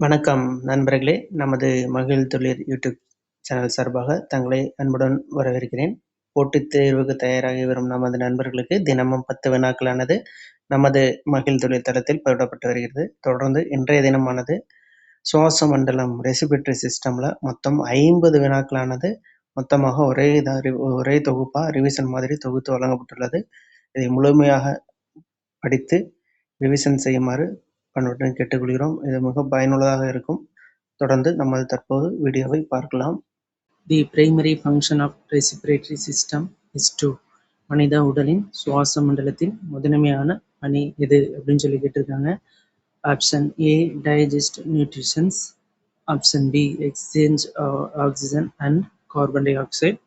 வணக்கம் நண்பர்களே! நமது மகிழ் தொழில் யூடியூப் சேனல் சார்பாக தங்களை அன்புடன் வரவேற்கிறேன். போட்டித் தேர்வுக்கு தயாராகி வரும் நமது நண்பர்களுக்கு தினமும் 10 வினாக்களானது நமது மகிழ் தொழில் தளத்தில் பதிவிடப்பட்டு வருகிறது. தொடர்ந்து இன்றைய தினமானது சுவாச மண்டலம் ரெஸ்பிரேட்டரி சிஸ்டம்ல மொத்தம் 50 வினாக்களானது மொத்தமாக ஒரே தொகுப்பா ரிவிஷன் மாதிரி தொகுத்து வழங்கப்பட்டுள்ளது. இதை முழுமையாக படித்து ரிவிஷன் செய்யுமாறு பணிவுடன் கேட்டுக்கொள்கிறோம். இது மிக பயனுள்ளதாக இருக்கும். தொடர்ந்து நம்ம தற்போது வீடியோவை பார்க்கலாம். The primary function of respiratory system is to மனித உடலின் சுவாச மண்டலத்தின் முதன்மையான பணி எது அப்படின்னு சொல்லி கேட்டிருக்காங்க. Option A digest nutritions, option B exchange oxygen and carbon di oxide,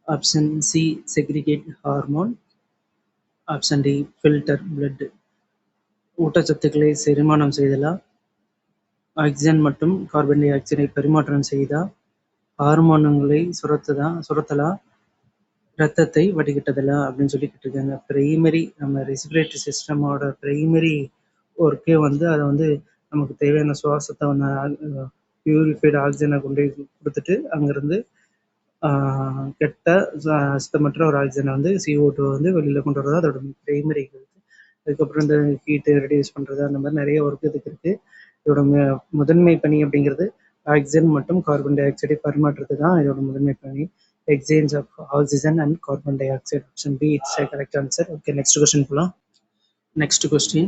option C segregate hormone, option D filter blood. ஊட்டச்சத்துக்களை செரிமானம் செய்தலா, ஆக்சிஜன் மற்றும் கார்பன் டை ஆக்சைடை பரிமாற்றம் செய்தா, ஹார்மோன்களை சுரத்தலா, ரத்தத்தை வடிகட்டுதலா அப்படின்னு சொல்லி கேட்டிருக்காங்க. பிரைமரி நம்ம ரெஸ்பிரேட்டரி சிஸ்டமோட பிரைமரி ஒர்க்கே அதை நமக்கு தேவையான சுவாசத்தை பியூரிஃபைடு ஆக்சிஜனை கொண்டு கொடுத்துட்டு அங்கேருந்து கெட்ட சுத்தமற்ற ஒரு ஆக்சிஜனை CO2 வெளியில் கொண்டு வரது அதோட பிரைமரி இருக்குது. அதுக்கப்புறம் இந்த ஹீட்டு ரெடியூஸ் பண்ணுறது அந்த மாதிரி நிறைய ஒர்க் இதுக்கு இருக்குது. இதோட முதன்மை பணி அப்படிங்கிறது ஆக்சிஜன் மற்றும் கார்பன் டை ஆக்சைடை பரிமாற்றுறது தான் இதோட முதன்மை பணி. Exchange of oxygen and carbon dioxide. Option B it's a correct answer. Okay, next question போலாம். Next question.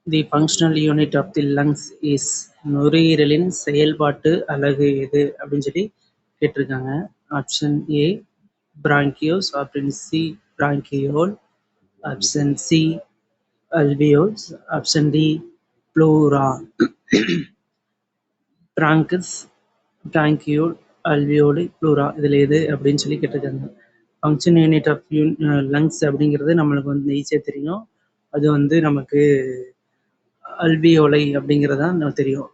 The functional unit of the lungs is நுரையீரலின் செயல்பாட்டு அலகு எது அப்படின்னு சொல்லி கேட்டிருக்காங்க. Option A bronchioles, option C bronchiole, option C alveoles, option D pleura. bronchus, bronchiole, alveoli, pleura இதில் எது அப்படின்னு சொல்லி கேட்டிருக்காங்க. ஃபங்க்ஷன் யூனிட் ஆஃப் லங்ஸ் அப்படிங்கிறது நம்மளுக்கு ஈஸியாக தெரியும். அது நமக்கு அல்வியோலை அப்படிங்கிறதான் நமக்கு தெரியும்.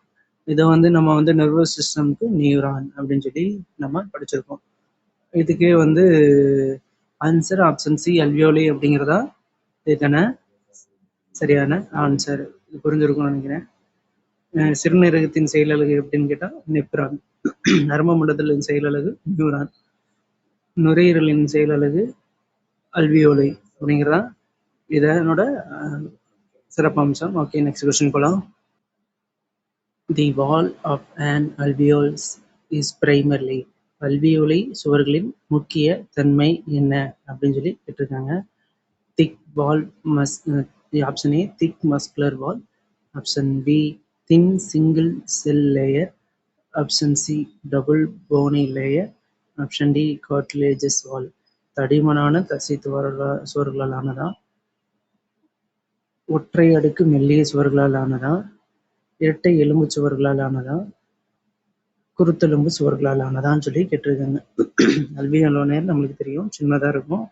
இதை நம்ம நர்வஸ் சிஸ்டம்க்கு நியூரான் அப்படின்னு சொல்லி நம்ம படிச்சிருக்கோம். இதுக்கே ஆன்சர் ஆப்ஷன் சி அல்வியோலை அப்படிங்கிறதா இதுக்கான சரியான ஆன்சர். இது புரிஞ்சிருக்கும்னு நினைக்கிறேன். சிறுநீரகத்தின் செயலலகு எப்படின்னு கேட்டால் நெப்ரான், நரம்பு மண்டலத்தின் செயலலகு நியூரான், நுரையீரலின் செயலலகு அல்வியோலை அப்படிங்கிறதா இதனோட சிறப்பம்சம். ஓகே, நெக்ஸ்ட் கொஸ்டின் போகலாம். The wall of an alveolus is primarily. அல்வியோலை சுவர்களின் முக்கிய தன்மை என்ன அப்படின்னு சொல்லி கேட்டிருக்காங்க. Thick wall option A thick muscular wall, option B thin single cell layer, option C double bony layer, option D cartilaginous wall. தடிமனான தசை சுவர்களால் ஆனதா, ஒற்றை அடுக்கு மெல்லிய சுவர்களால் ஆனதா, இரட்டை எலும்பு சுவர்களால் ஆனதா, குருத்தெலும்பு சுவர்களால் ஆனதான்னு சொல்லி கேட்டிருக்காங்க. அல்வியோலை நம்மளுக்கு தெரியும், சின்னதாக இருக்கும்.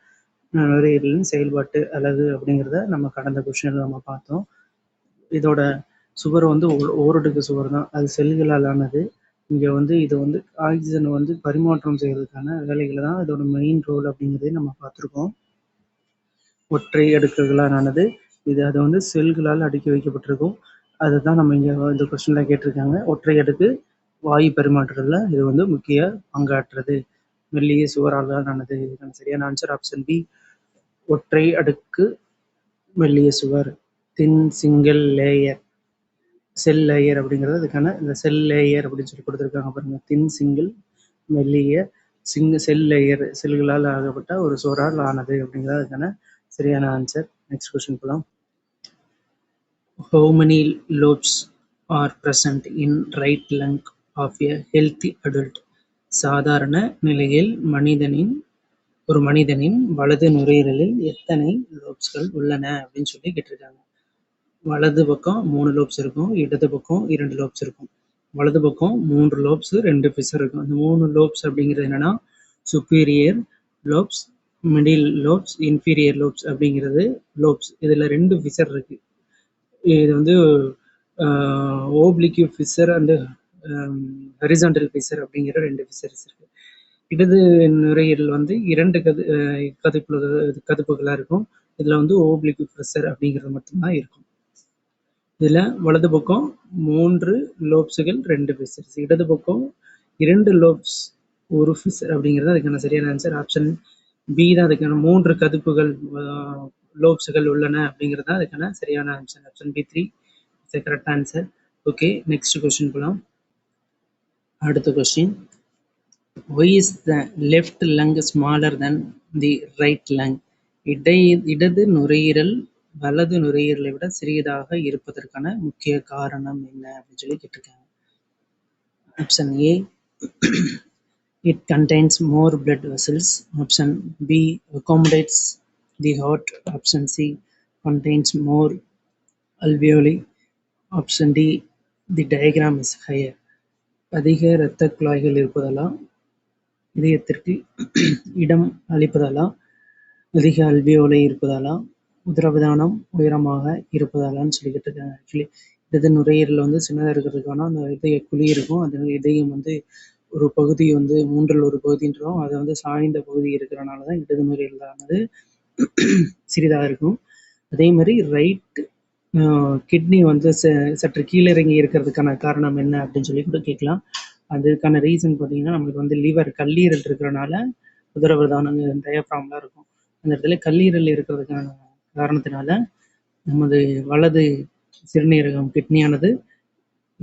நுரையீரலின் செயல்பாட்டு அலகு அப்படிங்கிறத நம்ம கடந்த கொஸ்டினில் நம்ம பார்த்தோம். இதோட சுவர் ஓரடுக்கு சுவர் தான், அது செல்களால் ஆனது. இங்கே இது ஆக்சிஜனை பரிமாற்றம் செய்யறதுக்கான வேலைகளை தான் இதோட மெயின் ரோல் அப்படிங்கிறதே நம்ம பார்த்துருக்கோம். ஒற்றை அடுக்குகளால் ஆனது இது. அதை செல்களால் அடுக்கி வைக்கப்பட்டிருக்கும். அதை தான் நம்ம இங்கே இந்த கொஸ்டினில் கேட்டிருக்காங்க. ஒற்றை அடுக்கு வாயு பரிமாற்றத்தில் இது முக்கிய பங்காற்றுறது. மெல்லிய சுவரால் ஆனது. இதுக்கான சரியான ஆன்சர் ஆப்ஷன் பி ஒற்றை அடுக்கு மெல்லிய சுவர், தின் சிங்கிள் லேயர். செல் லேயர் அப்படிங்கிறது அதுக்கான இந்த செல் லேயர் அப்படின்னு சொல்லி கொடுத்துருக்காங்க பாருங்க. தின் சிங்கிள் மெல்லிய செல் லேயர், செல்களால் ஆகப்பட்ட ஒரு சுவரால் ஆனது அப்படிங்கிறது அதுக்கான சரியான ஆன்சர். நெக்ஸ்ட் கொஸ்டின் போகலாம். How many lobes are present in right lung of a healthy adult? சாதாரண நிலையில் ஒரு மனிதனின் வலது நுரையீரலில் எத்தனை லோப்ஸ்கள் உள்ளன அப்படின்னு சொல்லி கேட்டிருக்காங்க. வலது பக்கம் 3 லோப்ஸ் இருக்கும், இடது பக்கம் 2 லோப்ஸ் இருக்கும். வலது பக்கம் 3 லோப்ஸ் 2 ஃபிஷர் இருக்கும். அந்த 3 லோப்ஸ் அப்படிங்கிறது என்னன்னா சுப்பீரியர் லோப்ஸ், மிடில் லோப்ஸ், இன்ஃபீரியர் லோப்ஸ் அப்படிங்கிறது லோப்ஸ். இதில் 2 ஃபிஷர் இருக்கு. இது ஓப்ளிக்யூ ஃபிஷர் அண்டு ஹரிசாண்டல் ஃபிஷர் அப்படிங்கிற 2 ஃபிஷர்ஸ் இருக்கு. இடது நுரையீரல் 2 கதுப்புகளாக இருக்கும். இதில் ஓப்ளிக்யூ ஃபிஷர் அப்படிங்கிறது மட்டும்தான் இருக்கும். இதில் வலது பக்கம் 3 லோப்ஸுகள் 2 ஃபிஷர்ஸ், இடது பக்கம் 2 லோப்ஸ் 1 ஃபிஷர் அப்படிங்கிறது அதுக்கான சரியான ஆன்சர். ஆப்ஷன் பி தான் அதுக்கான 3 கதுப்புகள் லோப்ஸுகள் உள்ளன அப்படிங்கிறது தான் அதுக்கான சரியான answer. Option B 3 is correct answer. Okay, next question போகலாம். அடுத்த question, why is the left lung smaller than the right lung? இடது நுரையீரல் வலது நுரையீரலை விட சிறியதாக இருப்பதற்கான முக்கிய காரணம் என்ன அப்படின்னு சொல்லி கேட்டிருக்காங்க. Option A, it contains more blood vessels. Option B, accommodates the heart. Option C, contains more alveoli. Option D, the diagram is higher. அதிக இரத்த குழாய்கள் இருப்பதாலா, இதயத்திற்கு இடம் அளிப்பதாலா, அதிக அல்வியோலை இருப்பதாலா, உதரவிதானம் உயரமாக இருப்பதாலான்னு சொல்லிக்கிட்டு இருக்காங்க. ஆக்சுவலி இடது நுரையீரல் வந்து சின்னதாக இருக்கிறதுக்கான அந்த இதய குழி இருக்கும். அது இதயம் வந்து ஒரு பகுதி வந்து 3ல் 1 பகுதின்றோம். அது வந்து சாய்ந்த பகுதி இருக்கிறனால தான் இடது நுரையீரலானது சிறிதாக இருக்கும். அதே மாதிரி ரைட் கிட்னி வந்து சற்று கீழே இறங்கி இருக்கிறதுக்கான காரணம் என்ன அப்படின்னு சொல்லி கூட கேட்கலாம். அதுக்கான ரீசன் பார்த்தீங்கன்னா, நம்மளுக்கு வந்து லிவர் கல்லீரல் இருக்கிறனால உதரவிதானம் டயப்ராம்லாம் இருக்கும். அந்த இடத்துல கல்லீரல் இருக்கிறதுக்கான காரணத்தினால நமது வலது சிறுநீரகம் கிட்னியானது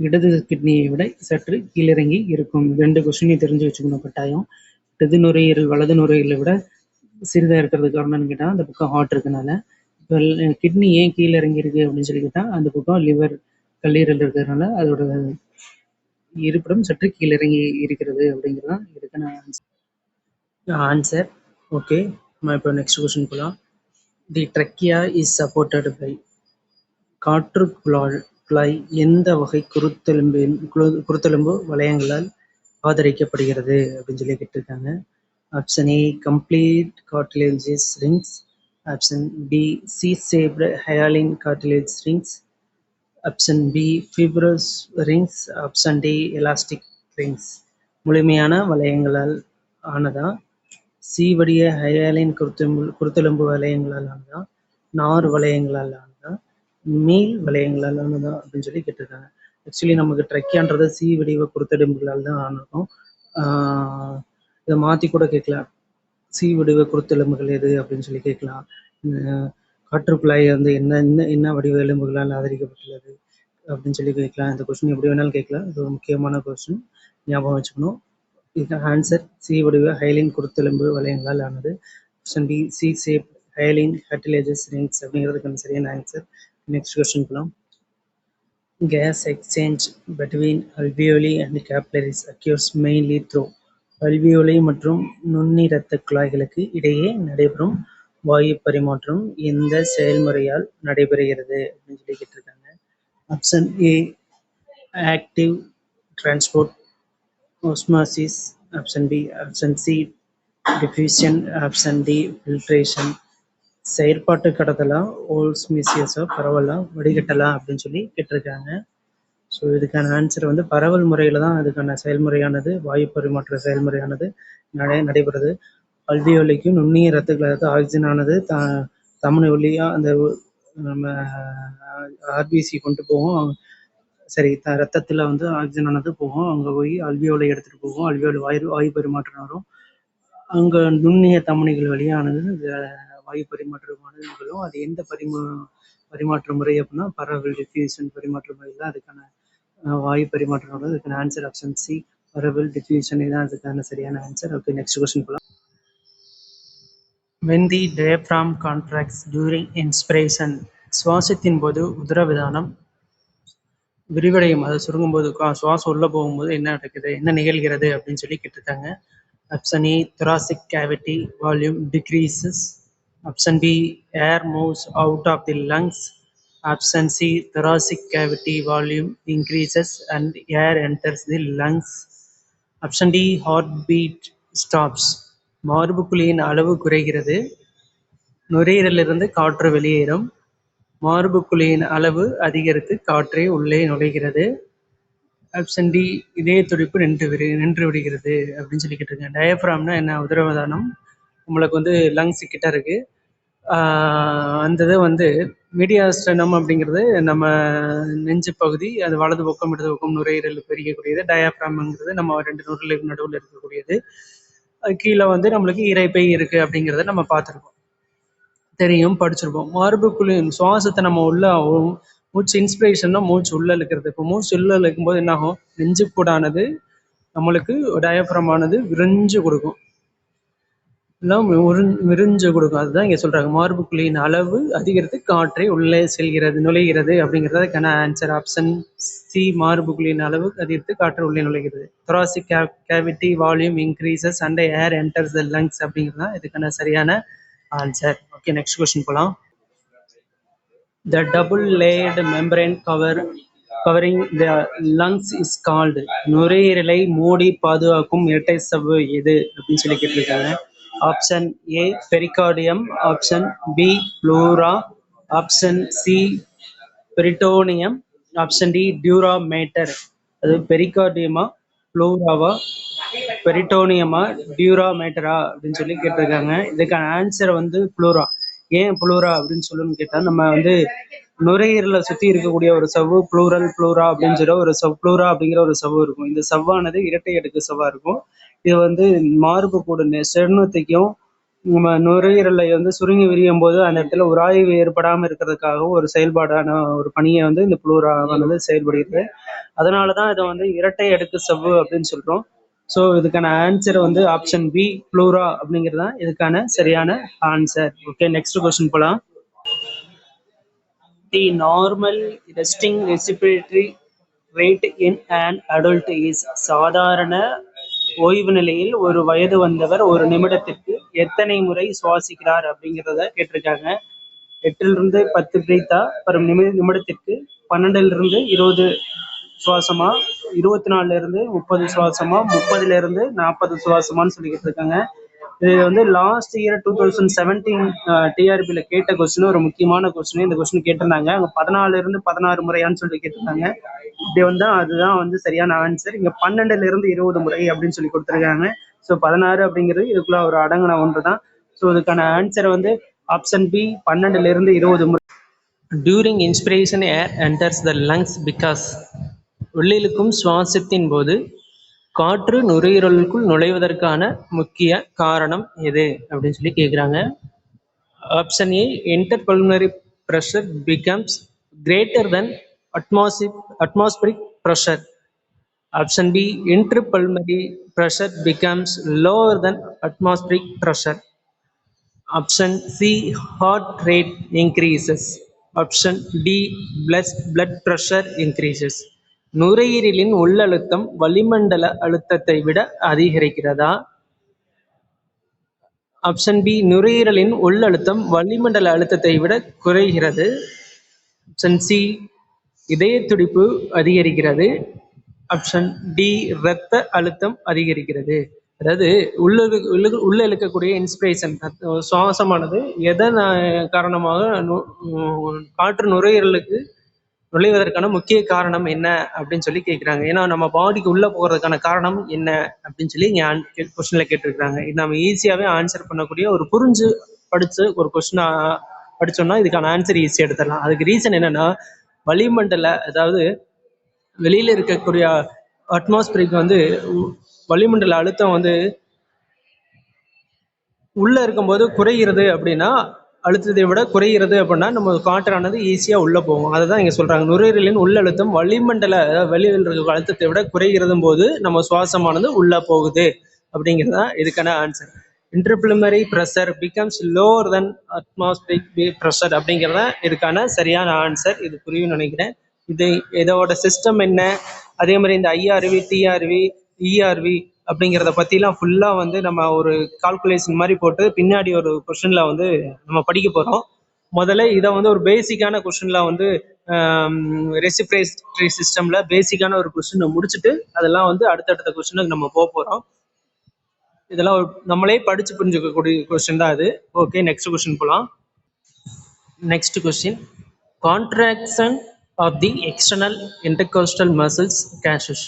இடது கிட்னியை விட சற்று கீழிறங்கி இருக்கும். 2 கொஸ்டினையும் தெரிஞ்சு வச்சுக்கணும் கட்டாயம். இடது நுரையீரல் வலது நுரையீரலை விட சிறிதாக இருக்கிறதுக்கு காரணம்னு கேட்டால் அந்த பக்கம் ஹார்ட் இருக்கனால. இப்போ கிட்னி ஏன் கீழே இறங்கி இருக்கு அப்படின்னு சொல்லி கேட்டால் அந்த பக்கம் லிவர் கல்லீரல் இருக்கிறதுனால அதோட இருப்பிடம் சற்று கீழிறங்கி இருக்கிறது அப்படிங்கிறது தான் இதுக்கான ஆன்சர். ஓகே, நம்ம இப்போ நெக்ஸ்ட் கொஸ்டின் போகலாம். தி ட்ரக்கியா இஸ் சப்போர்ட்டட் பை? காற்று குழாய் எந்த வகை குருத்தெலும்பு வளையங்களால் ஆதரிக்கப்படுகிறது அப்படின்னு சொல்லி கேட்டிருக்காங்க. Option A, complete cartilages rings. Option B, C-shaped hyaline cartilage rings. Option B, fibrous rings. Option D, elastic rings. முழுமையான வளையங்களால் ஆனதா, சி வடிய ஹயாலின் குருத்தெலும்பு வளையங்களால் ஆனதா, நார் வளையங்களால் ஆனதா, மீள் வளையங்களால் ஆனதா அப்படின்னு சொல்லி கேட்டிருக்காங்க. ஆக்சுவலி நமக்கு ட்ரக்கியான்றது சி வடிவ குருத்தெலும்புகளால் தான் ஆனதும். இதை மாற்றி கூட கேட்கலாம், சி வடிவ குருத்தெலும்புகள் எது அப்படின்னு சொல்லி கேட்கலாம். காற்றுக்குழாய் வந்து என்ன வடிவ எலும்புகளால் ஆதரிக்கப்பட்டுள்ளது அப்படின்னு சொல்லி கேட்கலாம். இந்த கொஸ்டின் எப்படி வேணாலும் கேட்கலாம். இது ஒரு முக்கியமான கொஸ்டின், ஞாபகம் வச்சுக்கணும். இதுக்கு ஆன்சர் சி வடிவ ஹைலின் குருத்தெலும்பு வளையங்களால் ஆனது. Option B, C shape hyaline cartilages rings அப்படிங்கிறதுக்கு சரியான ஆன்சர். நெக்ஸ்ட் கொஸ்டின் போகலாம். Gas exchange between alveoli and capillaries occurs mainly through. Alveoli மற்றும் நுண்ணி இரத்த குழாய்களுக்கு இடையே நடைபெறும் வாயு பரிமாற்றம் எந்த செயல்முறையால் நடைபெறுகிறது அப்படின்னு சொல்லி கேட்டிருக்காங்க. Option A, active transport, osmosis. Option B, option C, diffusion. Option D, filtration. செயற்பாட்டு கடத்தலா, ஓஸ்மோசிஸா, பரவலா, வடிகட்டலா அப்படின்னு சொல்லி கேட்டிருக்காங்க. ஸோ இதுக்கான ஆன்சர் வந்து பரவல் முறையில் தான் அதுக்கான செயல்முறையானது, வாயு பரிமாற்ற செயல்முறையானது நடைபெறுது. அல்வியோலைக்கும் நுண்ணிய இரத்த ஆக்சிஜனானது தமனி வழியாக அந்த நம்ம ஆர்பிசி கொண்டு போகும். சரி, ரத்தத்தில் வந்து ஆக்சிஜனானது போகும், அங்கே போய் அல்வியோலை எடுத்துகிட்டு போகும், அல்வியோலை வாயு பரிமாற்றம் வரும். அங்கே நுண்ணிய தமனிகள் வழியானது வாயு பரிமாற்றமானது நிகழும். அது எந்த பரிமாற்ற முறை அப்படின்னா பரவல் டிஃப்யூஷன் பரிமாற்ற முறை தான் அதுக்கான வாயு பரிமாற்றம். அதுக்கான ஆன்சர் ஆப்ஷன் சி, பரவல் டிஃப்யூஷன் தான் அதுக்கான சரியான ஆன்சர். ஓகே, நெக்ஸ்ட் கொஸ்டின் போகலாம். When the diaphragm contracts during inspiration, சுவாசத்தின் போது உதரவிதானம் விரிவடையும், அதை சுருங்கும் போது சுவாசம் உள்ள போகும்போது என்ன நடக்குது, என்ன நிகழ்கிறது அப்படின்னு சொல்லி கேட்டிருக்காங்க. Option A, thoracic cavity volume decreases. Option B, air moves out of the lungs. Option C, thoracic cavity volume increases and air enters the lungs. Option D, heartbeat stops. மார்புக்குழியின் அளவு குறைகிறது, நுரையீரலிருந்து காற்று வெளியேறும். மார்புக்குழியின் அளவு அதிகரித்து காற்றே உள்ளே நுழைகிறது. ஆப்ஷன் டி, இதய துடிப்பு நின்று விடுகிறது அப்படின்னு சொல்லி கேட்டிருக்கேன். டயப்ராம்னா என்ன, உதரவிதானம் நம்மளுக்கு வந்து லங்ஸ் கிட்ட இருக்கு. அந்த இது வந்து மீடியாஸ்டனம் அப்படிங்கிறது நம்ம நெஞ்சு பகுதி, அது வலது பக்கம் இடது பக்கம் நுரையீரல் பிரிக்கக்கூடியது. டயாஃப்ராம்ங்கிறது நம்ம 2 நுரையீரலுக்கு நடுவில் இருக்கக்கூடியது. அது கீழே வந்து நம்மளுக்கு இரைப்பை இருக்கு அப்படிங்கிறத நம்ம பார்த்துருக்கோம், தெரியும், படிச்சிருப்போம். மார்புக்குழியின் சுவாசத்தை நம்ம உள்ள மூச்சு இன்ஸ்பிரேஷன்னா மூச்சு உள்ள இழுக்கிறது. இப்போ மூச்சு உள்ள இழுக்கும்போது என்ன ஆகும், நெஞ்சுக்கூடானது நம்மளுக்கு டயாஃப்ராம் ஆனது விரிஞ்சு கொடுக்கும், எல்லாம் விரிஞ்சு கொடுக்கும். அதுதான் இங்கே சொல்றாங்க, மார்புக்குழியின் அளவு அதிகரித்து காற்றை உள்ளே செல்கிறது, நுழைகிறது அப்படிங்கிறதுக்கான ஆன்சர் ஆப்ஷன் சி. மார்புக்குழியின் அளவு அதிகரித்து காற்று உள்ளே நுழைகிறது. thoracic cavity volume increases and air enters the lungs அப்படிங்கிறது தான் இதுக்கான சரியான ஆன்சர். ஓகே, நெக்ஸ்ட் கொஸ்டின் போகலாம். The double-layered membrane covering the lungs is called. நுரையீரலை மூடி பாதுகாக்கும் இரட்டை சவ்வு எது அப்படின்னு சொல்லி கேட்டிருக்காங்க. Option A pericardium, option B pleura, option C peritoneum, option D dura mater. அது பெரிகார்டியமா, ப்ளூராவா, பெரிட்டோனியமா, டியூரா மேட்டரா அப்படின்னு சொல்லி கேட்டிருக்காங்க. இதுக்கான ஆன்சர் வந்து ப்ளூரா. ஏன் ப்ளூரா அப்படின்னு சொல்லணும்னு கேட்டால், நம்ம வந்து நுரையீரலை சுற்றி இருக்கக்கூடிய ஒரு சவ்வு ப்ளூரா அப்படின்னு சொல்லி ஒரு ப்ளூரா அப்படிங்கிற ஒரு சவ்வு இருக்கும். இந்த சவ்வானது இரட்டை அடுக்கு சவ்வாக இருக்கும். இது வந்து மார்பு கூட ஸ்டெர்னத்தையும் நம்ம நுரையீரலை வந்து சுருங்கி விரியும் போது அந்த இடத்துல உராய்வு ஏற்படாமல் இருக்கிறதுக்காக ஒரு செயல்பாடான ஒரு பணியை வந்து இந்த ப்ளூராவானது செயல்படுகிறது. அதனால தான் இதை வந்து இரட்டை அடுக்கு சவ்வு அப்படின்னு சொல்கிறோம். ஸோ இதுக்கான ஆன்சர் வந்து ஆப்ஷன் பி ப்ளூரா அப்படிங்கிறது தான் இதுக்கான சரியான ஆன்சர். ஓகே, நெக்ஸ்ட் கொஸ்டின் போகலாம். தி normal resting respiratory rate in an adult is. சாதாரண ஓய்வு நிலையில் ஒரு வயது வந்தவர் ஒரு நிமிடத்திற்கு எத்தனை முறை சுவாசிக்கிறார் அப்படிங்கிறத கேட்டிருக்காங்க. 8லிருந்து 10 பிரீத்தா ஒரு நிமிடத்திற்கு, 12லிருந்து 20 சுவாசமா, 24லிருந்து 30 சுவாசமா, 30லிருந்து 40 சுவாசமான்னு சொல்லிக்கிட்டு இருக்காங்க. இது வந்து லாஸ்ட் இயர் 2017 டிஆர்பியில் கேட்ட கொஸ்டின், ஒரு முக்கியமான கொஸ்டின். இந்த கொஸ்டின் கேட்டிருந்தாங்க, அங்கே 14லிருந்து 16 முறையான்னு சொல்லி கேட்டிருந்தாங்க. இப்படி வந்தால் அதுதான் வந்து சரியான ஆன்சர். இங்கே 12லிருந்து 20 முறை அப்படின்னு சொல்லி கொடுத்துருக்காங்க. ஸோ 16 அப்படிங்கிறது இதுக்குள்ள ஒரு அடங்கின ஒன்று தான். ஸோ இதுக்கான ஆன்சர் வந்து ஆப்ஷன் பி 12லிருந்து 20 முறை. During inspiration air enters the lungs because. உள்ளிழுக்கும் சுவாசத்தின் போது காற்று நுரையீரலுக்குள் நுழைவதற்கான முக்கிய காரணம் எது அப்படின்னு சொல்லி கேட்குறாங்க. Option A intrapulmonary pressure becomes greater than atmospheric pressure. Option B intrapulmonary pressure becomes lower than atmospheric pressure. Option C heart rate increases. Option D blood pressure increases. நுரையீரலின் உள்ளழுத்தம் வளிமண்டல அழுத்தத்தை விட அதிகரிக்கிறதா? ஆப்ஷன் பி நுரையீரலின் உள்ளழுத்தம் வளிமண்டல அழுத்தத்தை விட குறைகிறது. ஆப்ஷன் சி இதய துடிப்பு அதிகரிக்கிறது. ஆப்ஷன் டி இரத்த அழுத்தம் அதிகரிக்கிறது. அதாவது உள்ள இழுக்கக்கூடிய இன்ஸ்பிரேஷன் சுவாசமானது எதன் காரணமாக காற்று நுரையீரலுக்கு நுழைவதற்கான முக்கிய காரணம் என்ன அப்படின்னு சொல்லி கேட்குறாங்க. ஏன்னா நம்ம பாடிக்கு உள்ளே போகிறதுக்கான காரணம் என்ன அப்படின்னு சொல்லி இங்கே கொஸ்டினில் கேட்டிருக்கிறாங்க. இது நம்ம ஈஸியாகவே ஆன்சர் பண்ணக்கூடிய ஒரு புரிஞ்சு படித்து ஒரு கொஸ்டினை படித்தோம்னா இதுக்கான ஆன்சர் ஈஸியாக எடுத்துடலாம். அதுக்கு ரீசன் என்னென்னா, வளிமண்டல, அதாவது வெளியில் இருக்கக்கூடிய அட்மாஸ்பியருக்கு வந்து வளிமண்டல அழுத்தம் வந்து உள்ளே இருக்கும்போது குறைகிறது அப்படின்னா, அழுத்தத்தை விட குறைகிறது அப்படின்னா நம்ம காற்றானது ஈஸியாக உள்ளே போகும். அதை தான் இங்கே சொல்கிறாங்க, நுரையீரலின் உள்ளழுத்தம் வளிமண்டல வெளியில் இருக்க அழுத்தத்தை விட குறைகிறதும் போது நம்ம சுவாசமானது உள்ளே போகுது அப்படிங்கிறது தான் இதுக்கான answer. இன்டர்பிளமரி pressure becomes lower than atmospheric pressure அப்படிங்கிறது தான் இதுக்கான சரியான ஆன்சர். இது புரியும் நினைக்கிறேன். இதோட சிஸ்டம் என்ன, அதே மாதிரி இந்த ஐஆர்வி, டிஆர்வி, இஆர்வி அப்படிங்கிறத பற்றிலாம் ஃபுல்லாக வந்து நம்ம ஒரு கால்குலேஷன் மாதிரி போட்டு பின்னாடி ஒரு கொஷனில் வந்து நம்ம படிக்க போகிறோம். முதல்ல இதை வந்து ஒரு பேசிக்கான கொஷனில் வந்து ரெசிப்ரேட்டரி சிஸ்டமில் பேசிக்கான ஒரு கொஷினை முடிச்சுட்டு அதெல்லாம் வந்து அடுத்தடுத்த கொஷனுக்கு நம்ம போக போகிறோம். இதெல்லாம் நம்மளே படித்து புரிஞ்சுக்கக்கூடிய கொஸ்டின் தான் அது. ஓகே, நெக்ஸ்ட் கொஸ்டின் போகலாம். Next question, contraction of the external intercostal muscles causes.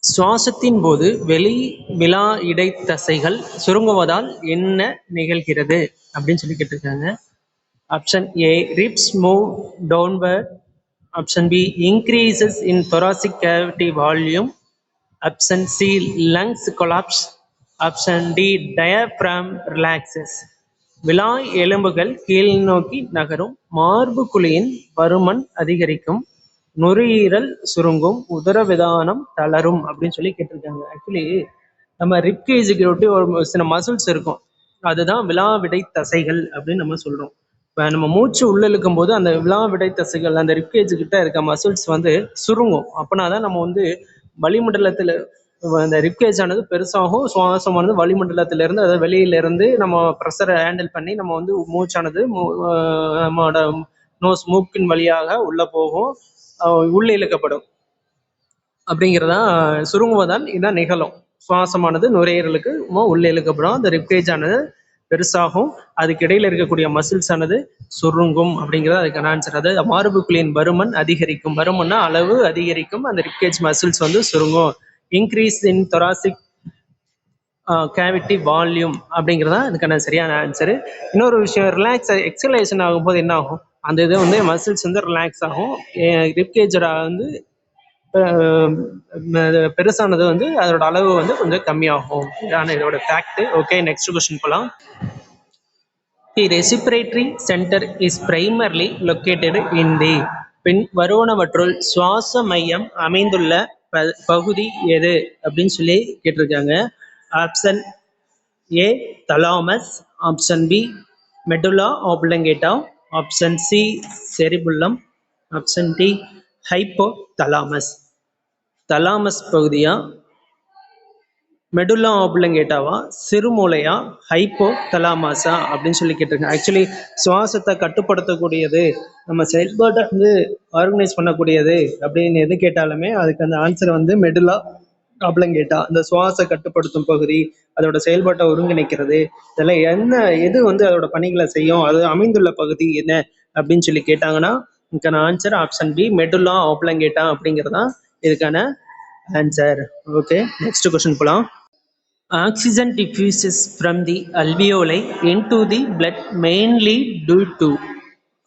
சுவாசத்தின் போது விலா இடைத்தசைகள் சுருங்குவதால் என்ன நிகழ்கிறது அப்படின்னு சொல்லி கேட்டிருக்காங்க. Option A, ribs move downward. Option B, increases in thoracic cavity volume. Option C, lungs collapse. Option D, diaphragm relaxes. விலா எலும்புகள் கீழ் நோக்கி நகரும், மார்பு குழியின் பருமன் அதிகரிக்கும், நுரையீரல் சுருங்கும், உதரவிதானம் தளரும் அப்படின்னு சொல்லி கேட்டிருக்காங்க. ஆக்சுவலி நம்ம ரிப்கேஜுக்கு ஒட்டி ஒரு சில மசில்ஸ் இருக்கும், அதுதான் விலாவிடை தசைகள் அப்படின்னு நம்ம சொல்றோம். இப்போ நம்ம மூச்சு உள்ள இழுக்கும் போது அந்த விலாவிடை தசைகள் அந்த ரிப்கேஜ் கிட்ட இருக்க மசில்ஸ் வந்து சுருங்கும். அப்படின்னா தான் நம்ம வந்து வளிமண்டலத்தில் அந்த ரிப்கேஜ் ஆனது பெருசாகும், சுவாசமானது வளிமண்டலத்திலிருந்து அதாவது வெளியிலிருந்து நம்ம ப்ரெஷரை ஹேண்டில் பண்ணி நம்ம வந்து மூச்சானது நம்மளோட நோஸ் மூக்கின் வழியாக உள்ள போகும், உள்ளே இழுக்கப்படும். அப்படிங்கிறதா சுருங்குவதால் இதான் நிகழும். சுவாசமானது நுரையீரலுக்கு உள்ளே இழுக்கப்படும், அந்த ரிப்கேஜ் ஆனது பெருசாகும், அதுக்கு இடையில இருக்கக்கூடிய மசில்ஸ் ஆனது சுருங்கும் அப்படிங்கிறது அதுக்கான ஆன்சர். அதாவது மார்புக்குழியின் பருமன் அதிகரிக்கும், பருமன்னா அளவு அதிகரிக்கும், அந்த ரிப்கேஜ் மசில்ஸ் வந்து சுருங்கும். Increase in thoracic cavity volume அப்படிங்கிறதா இதுக்கான சரியான ஆன்சரு. இன்னொரு விஷயம், ரிலாக்ஸ் எக்ஸலேஷன் ஆகும்போது என்ன ஆகும், அந்த இது வந்து மசில்ஸ் வந்து ரிலாக்ஸ் ஆகும், ரிப்கேஜோட வந்து பெருசானது வந்து அதோட அளவு வந்து கொஞ்சம் கம்மியாகும். இதான இதோட ஃபேக்ட். ஓகே, நெக்ஸ்ட் கொஸ்டின் போகலாம். The respiratory centre is primarily located in the பின் வருவனவற்றுள் சுவாச மையம் அமைந்துள்ள பகுதி எது அப்படின்னு சொல்லி கேட்டிருக்காங்க. Option A, thalamus. Option B, medulla oblongata. Option C, cerebellum. Option D, hypothalamus. Thalamus பகுதியா, மெடுலா ஆப்லங்கேட்டாவா, சிறுமூளையா, ஹைப்போ தலாமாஸா அப்படின்னு சொல்லி கேட்டிருக்காங்க. ஆக்சுவலி சுவாசத்தை கட்டுப்படுத்தக்கூடியது, நம்ம செயல்பாட்டை வந்து ஆர்கனைஸ் பண்ணக்கூடியது அப்படின்னு எது கேட்டாலுமே அதுக்கு அந்த ஆன்சர் வந்து மெடுலா ஆப்லங்கேட்டா. இந்த சுவாச கட்டுப்படுத்தும் பகுதி, அதோட செயல்பாட்டை ஒருங்கிணைக்கிறது, இதெல்லாம் எது வந்து அதோட பணிகளை செய்யும், அது அமைந்துள்ள பகுதி என்ன அப்படின்னு சொல்லி கேட்டாங்கன்னா இதுக்கான ஆன்சர் ஆப்ஷன் பி, மெடுலா ஆப்லங்கேட்டா அப்படிங்கிறதான் இதுக்கான ஆன்சர். ஓகே, நெக்ஸ்ட் கொஸ்டின் போகலாம். Oxygen diffuses from the alveoli into the blood mainly due to.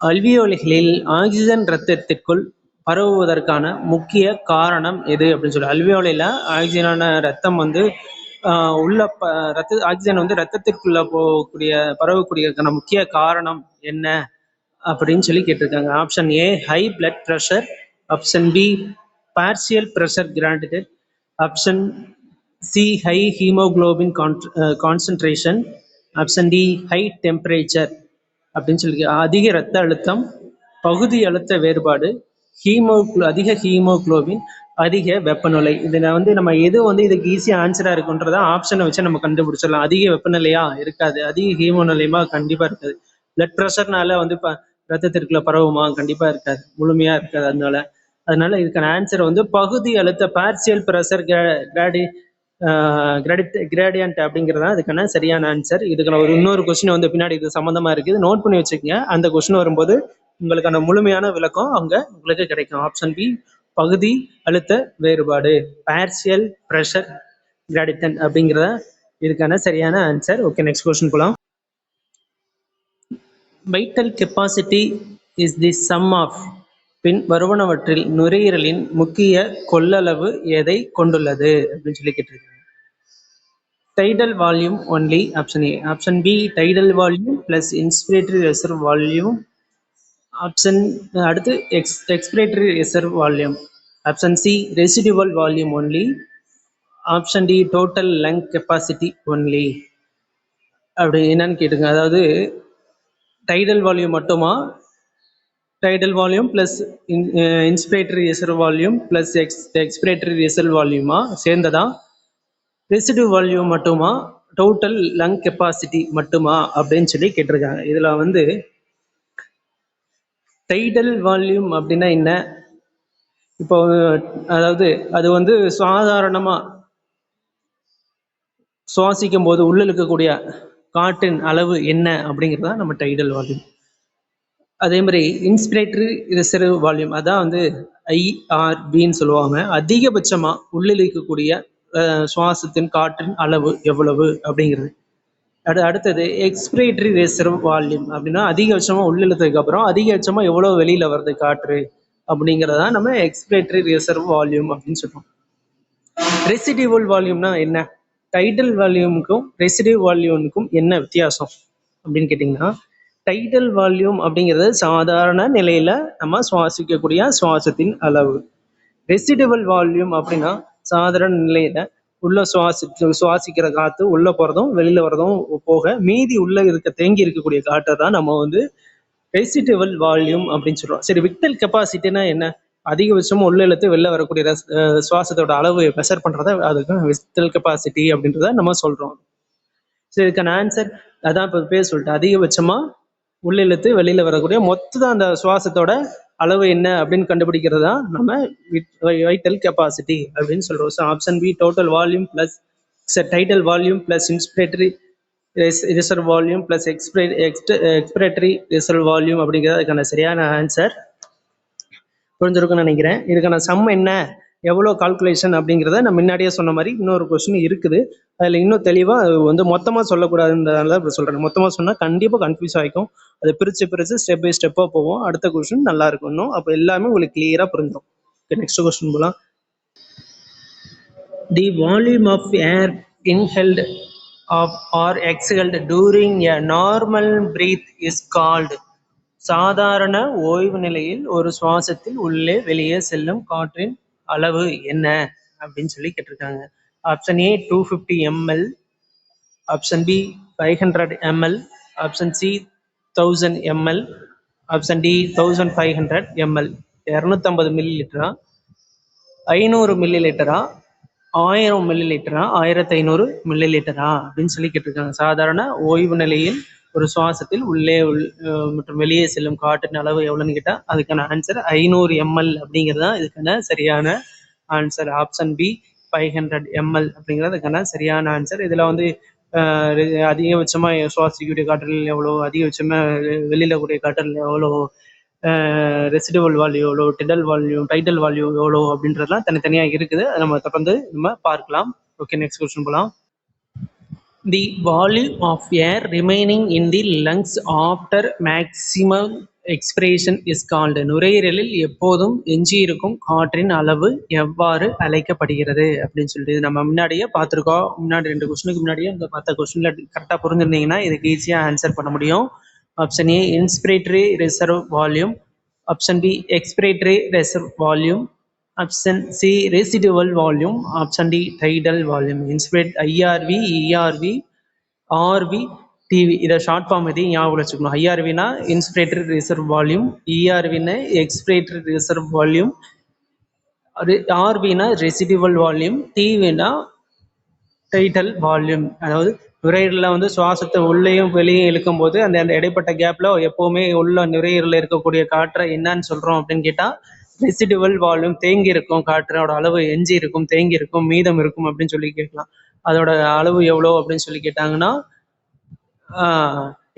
அல்வியோலிகளில் ஆக்சிஜன் இரத்தத்திற்குள் பரவுவதற்கான முக்கிய காரணம் எது அப்படின்னு சொல்லி, அல்வியோலியில் ஆக்சிஜனான ரத்தம் வந்து உள்ள ஆக்சிஜன் வந்து ரத்தத்திற்குள்ள பரவக்கூடியதுக்கான முக்கிய காரணம் என்ன அப்படின்னு சொல்லி கேட்டிருக்காங்க. Option A, high blood pressure. Option B, partial pressure gradient. Option C, high haemoglobin concentration. Option D, high temperature அப்படின்னு சொல்லி. அதிக இரத்த அழுத்தம், பகுதி அழுத்த வேறுபாடு, அதிக ஹீமோகுளோபின், அதிக வெப்பநிலை. இதில் வந்து நம்ம எது வந்து இதுக்கு ஈஸியாக ஆன்சராக இருக்குன்றத ஆப்ஷனை வச்சு நம்ம கண்டுபிடிச்சிடலாம். அதிக வெப்பநிலையா இருக்காது, அதிக ஹீமோநிலையமா கண்டிப்பாக இருக்காது. பிளட் ப்ரெஷர்னால வந்து இப்போ ரத்தத்திற்குள்ள பரவுமா, கண்டிப்பாக இருக்காது, முழுமையாக இருக்காது. அதனால இதுக்கான ஆன்சர் வந்து பகுதி அழுத்த பார்சியல் ப்ரெஷர் கிரேடியன்ட் அப்படிங்கிறதா அதுக்கான சரியான ஆன்சர். இதுக்கான இன்னொரு கொஸ்டின் வந்து பின்னாடி இது சம்மந்தமாக இருக்குது, நோட் பண்ணி வச்சுக்கோங்க. அந்த கொஸ்டின் வரும்போது உங்களுக்கான முழுமையான விளக்கம் அங்க உங்களுக்கு கிடைக்கும். ஆப்ஷன் பி, பகுதி அழுத்த வேறுபாடு, பார்சியல் ப்ரெஷர் கிரேடியன்ட் அப்படிங்கிறத இதுக்கான சரியான ஆன்சர். ஓகே, நெக்ஸ்ட் கொஸ்டின் போகலாம். Vital capacity is the sum of பின் வருவனவற்றில் நுரையீரலின் முக்கிய கொள்ளளவு எதை கொண்டுள்ளது அப்படின்னு சொல்லி கேட்டிருக்காங்க. tidal volume only, option A. Option B, tidal volume plus inspiratory reserve volume. Option அடுத்து expiratory reserve volume. Option C, residual volume only. Option D, total lung capacity only. அப்படி என்னன்னு கேட்டுங்க. அதாவது டைடல் வால்யூம் மட்டுமா, tidal volume plus inspiratory reserve volume plus excretory ரிசர்வ் வால்யூமா சேர்ந்ததா, residual volume மட்டுமா, டோட்டல் லங் கெப்பாசிட்டி மட்டுமா அப்படின்னு சொல்லி கேட்டிருக்காங்க. இதுல வந்து டைடல் வால்யூம் அப்படின்னா என்ன, இப்போ அதாவது அது வந்து சாதாரணமா சுவாசிக்கும் போது உள்ள இருக்கக்கூடிய காற்றின் அளவு என்ன அப்படிங்கிறதா நம்ம டைடல் வால்யூம். அதே மாதிரி இன்ஸ்பிரேட்டரி ரிசர்வ் வால்யூம், அதான் வந்து IRVன்னு சொல்லுவாங்க. அதிகபட்சமா உள்ளிழுக்கக்கூடிய சுவாசத்தின் காற்றின் அளவு எவ்வளவு அப்படிங்கிறது. அடுத்தது எக்ஸ்பிரேட்டரி ரிசர்வ் வால்யூம் அப்படின்னா அதிகபட்சமா உள்ளிழுத்ததுக்கு அப்புறம் அதிகபட்சமா எவ்வளவு வெளியில வருது காற்று அப்படிங்கிறதா நம்ம எக்ஸ்பிரேட்டரி ரிசர்வ் வால்யூம் அப்படின்னு சொல்றோம். ரெசிடிவல் வால்யூம்னா என்ன? டைடல் வால்யூமுக்கும் ரெசிடிவ் வால்யூமுக்கும் என்ன வித்தியாசம் அப்படின்னு கேட்டிங்கன்னா, டைடல் வால்யூம் அப்படிங்கிறது சாதாரண நிலையில நம்ம சுவாசிக்கக்கூடிய சுவாசத்தின் அளவு. ரெசிடிவல் வால்யூம் அப்படின்னா சாதாரண நிலையில உள்ள சுவாசிக்கிற காற்று உள்ள போறதும் வெளியில வரதும் போக மீதி உள்ள தேங்கி இருக்கக்கூடிய காற்றை தான் நம்ம வந்து ரெசிடிவல் வால்யூம் அப்படின்னு சொல்றோம். சரி, விக்டல் கெப்பாசிட்டினா என்ன? அதிகபட்சம் உள்ள இழுத்து வெளில வரக்கூடிய சுவாசத்தோட அளவு மெஷர் பண்றத அதுக்கு விக்டல் கெப்பாசிட்டி அப்படின்றத நம்ம சொல்றோம். சரி, இதுக்கான ஆன்சர் அதான் இப்போ பேர் சொல்லிட்டு அதிகபட்சமா உள்ள இழுத்து வெளியில வரக்கூடிய மொத்த அந்த சுவாசத்தோட அளவு என்ன அப்படின்னு கண்டுபிடிக்கிறது தான் நம்ம வைட்டல் கெப்பாசிட்டி அப்படின்னு சொல்றோம். So option B total volume plus tidal volume plus inspiratory reserve volume plus excretory reserve volume அப்படிங்கிறது அதுக்கான சரியான ஆன்சர். புரிஞ்சிருக்குன்னு நினைக்கிறேன். இதுக்கான சம் என்ன, எவ்வளோ கால்குலேஷன் அப்படிங்கிறத நான் முன்னாடியே சொன்ன மாதிரி இன்னொரு கொஸ்டின் இருக்குது. அதில் இன்னும் தெளிவாக வந்து மொத்தமாக சொல்லக்கூடாதுன்றதால தான் இப்படி சொல்கிறேன். மொத்தமாக சொன்னால் கண்டிப்பாக கன்ஃபியூஸ் ஆகிக்கும். அதை பிரித்து ஸ்டெப் பை ஸ்டெப்பாக போவோம். அடுத்த கொஸ்டின் நல்லா இருக்கணும். அப்போ எல்லாமே உங்களுக்கு கிளியராக புரிஞ்சிடும். ஓகே, நெக்ஸ்ட் கொஸ்டின் போகலாம். The volume of air inhaled or exhaled during a normal breath is called. சாதாரண ஓய்வு நிலையில் ஒரு சுவாசத்தில் உள்ளே வெளியே செல்லும் காற்றின் அளவு என்ன அப்படின்னு சொல்லி கேட்டிருக்காங்க. Option A 250 ml, option B 500 ml, option C 1000 ml, option D 1500 ml. 250 மில்லி லிட்டரா, 500 மில்லி லிட்டரா, 1000 மில்லி லிட்டரா, 1500 மில்லி லிட்டரா அப்படின்னு சொல்லி கேட்டிருக்காங்க. சாதாரண ஓய்வு நிலையில் ஒரு சுவாசத்தில் உள்ளே மற்றும் வெளியே செல்லும் காற்றின் அளவு எவ்வளோன்னு கேட்டால் அதுக்கான ஆன்சர் 500 ml அப்படிங்கிறது தான் இதுக்கான சரியான ஆன்சர். ஆப்ஷன் பி 500 ml அப்படிங்கிறது அதுக்கான சரியான ஆன்சர். இதில் வந்து அதிகபட்சமாக சுவாசிக்கக்கூடிய காற்றில் எவ்வளோ, அதிகபட்சமாக வெளியில் கூடிய காற்றில் எவ்வளோ, ரெசிடிவல் வால்யூ எவ்வளோ, டைடல் வால்யூ எவ்வளோ அப்படின்றதுலாம் தனித்தனியாக இருக்குது. அதை நம்ம தொடர்ந்து நம்ம பார்க்கலாம். ஓகே, நெக்ஸ்ட் கொஸ்டின் போகலாம். The volume of air remaining in the lungs after maximum expiration is called. நுரையீரலில் எப்போதும் எஞ்சியிருக்கும் காற்றின் அளவு எவ்வாறு அழைக்கப்படுகிறது அப்படின்னு சொல்லிட்டு நம்ம முன்னாடியே பார்த்துருக்கோம். முன்னாடி 2 கொஸ்டினுக்கு முன்னாடியே இந்த பார்த்த கொஸ்டின்ல கரெக்டாக புரிஞ்சிருந்தீங்கன்னா இதுக்கு ஈஸியாக ஆன்சர் பண்ண முடியும். Option A inspiratory reserve volume, option B expiratory reserve volume, option C residual volume, option D tidal volume. இன்ஸ்பிரேட் ஐஆர்வி, இஆர்வி, ஆர்வி, டிவி, இதை ஷார்ட் ஃபார்ம் எதையும் ஞாபகம் வச்சுக்கணும். ஐஆர்வினா இன்ஸ்பிரேட்டரி ரிசர்வ் வால்யூம், இஆர்வினா எக்ஸ்பிரேட்டரி ரிசர்வ் வால்யூம், ஆர்வினா ரெசிடுவல் வால்யூம், டிவினா tidal volume. அதாவது நுரையீரலில் வந்து சுவாசத்தை உள்ளேயும் வெளியும் இழுக்கும் போது அந்த இடைப்பட்ட கேப்ல எப்பவுமே உள்ள நுரையீரலில் இருக்கக்கூடிய காற்றை என்னன்னு சொல்றோம் அப்படின்னு கேட்டால் ரெசிடுவல் வால்யூம். தேங்கி இருக்கும் காற்றோட அளவு, எஞ்சி இருக்கும், தேங்கி இருக்கும், மீதம் இருக்கும் அப்படின்னு சொல்லி கேட்கலாம். அதோட அளவு எவ்வளோ அப்படின்னு சொல்லி கேட்டாங்கன்னா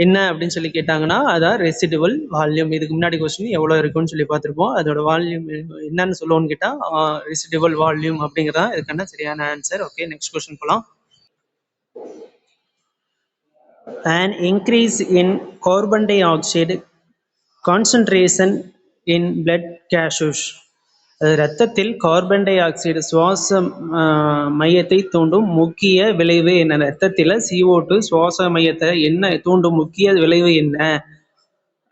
என்ன அப்படின்னு சொல்லி கேட்டாங்கன்னா அதான் ரெசிடுவல் வால்யூம். இதுக்கு முன்னாடி கொஸ்டின் எவ்வளோ இருக்குன்னு சொல்லி பார்த்துருப்போம். அதோட வால்யூம் என்னன்னு சொல்லுவோன்னு கேட்டால் ரெசிடுவல் வால்யூம் அப்படிங்கிறதா இதுக்கான சரியான ஆன்சர். ஓகே, நெக்ஸ்ட் கொஸ்டின் போகலாம். An increase in carbon dioxide concentration in blood gases. இரத்தத்தில் கார்பன் டை ஆக்சைடு சுவாச மையத்தை தூண்டும் முக்கிய விளைவு என்ன? இரத்தத்தில் CO2 சுவாச மையத்தை என்ன தூண்டும் முக்கிய விளைவு என்ன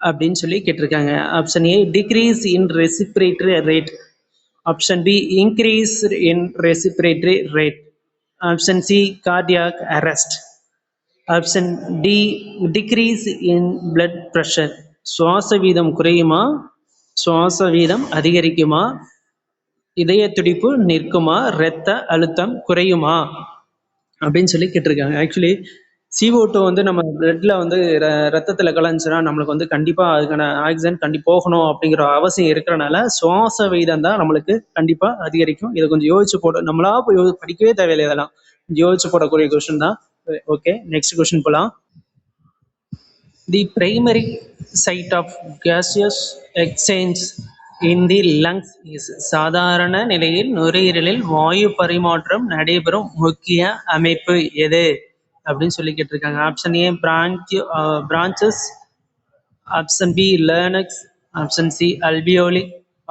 அப்படின்னு சொல்லி கேட்டிருக்காங்க. Option A decrease in respiratory rate, option B increase in respiratory rate, option C cardiac arrest, option D decrease in blood pressure. சுவாச வீதம் குறையுமா, சுவாச வீதம் அதிகரிக்குமா, இதய துடிப்பு நிற்குமா, இரத்த அழுத்தம் குறையுமா அப்படின்னு சொல்லி கேட்டிருக்காங்க. ஆக்சுவலி CO2 வந்து நம்ம பிளட்ல வந்து ரத்தத்தில் கலந்துச்சுன்னா நம்மளுக்கு வந்து கண்டிப்பாக அதுக்கான ஆக்சிஜன் போகணும் அப்படிங்கிற அவசியம் இருக்கிறனால சுவாச வீதம் தான் நம்மளுக்கு கண்டிப்பாக அதிகரிக்கும். இதை கொஞ்சம் யோசிச்சு போட, நம்மளா போய் படிக்கவே தேவையில்லை, இதெல்லாம் யோசிச்சு போடக்கூடிய கொஸ்டின் தான். ஓகே, நெக்ஸ்ட் கொஸ்டின் போகலாம். The primary site of gaseous exchange in the lungs is சாதாரண நிலையில் நுரையீரலில் வாயு பரிமாற்றம் நடைபெறும் முக்கிய அமைப்பு எது அப்படின்னு சொல்லி கேட்டிருக்காங்க. Option A bronchus, option B larynx, option C alveoli,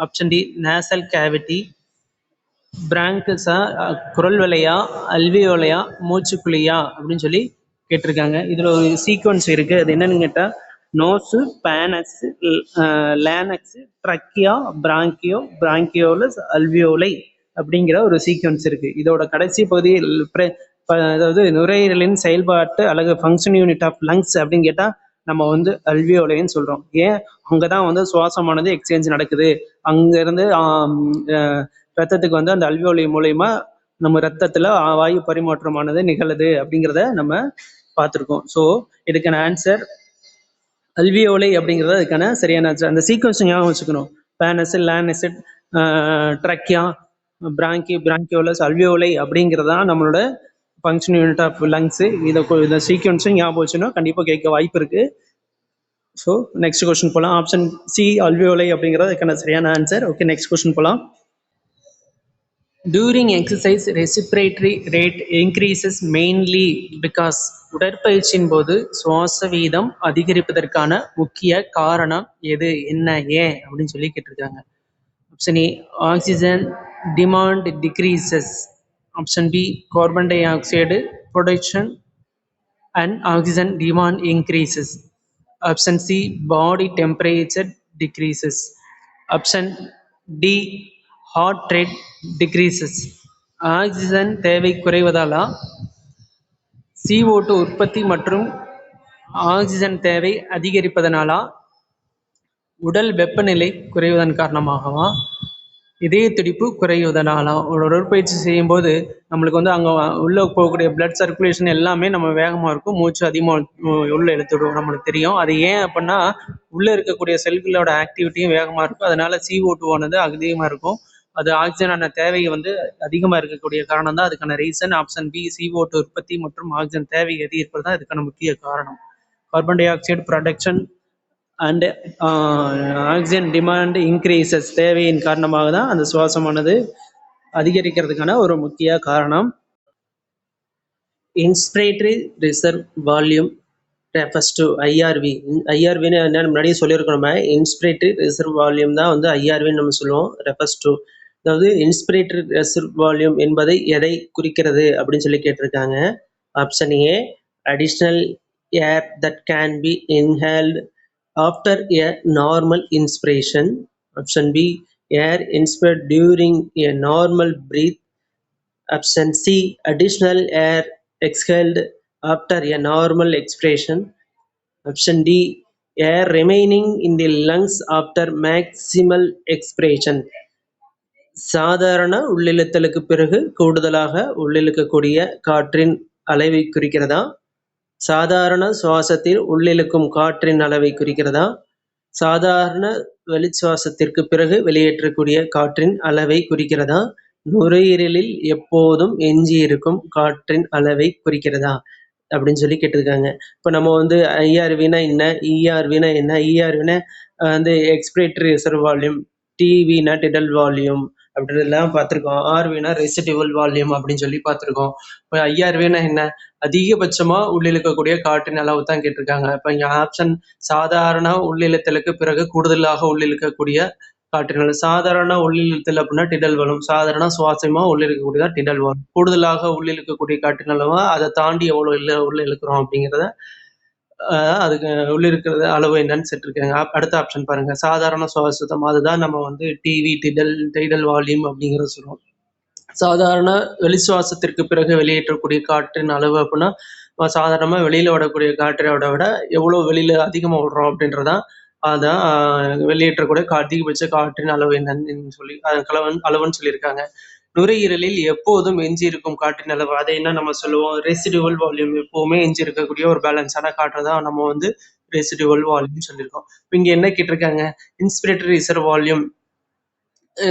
option D nasal cavity. பிராங்கஸா, குரல் வலையா, அல்வியோலையா, மூச்சுக்குழியா அப்படின்னு சொல்லி கேட்டிருக்காங்க. இதில் ஒரு சீக்வன்ஸ் இருக்குது. அது என்னன்னு கேட்டால் நோஸு, பேனஸ், லேனக்ஸ், ட்ரக்கியா, பிராங்கியோ, பிராங்கியோலஸ், அல்வியோலை அப்படிங்கிற ஒரு சீக்வன்ஸ் இருக்குது. இதோட கடைசி பகுதியில் அதாவது நுரையீரலின் செயல்பாட்டு அழகு ஃபங்க்ஷன் யூனிட் ஆஃப் லங்ஸ் அப்படின்னு கேட்டால் நம்ம வந்து அல்வியோலைன்னு சொல்கிறோம். ஏன்? அங்கே தான் வந்து சுவாசமானது எக்ஸ்சேஞ்ச் நடக்குது. அங்கேருந்து ரத்தத்துக்கு வந்து அந்த அல்வியோலை மூலயமா நம்ம ரத்தத்தில் வாயு பரிமாற்றமானது நிகழுது அப்படிங்கிறத நம்ம பார்த்துருக்கோம். ஸோ இதுக்கான ஆன்சர் அல்வியோலை அப்படிங்கிறது அதுக்கான சரியான ஆன்சர். அந்த சீக்வன்ஸ் ஞாபகம் வச்சுக்கணும். பேனஸ், லேனஸ், ட்ரக்கியா, பிராங்கியோலஸ், அல்வியோலை அப்படிங்கிறதா நம்மளோட ஃபங்க்ஷன் யூனிட் ஆஃப் லங்ஸு. இந்த சீக்வன்ஸும் ஞாபகம் வச்சுன்னா கண்டிப்பாக கேட்க வாய்ப்பு இருக்குது. ஸோ நெக்ஸ்ட் கொஸ்டின் போகலாம். ஆப்ஷன் சி அல்வியோலை அப்படிங்கிறது அதுக்கான சரியான ஆன்சர். ஓகே, நெக்ஸ்ட் கொஸ்டின் போகலாம். During exercise, respiratory rate increases mainly because உடற்பயிற்சியின் போது சுவாச வீதம் அதிகரிப்பதற்கான முக்கிய காரணம் எது, என்ன, ஏன் அப்படின்னு சொல்லி கேட்டிருக்காங்க. Option A oxygen demand decreases, option B carbon di oxide production and oxygen demand increases, option C body temperature decreases, option D heart rate decreases. Oxygen தேவை குறைவதாலா, CO2 உற்பத்தி மற்றும் ஆக்சிஜன் தேவை அதிகரிப்பதனாலா, உடல் வெப்பநிலை குறைவதன் காரணமாகவா, இதய துடிப்பு குறைவதனால? உடற்பயிற்சி செய்யும்போது நம்மளுக்கு வந்து அங்கே உள்ளே போகக்கூடிய பிளட் சர்க்குலேஷன் எல்லாமே நம்ம வேகமாக இருக்கும். மூச்சு அதிகமாக உள்ளே இழுத்துடுவோம், நம்மளுக்கு தெரியும். அது ஏன் அப்படின்னா உள்ளே இருக்கக்கூடிய செல்களோட ஆக்டிவிட்டியும் வேகமாக இருக்கும். அதனால CO2 ஆனது அதிகமாக இருக்கும். அது ஆக்சிஜனான தேவை வந்து அதிகமாக இருக்கக்கூடிய காரணம் தான் அதுக்கான ரீசன். ஆப்ஷன் பி CO2 உற்பத்தி மற்றும் ஆக்சிஜன் தேவை அதிகரிப்பது தான் இதுக்கான முக்கிய காரணம். Carbon di oxide production and oxygen demand increases தேவையின் காரணமாக தான் அந்த சுவாசமானது அதிகரிக்கிறதுக்கான ஒரு முக்கிய காரணம். Inspiratory reserve volume refers to IRV. ஐஆர்வின்னு என்னன்னு முன்னாடியே சொல்லியிருக்கோம். இன்ஸ்பிரேட்டரி ரிசர்வ் வால்யூம் தான் வந்து ஐஆர்வின்னு நம்ம சொல்லுவோம். ரெஃபர்ஸ் டு, அதாவது இன்ஸ்பிரேட்டரி ரிசர்வ் வால்யூம் என்பதை எதை குறிக்கிறது அப்படின்னு சொல்லி கேட்டிருக்காங்க. Option A additional air that can B inhaled after a normal inspiration, option B air inspired during a normal breath, option C additional air exhaled after a normal expiration, option D air remaining in the lungs after maximal expiration. சாதாரண உள்ளிழுத்தலுக்கு பிறகு கூடுதலாக உள்ளிழுக்கக்கூடிய காற்றின் அளவை குறிக்கிறதா, சாதாரண சுவாசத்தில் உள்ளிழுக்கும் காற்றின் அளவை குறிக்கிறதா, சாதாரண வெளிச்சுவாசத்திற்கு பிறகு வெளியேற்றக்கூடிய காற்றின் அளவை குறிக்கிறதா, நுரையீரலில் எப்போதும் எஞ்சியிருக்கும் காற்றின் அளவை குறிக்கிறதா அப்படின்னு சொல்லி கேட்டிருக்காங்க. இப்போ நம்ம வந்து ஐஆர்வினா என்ன, இஆர்வினா என்ன? இஆர்வினா வந்து excretory reserve volume, டிவினா tidal volume அப்படின்றதெல்லாம் பார்த்துருக்கோம். ஆர்வினா ரெசிடிவல் வால்யூம் அப்படின்னு சொல்லி பார்த்துருக்கோம். இப்போ ஐஆர்வினா என்ன? அதிகபட்சமாக உள்ளிழுக்கக்கூடிய காற்றின் அளவு தான் கேட்டிருக்காங்க. இப்போ இங்கே ஆப்ஷன் சாதாரண உள்ளிழுத்தலுக்கு பிறகு கூடுதலாக உள்ளிழுக்கக்கூடிய காற்றின் அளவு. சாதாரண உள்ளிழுத்தல் அப்படின்னா டிடல் வரும். சாதாரண சுவாசமாக உள்ளிழுக்கக்கூடியதான் டிடல் வரும். கூடுதலாக உள்ளிழுக்கக்கூடிய காற்றின் அளவு அதை தாண்டி எவ்வளோ உள்ள இழுக்கிறோம் அப்படிங்கிறத அதுக்கு உள்ளிருக்கிறது அளவு என்னன்னு செட்டிருக்காங்க. அடுத்த ஆப்ஷன் பாருங்க, சாதாரண சுவாசம். அதுதான் நம்ம வந்து டிவி டைடல் வால்யூம் அப்படிங்கிறத சொல்லுவோம். சாதாரண வெளிச்சுவாசத்திற்கு பிறகு வெளியேற்றக்கூடிய காற்றின் அளவு அப்படின்னா சாதாரணமாக வெளியில் விடக்கூடிய காற்றோட விட எவ்வளோ வெளியில் அதிகமாக விடுறோம் அப்படின்றதான் அதான் வெளியேற்றக்கூடிய அதிகபட்ச காற்றின் அளவு என்னன்னு சொல்லி அளவுன்னு சொல்லியிருக்காங்க. நுரையீரலில் எப்போதும் எஞ்சி இருக்கும் காற்றின் அளவு அதை என்ன நம்ம சொல்லுவோம்? Residual volume. எப்போவுமே எஞ்சி இருக்கக்கூடிய ஒரு பேலன்ஸான காற்றை தான் நம்ம வந்து ரெசிடுவல் வால்யூம் சொல்லியிருக்கோம். இங்கே என்ன கேட்டிருக்காங்க? Inspiratory reserve volume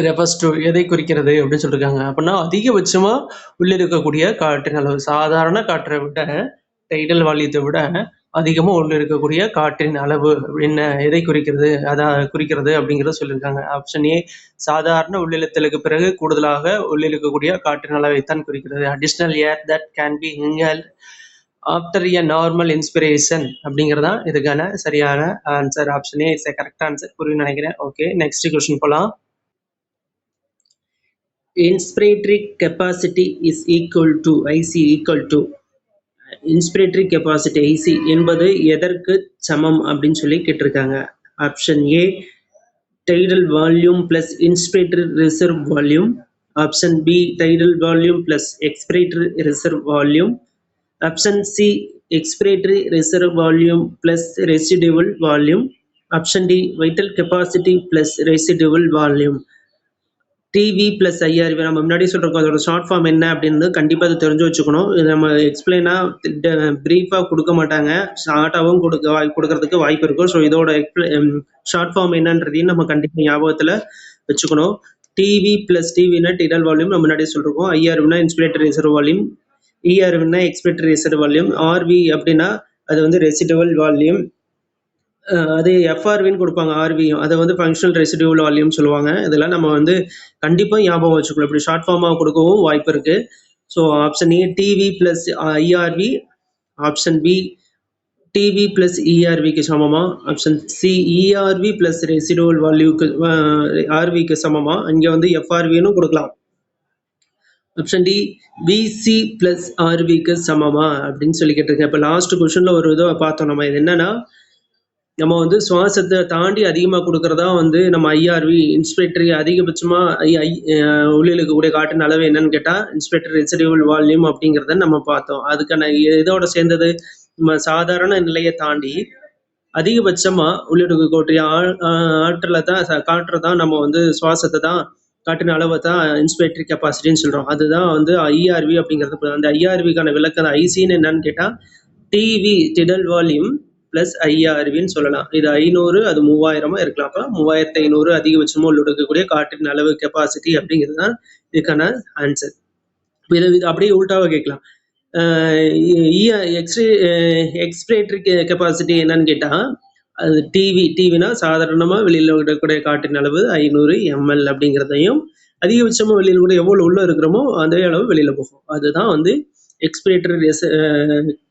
refers to எதை குறிக்கிறது அப்படின்னு சொல்லியிருக்காங்க. அப்படின்னா அதிகபட்சமாக உள்ளிருக்கக்கூடிய காற்றின் அளவு. சாதாரண காற்றை விட டைடல் வால்யூத்தை விட அதிகமா உள்ள இருக்கக்கூடிய காற்றின் அளவு என்ன எதை குறிக்கிறது அப்படிங்கிறத சொல்லியிருக்காங்க. ஆப்ஷன் ஏ சாதாரண உள்ளிழுத்தலுக்கு பிறகு கூடுதலாக உள்ளிழுக்கக்கூடிய காற்றின் அளவைத்தான் குறிக்கிறது. Additional air that can be inhaled after a normal inspiration அப்படிங்கிறதான் இதுக்கான சரியான answer. Option A is correct answer. புரியும் நினைக்கிறேன். ஓகே, நெக்ஸ்ட் கொஸ்டின் போலாம். Inspiratory capacity is equal to IC equal to inspiratory capacity IC என்பது எதற்கு சமம் அப்படின்னு சொல்லி கேட்டிருக்காங்க. Option A tidal volume plus inspiratory reserve volume. Option B tidal volume plus expiratory reserve volume. Option C expiratory reserve volume plus residual volume. Option D vital capacity plus residual volume. TV plus IRV நம்ம முன்னாடி சொல்கிறோம், அதோட short form என்ன அப்படின்னு கண்டிப்பாக அதை தெரிஞ்சு வச்சுக்கணும். இது நம்ம எக்ஸ்பிளைனாக ப்ரீஃபாக கொடுக்க மாட்டாங்க, ஷார்ட்டாகவும் கொடுக்கறதுக்கு வாய்ப்பு இருக்கும். ஸோ இதோட ஷார்ட் ஃபார்ம் என்னன்றதையும் நம்ம கண்டிப்பாக ஞாபகத்தில் வச்சுக்கணும். டிவி பிளஸ் டிவினா டிடல் வால்யூம் நம்ம முன்னாடியே சொல்லிருக்கோம். ஐஆர்வினா இன்ஸ்பிரேட்டரி ரிசர்வ் வால்யூம், இஆர்வினா எக்ஸ்பிரேட்டரி ரிசர்வ் வால்யூம், ஆர்வி அப்படின்னா அது வந்து ரெசிடுவல் வால்யூம். அது எஃப்ஆர்வின்னு கொடுப்பாங்க, ஆர்வியும் அதை வந்து ஃபங்க்ஷனல் ரெசிடியூவல் வால்யூம் சொல்லுவாங்க. இதெல்லாம் நம்ம வந்து கண்டிப்பாக ஞாபகம் வச்சுக்கணும். இப்படி ஷார்ட் ஃபார்மாக கொடுக்கவும் வாய்ப்பு இருக்குது. So option A TV plus IRV, option B TV plus இஆர்விக்கு சமமா, option C ERV plus residual வால்யூக்கு ஆர்விக்கு சமமா, இங்கே வந்து எஃப்ஆர்வின்னு கொடுக்கலாம். ஆப்ஷன் டி பிசி ப்ளஸ் ஆர்விக்கு சமமா அப்படின்னு சொல்லி கேட்டிருக்கேன். இப்போ லாஸ்ட் கொஸ்டினில் ஒரு இதை பார்த்தோம் நம்ம. இது என்னன்னா, நம்ம வந்து சுவாசத்தை தாண்டி அதிகமாக கொடுக்கறதா வந்து நம்ம ஐஆர்வி இன்ஸ்பிரேட்டரி அதிகபட்சமாக உள்ளிழுக்கக்கூடிய காற்றின் அளவு என்னன்னு கேட்டால் இன்ஸ்பிரேட்டரி ரெசிடியூவல் வால்யூம் அப்படிங்கிறத நம்ம பார்த்தோம். அதுக்கான இதோட சேர்ந்தது நம்ம சாதாரண நிலையை தாண்டி அதிகபட்சமாக உள்ளிழுக்கக்கூடிய ஆற்றலை தான் காற்றை தான் நம்ம வந்து சுவாசத்தை தான் காற்றின் அளவை தான் இன்ஸ்பிரேட்டரி கெப்பாசிட்டின்னு சொல்கிறோம். அதுதான் வந்து ஐஆர்வி அப்படிங்கிறது. அந்த ஐஆர்விக்கான விளக்கம் ஐசின்னு என்னன்னு கேட்டால் டிவி டிடல் வால்யூம் பிளஸ் ஐஆர்வின்னு சொல்லலாம். இது 500, அது 3000 இருக்கலாம். அப்போ 3500 அதிகபட்சமாக உள்ளிழுக்கக்கூடிய காற்றின் அளவு கெப்பாசிட்டி அப்படிங்கிறது தான் இதுக்கான ஆன்சர். இது அப்படியே உள்டாவாக கேட்கலாம். எக்ஸ்பிரேட்டரி கெப்பாசிட்டி என்னன்னு கேட்டால் அது டிவினா சாதாரணமாக வெளியில் விடக்கூடிய காற்றின் அளவு 500 ml அப்படிங்கிறதையும், அதிகபட்சமாக வெளியில் கூட எவ்வளோ உள்ள இருக்கிறோமோ அதே அளவு வெளியில் போகும். அதுதான் வந்து எக்ஸ்பிரேட்டரி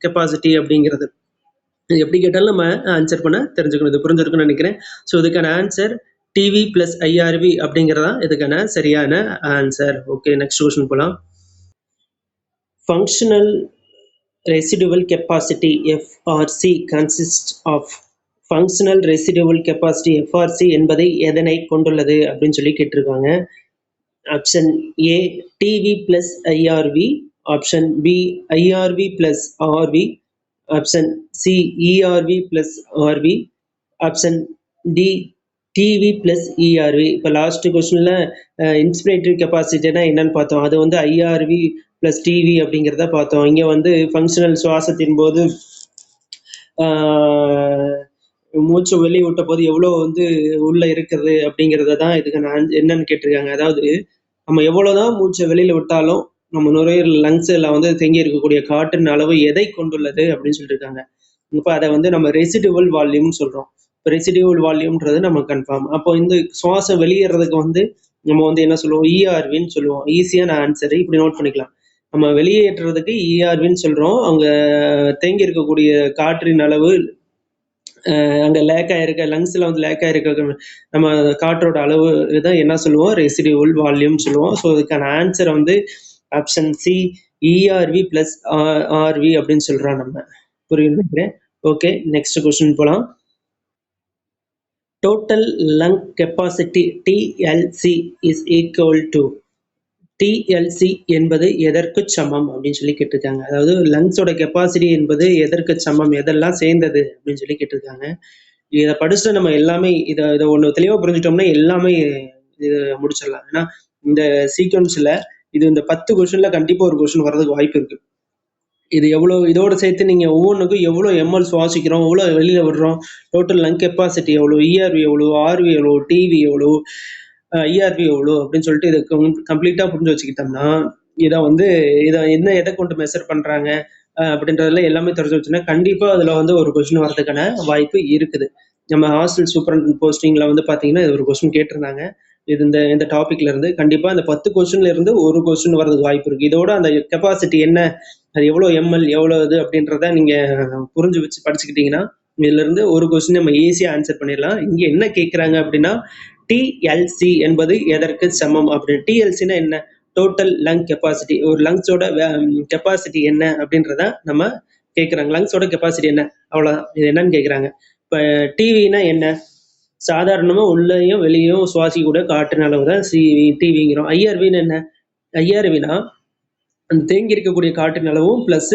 கெப்பாசிட்டி அப்படிங்கிறது. இது எப்படி கேட்டாலும் நம்ம ஆன்சர் பண்ண தெரிஞ்சுக்கணும். இது புரிஞ்சிருக்குன்னு நினைக்கிறேன். ஸோ இதுக்கான ஆன்சர் டிவி பிளஸ் ஐஆர்வி அப்படிங்கிறதா இதுக்கான சரியான ஆன்சர். ஓகே, நெக்ஸ்ட் கொஸ்டின் போகலாம். Functional residual capacity FRC consist of. Functional residual capacity FRC என்பதை எதனை கொண்டுள்ளது அப்படின்னு சொல்லி கேட்டிருக்காங்க. Option A TV plus IRV, option B IRV plus RV, option C ERV plus RV, option D TV plus ERV. இப்போ last கொஸ்டின்ல inspiratory கெப்பாசிட்டினா என்னன்னு பார்த்தோம். அது வந்து ஐஆர்வி பிளஸ் டிவி அப்படிங்கிறத பார்த்தோம். இங்கே வந்து ஃபங்க்ஷனல் சுவாசத்தின் போது மூச்சு வெளியே விட்ட போது எவ்வளோ வந்து உள்ள இருக்கிறது அப்படிங்கிறத தான் இதுக்கு நான் என்னன்னு கேட்டிருக்காங்க. அதாவது நம்ம எவ்வளோதான் மூச்சை வெளியில விட்டாலும் நம்ம நுரையீரல் லங்ஸ்ல வந்து தேங்கி இருக்கக்கூடிய காற்றின் அளவு எதை கொண்டுள்ளது அப்படின்னு சொல்லியிருக்காங்க. இப்போ அதை வந்து நம்ம ரெசிடுவல் வால்யூம்னு சொல்றோம். இப்போ ரெசிடுவல் வால்யூம்ன்றது நம்ம கன்ஃபார்ம். அப்போ இந்த சுவாசம் வெளியேறதுக்கு வந்து நம்ம வந்து என்ன சொல்லுவோம், இஆர்வின்னு சொல்லுவோம். ஈஸியான ஆன்சர் இப்படி நோட் பண்ணிக்கலாம். நம்ம வெளியேற்றுறதுக்கு இஆர்வின்னு சொல்றோம். அங்க தேங்கி இருக்கக்கூடிய காற்றின் அளவு அங்கே லேக் ஆயிருக்க லங்ஸில் வந்து லேக் ஆயிருக்க நம்ம காற்றோட அளவு தான் என்ன சொல்லுவோம், ரெசிடியூவல் வால்யூம் சொல்லுவோம். ஸோ இதுக்கான ஆன்சர் வந்து option C ERV plus RV அப்படின்னு சொல்கிறோம் நம்ம. புரியுது நினைக்கிறேன். ஓகே, நெக்ஸ்ட் கொஸ்டின் போகலாம். Total lung capacity TLC is equal to. டிஎல்சி என்பது எதற்கு சமம் அப்படின்னு சொல்லி கேட்டிருக்காங்க. அதாவது லங்ஸோட கெப்பாசிட்டி என்பது எதற்கு சமம், எதெல்லாம் சேர்ந்தது அப்படின்னு சொல்லி கேட்டிருக்காங்க. இதை படிச்சுட்டு நம்ம எல்லாமே இதை ஒன்று தெளிவாக புரிஞ்சுட்டோம்னா எல்லாமே இது முடிச்சிடலாம். ஏன்னா இந்த சீக்வன்ஸில் இது இந்த 10 கொஸ்டின்ல கண்டிப்பாக ஒரு கொஸ்டின் வர்றதுக்கு வாய்ப்பு இருக்கு. இது எவ்வளோ, இதோட சேர்த்து நீங்கள் ஒவ்வொன்றுக்கும் எவ்வளோ எம்எல் சுவாசிக்கிறோம், எவ்வளோ வெளியில் விடுறோம், டோட்டல் லங் கெப்பாசிட்டி எவ்வளோ, இஆர்வி எவ்வளோ, ஆர்வி எவ்வளோ, டிவி எவ்வளோ, ஐஆர்வி எவ்வளோ அப்படின்னு சொல்லிட்டு இதை கம்ப்ளீட்டாக புரிஞ்சு வச்சுக்கிட்டோம்னா இதை வந்து எதை கொண்டு மெஷர் பண்ணுறாங்க, அப்படின்றதுல எல்லாமே தெரிஞ்சு வச்சுன்னா கண்டிப்பாக அதில் வந்து ஒரு கொஸ்டின் வரதுக்கான வாய்ப்பு இருக்குது. நம்ம ஹாஸ்டல் சூப்பரண்ட் போஸ்டிங்கில் வந்து பார்த்தீங்கன்னா இது ஒரு கொஸ்டின் கேட்டிருந்தாங்க. இது இந்த டாபிக்ல இருந்து கண்டிப்பாக அந்த 10 கொஸ்டின்ல இருந்து ஒரு கொஸ்டின் வரதுக்கு வாய்ப்பு இருக்குது. இதோட அந்த கெப்பாசிட்டி என்ன, அது எவ்வளோ எம்எல் எவ்வளோ இது அப்படின்றத நீங்கள் புரிஞ்சு வச்சு படிச்சுக்கிட்டீங்கன்னா இதுல இருந்து ஒரு கொஸ்டின் நம்ம ஈஸியாக ஆன்சர் பண்ணிடலாம். இங்கே என்ன கேட்குறாங்க அப்படின்னா டிஎல்சி என்பது எதற்கு சமம் அப்படின்னு. டிஎல்சினா என்ன? Total lung capacity. ஒரு லங்ஸோட கெப்பாசிட்டி என்ன அப்படின்றத நம்ம கேட்குறாங்க. லங்ஸோட கெப்பாசிட்டி என்ன, அவ்வளோதான். இது என்னன்னு கேட்குறாங்க. இப்போ டிவினா என்ன? சாதாரணமாக உள்ளேயும் வெளியும் சுவாசிக்கூட காற்றின் அளவு தான் டிவிங்கிறோம். ஐஆர்வின்னு என்ன? ஐஆர்வினா அந்த தேங்கி இருக்கக்கூடிய காற்றின் அளவும் ப்ளஸ்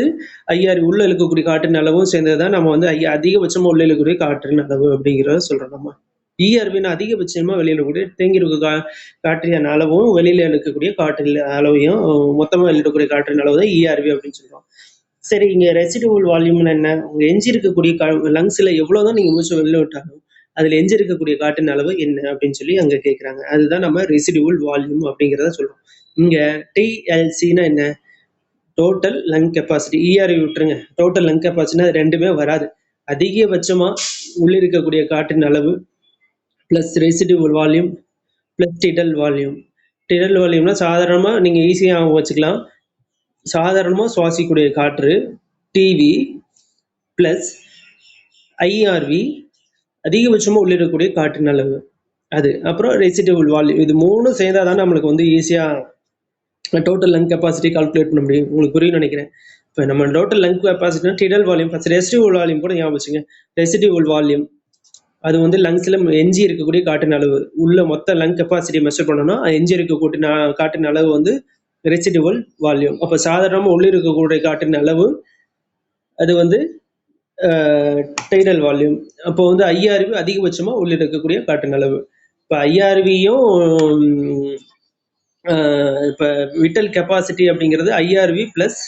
ஐஆர்வி உள்ள இழுக்கக்கூடிய காற்றின் அளவும் சேர்ந்தது தான் நம்ம வந்து அதிகபட்சமாக உள்ள இழுக்கக்கூடிய காற்றின் அளவு அப்படிங்கிறத சொல்கிறோம். நம்ம இஆர்வின்னு அதிகபட்சமாக வெளியில் இருக்கக்கூடிய தேங்கி இருக்க காற்றின் அளவும் வெளியில் இழுக்கக்கூடிய காற்றின் அளவையும் மொத்தமாக வெளியிடக்கூடிய காற்றின் அளவு தான் இஆர்வி அப்படின்னு சொல்கிறோம். சரி, இங்கே ரெசிடுவல் வால்யூம்னு என்ன? உங்கள் எஞ்சி இருக்கக்கூடிய லங்ஸில் எவ்வளோதான் நீங்கள் மூச்சு வெளில விட்டாலும் அதில் எஞ்சி இருக்கக்கூடிய காற்றின் அளவு என்ன அப்படின்னு சொல்லி அங்கே கேட்குறாங்க. அதுதான் நம்ம ரெசிடுவல் வால்யூம் அப்படிங்கிறத சொல்கிறோம். இங்கே டிஎல்சின்னா என்ன? Total lung capacity. இஆர்வி விட்டுருங்க, டோட்டல் லங் கெப்பாசிட்டினா அது ரெண்டுமே வராது. அதிகபட்சமாக உள்ள இருக்கக்கூடிய காற்றின் அளவு plus residual volume plus tidal volume. Tidal வால்யூம்னா சாதாரணமாக நீங்கள் ஈஸியாக வச்சுக்கலாம். சாதாரணமாக சுவாசிக்கக்கூடிய காற்று டிவி ப்ளஸ் ஐஆர்வி அதிகபட்சமாக உள்ளிடக்கூடிய காற்றின் அளவு அது, அப்புறம் ரெசிடுவல் வால்யூம். இது மூணும் சேர்ந்தால் தான் நம்மளுக்கு வந்து ஈஸியாக டோட்டல் லங் கெப்பாசிட்டி கால்குலேட் பண்ண முடியும். உங்களுக்கு புரியும் நினைக்கிறேன். இப்போ நம்ம total lung கெப்பாசிட்டினா டிடல் volume first residual volume கூட ஞாபகம் வச்சுங்க. ரெசிடுவல் வால்யூம் அது வந்து லங்ஸில் எஞ்சி இருக்கக்கூடிய காற்றின் அளவு. உள்ள மொத்த லங் கெப்பாசிட்டி மெஷர் பண்ணோம்னா எஞ்சி இருக்கக்கூடிய காற்றின் அளவு வந்து ரெசிடுவல் வால்யூம். அப்போ சாதாரணமாக உள்ள இருக்கக்கூடிய காற்றின் அளவு அது வந்து டைடல் வால்யூம். அப்போ வந்து ஐஆர்வி அதிகபட்சமாக உள்ள இருக்கக்கூடிய காற்றின் அளவு. இப்போ ஐஆர்வியும் இப்போ விட்டல் கெப்பாசிட்டி அப்படிங்கிறது ஐஆர்வி ப்ளஸ்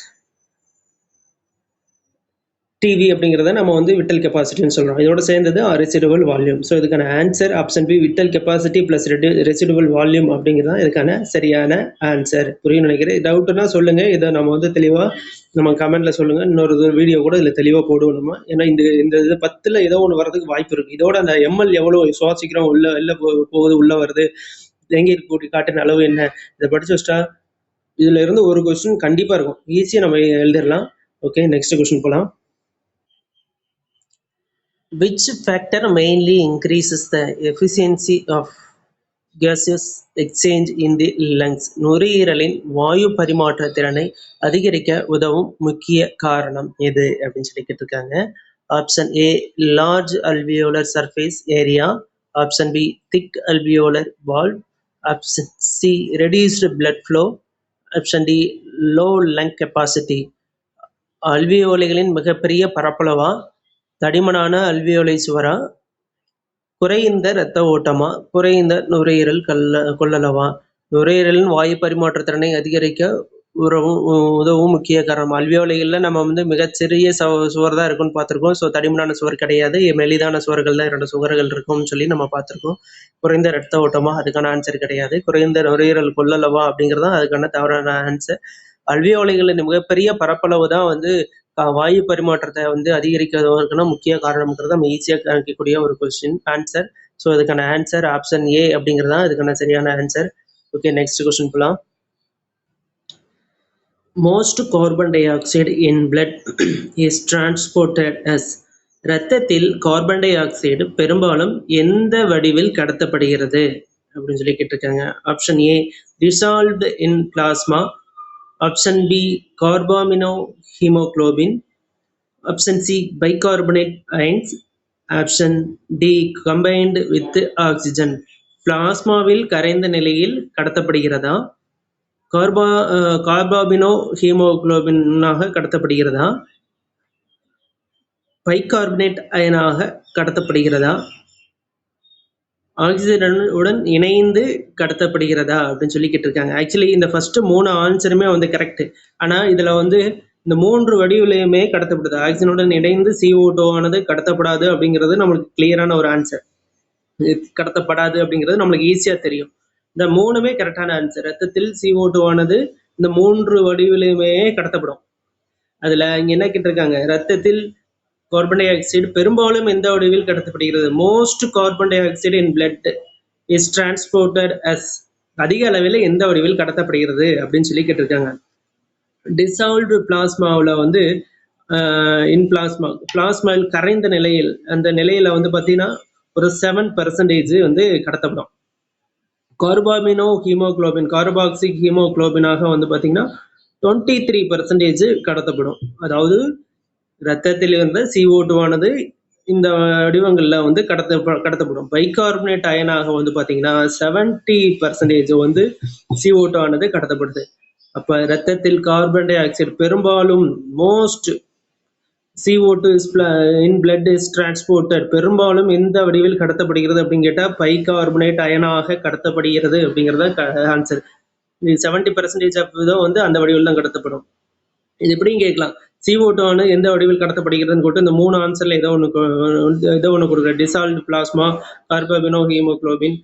டிவி அப்படிங்கிறத நம்ம வந்து விட்டல் கெப்பாசிட்டின்னு சொல்கிறோம். இதோட சேர்ந்தது ரெசிடுவல் வால்யூம். ஸோ இதுக்கான answer option B, vital capacity plus residual volume அப்படிங்கிறது இதுக்கான சரியான ஆன்சர். புரியும் நினைக்கிறேன். டவுட்னா சொல்லுங்கள். இதை நம்ம வந்து தெளிவாக நம்ம கமெண்ட்டில் சொல்லுங்கள். இன்னொரு வீடியோ கூட இதில் தெளிவாக போடுவோம் நம்ம. ஏன்னா இந்த இது 10ல் ஏதோ ஒன்று வரதுக்கு வாய்ப்பு இருக்குது. இதோட அந்த எம்எல் எவ்வளோ சுவாசிக்கிறோம், உள்ள போகுது, உள்ளே வருது, தேங்கி இருக்கக்கூடிய காற்றின் அளவு என்ன, இதை படித்து வச்சிட்டா இதில் இருந்து ஒரு கொஸ்டின் கண்டிப்பாக இருக்கும். ஈஸியாக நம்ம எழுதிடலாம். ஓகே, நெக்ஸ்ட் கொஸ்டின் போகலாம். Which factor mainly increases the efficiency of gaseous exchange in the lungs? நுரையீரலின் வாயு பரிமாற்ற திறனை அதிகரிக்க உதவும் முக்கிய காரணம் எது அப்படின்னு சொல்லி கேட்டிருக்காங்க. Option A large alveolar surface area, option B thick alveolar wall, option C reduced blood flow, option D low lung capacity. அல்வியோலைகளின் மிகப்பெரிய பரப்பளவா, தடிமனான அல்வியோலை சுவரா, குறைந்த இரத்த ஓட்டமா, குறைந்த நுரையீரல் கொள்ளளவா? நுரையீரலின் வாயு பரிமாற்ற திறனை அதிகரிக்க உதவும் முக்கிய காரணம். அல்வியோலைகளில் நம்ம வந்து மிகச்சிறிய சுவர் தான் இருக்குன்னு பார்த்துருக்கோம். ஸோ தடிமனான சுவர் கிடையாது, மெலிதான சுவர்கள் தான் 2 சுவர்கள் இருக்கும்னு சொல்லி நம்ம பார்த்துருக்கோம். குறைந்த இரத்த ஓட்டமா? அதுக்கான ஆன்சர் கிடையாது. குறைந்த நுரையீரல் கொள்ளளவா அப்படிங்கிறது தான் அதுக்கான தவறான ஆன்சர். அல்வியோலைகளின் மிகப்பெரிய பரப்பளவு தான் வந்து வாயு பரிமாற்றத்தை வந்து அதிகரிக்கிறதுக்கான முக்கிய காரணம்ங்கிறது நம்ம ஈஸியாக கணிக்கக்கூடிய ஒரு கொஸ்டின் ஆன்சர். ஸோ இதுக்கான ஆன்சர் ஆப்ஷன் ஏ அப்படிங்கிறது தான் இதுக்கான சரியான ஆன்சர். ஓகே, நெக்ஸ்ட் கொஸ்டின் போகலாம். Most carbon di oxide in blood is transported as. இரத்தத்தில் கார்பன் டை ஆக்சைடு பெரும்பாலும் எந்த வடிவில் கடத்தப்படுகிறது அப்படின்னு சொல்லி கேட்டிருக்காங்க. Option A dissolved in plasma, option B carbamino haemoglobin, option C bicarbonate ions, option D combined with oxygen. பிளாஸ்மாவில் கரைந்த நிலையில் கடத்தப்படுகிறதா, கார்பாமினோ ஹீமோகுளோபினாக கடத்தப்படுகிறதா, பைகார்பனேட் அயனாக கடத்தப்படுகிறதா, ஆக்சிஜனுடன் இணைந்து கடத்தப்படுகிறதா அப்படின்னு சொல்லி கேட்டிருக்காங்க. ஆக்சுவலி இந்த ஃபர்ஸ்ட் 3 ஆன்சருமே வந்து கரெக்ட். ஆனால் இதில் வந்து இந்த 3 வடிவிலையுமே கடத்தப்படுது. ஆக்சிஜனுடன் இணைந்து CO2 ஆனது கடத்தப்படாது அப்படிங்கிறது நம்மளுக்கு கிளியரான ஒரு ஆன்சர். கடத்தப்படாது அப்படிங்கிறது நம்மளுக்கு ஈஸியாக தெரியும். இந்த 3மே கரெக்டான ஆன்சர். ரத்தத்தில் CO2 ஆனது இந்த 3 வடிவிலையுமே கடத்தப்படும். அதில் இங்கே என்ன கேட்டிருக்காங்க, ரத்தத்தில் கார்பன் டை ஆக்சைடு பெரும்பாலும் எந்த வடிவில் கடத்தப்படுகிறது? Most carbon di oxide in blood is transported as, அதிக அளவில் எந்த வடிவில் கடத்தப்படுகிறது அப்படின்னு சொல்லி கேட்டிருக்காங்க. டிசால்வ்டு பிளாஸ்மாவில் வந்து இன் பிளாஸ்மாவில் கரைந்த நிலையில், அந்த நிலையில் வந்து பார்த்தீங்கன்னா ஒரு 7% வந்து கடத்தப்படும். கார்பாமினோ ஹீமோகுளோபின், கார்பாக்சிக் ஹீமோகுளோபினாக வந்து பார்த்தீங்கன்னா 23% கடத்தப்படும். அதாவது இரத்தத்தில் இருந்த CO2 ஆனது இந்த வடிவங்களில் வந்து கடத்தப்படும். பைகார்பனேட் அயனாக வந்து பார்த்தீங்கன்னா 70% வந்து CO2 ஆனது கடத்தப்படுது. அப்போ இரத்தத்தில் கார்பன் டை ஆக்சைடு பெரும்பாலும் most CO2 in blood is transported, பெரும்பாலும் எந்த வடிவில் கடத்தப்படுகிறது அப்படின்னு கேட்டால் பைகார்பனேட் அயனாக கடத்தப்படுகிறது அப்படிங்கிறத ஆன்சர். 70% தான் வந்து அந்த வடிவில் தான் கடத்தப்படும். இது எப்படின்னு கேட்கலாம், CO2 ஆனது எந்த வடிவில் கடத்தப்படுகிறதுன்னு போட்டு இந்த 3 ஆன்சரில் ஏதோ ஒன்று கொடுக்குற. Dissolved plasma, carbamino haemoglobin,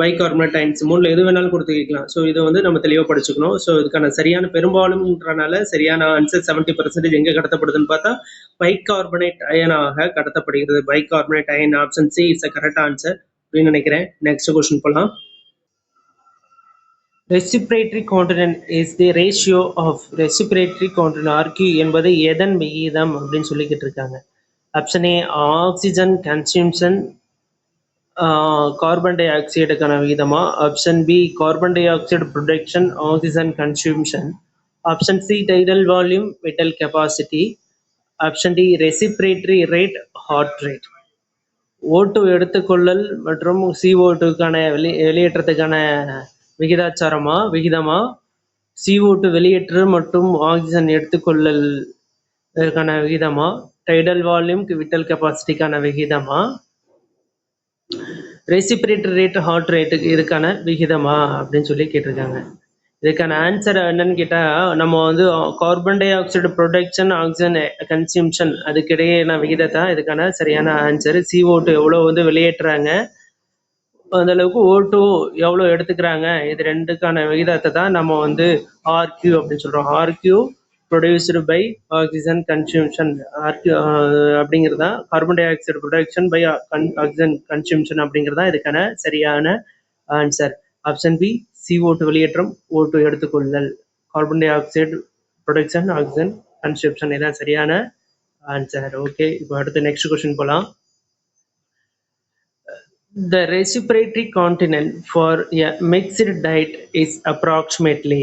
bicarbonate ions, 3ல் எது வேணாலும் கொடுத்து கேட்கலாம். ஸோ இதை வந்து நம்ம தெளிவாக படிச்சுக்கணும். ஸோ இதுக்கான சரியான பெரும்பாலும்ன்றனால சரியான ஆன்சர் 70% எங்கே கடத்தப்படுதுன்னு பார்த்தா பைகார்பனேட் அயனாக கடத்தப்படுகிறது. Bicarbonate ion, option C is a correct answer அப்படின்னு நினைக்கிறேன். நெக்ஸ்ட் கொஸ்டின் போகலாம். Respiratory quotient is the ratio of respiratory quotient RQ என்பது எதன் விகிதம் அப்படின்னு சொல்லிக்கிட்டு இருக்காங்க. Option A oxygen consumption carbon டை ஆக்சைடுக்கான விகிதமா, option B carbon di oxide production oxygen consumption, option C tidal volume vital capacity, option D respiratory rate heart rate. O2 எடுத்துக்கொள்ளல் மற்றும் CO2க்கான வெளியேற்றத்துக்கான விகிதமா, CO2 வெளியேற்று மற்றும் ஆக்சிஜன் எடுத்துக்கொள்ளல் விகிதமா, டைடல் வால்யூம் விட்டல் கெப்பாசிட்டிக்கான விகிதமா, ரெசிபிரேட்டரி ரேட் ஹார்ட் ரேட்டுக்கு இதுக்கான விகிதமா அப்படின்னு சொல்லி கேட்டிருக்காங்க. இதுக்கான ஆன்சர் என்னன்னு கேட்டால், நம்ம வந்து carbon di oxide production oxygen consumption அதுக்கிடையேயான விகிதத்தை இதுக்கான சரியான ஆன்சர். CO2 எவ்வளோ வந்து வெளியேற்றுறாங்க, அந்த அளவுக்கு O2 எவ்வளோ எடுத்துக்கிறாங்க, இது ரெண்டுக்கான விகிதத்தை தான் நம்ம வந்து RQ அப்படின்னு சொல்கிறோம். RQ produced by oxygen consumption, RQ அப்படிங்கிறதா carbon di oxide production by oxygen consumption அப்படிங்கிறதா இதுக்கான சரியான ஆன்சர். ஆப்ஷன் பி CO2 வெளியேற்றம், O2 எடுத்துக்கொள்ளல், carbon di oxide production oxygen consumption, இதான் சரியான ஆன்சர். ஓகே, இப்போ அடுத்து நெக்ஸ்ட் கொஸ்டின் போகலாம். The respiratory continent for a mixed diet is approximately.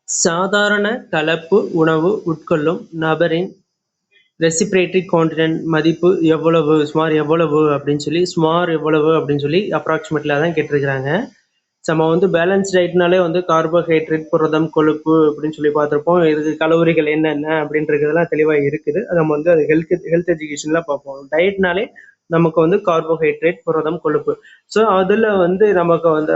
சாதாரண கலப்பு உணவு உட்கொள்ளும் நபரின் ரெசிபிரேட்டரி கான்டினென்ட் மதிப்பு எவ்வளவு, சுமார் எவ்வளவு அப்படின்னு சொல்லி அப்ராக்சிமேட்லியாக தான் கேட்டிருக்கிறாங்க. நம்ம வந்து பேலன்ஸ் டயட்னாலே வந்து கார்போஹைட்ரேட், புரதம், கொழுப்பு அப்படின்னு சொல்லி பார்த்துருப்போம். இதுக்கு கலோரிகள் என்னென்ன அப்படின்றதெல்லாம் தெளிவாக இருக்குது. நம்ம வந்து அது ஹெல்த் எஜுகேஷன்லாம் பார்ப்போம். டயட்னாலே நமக்கு வந்து கார்போஹைட்ரேட், புரதம், கொழுப்பு. ஸோ அதில் வந்து நமக்கு வந்து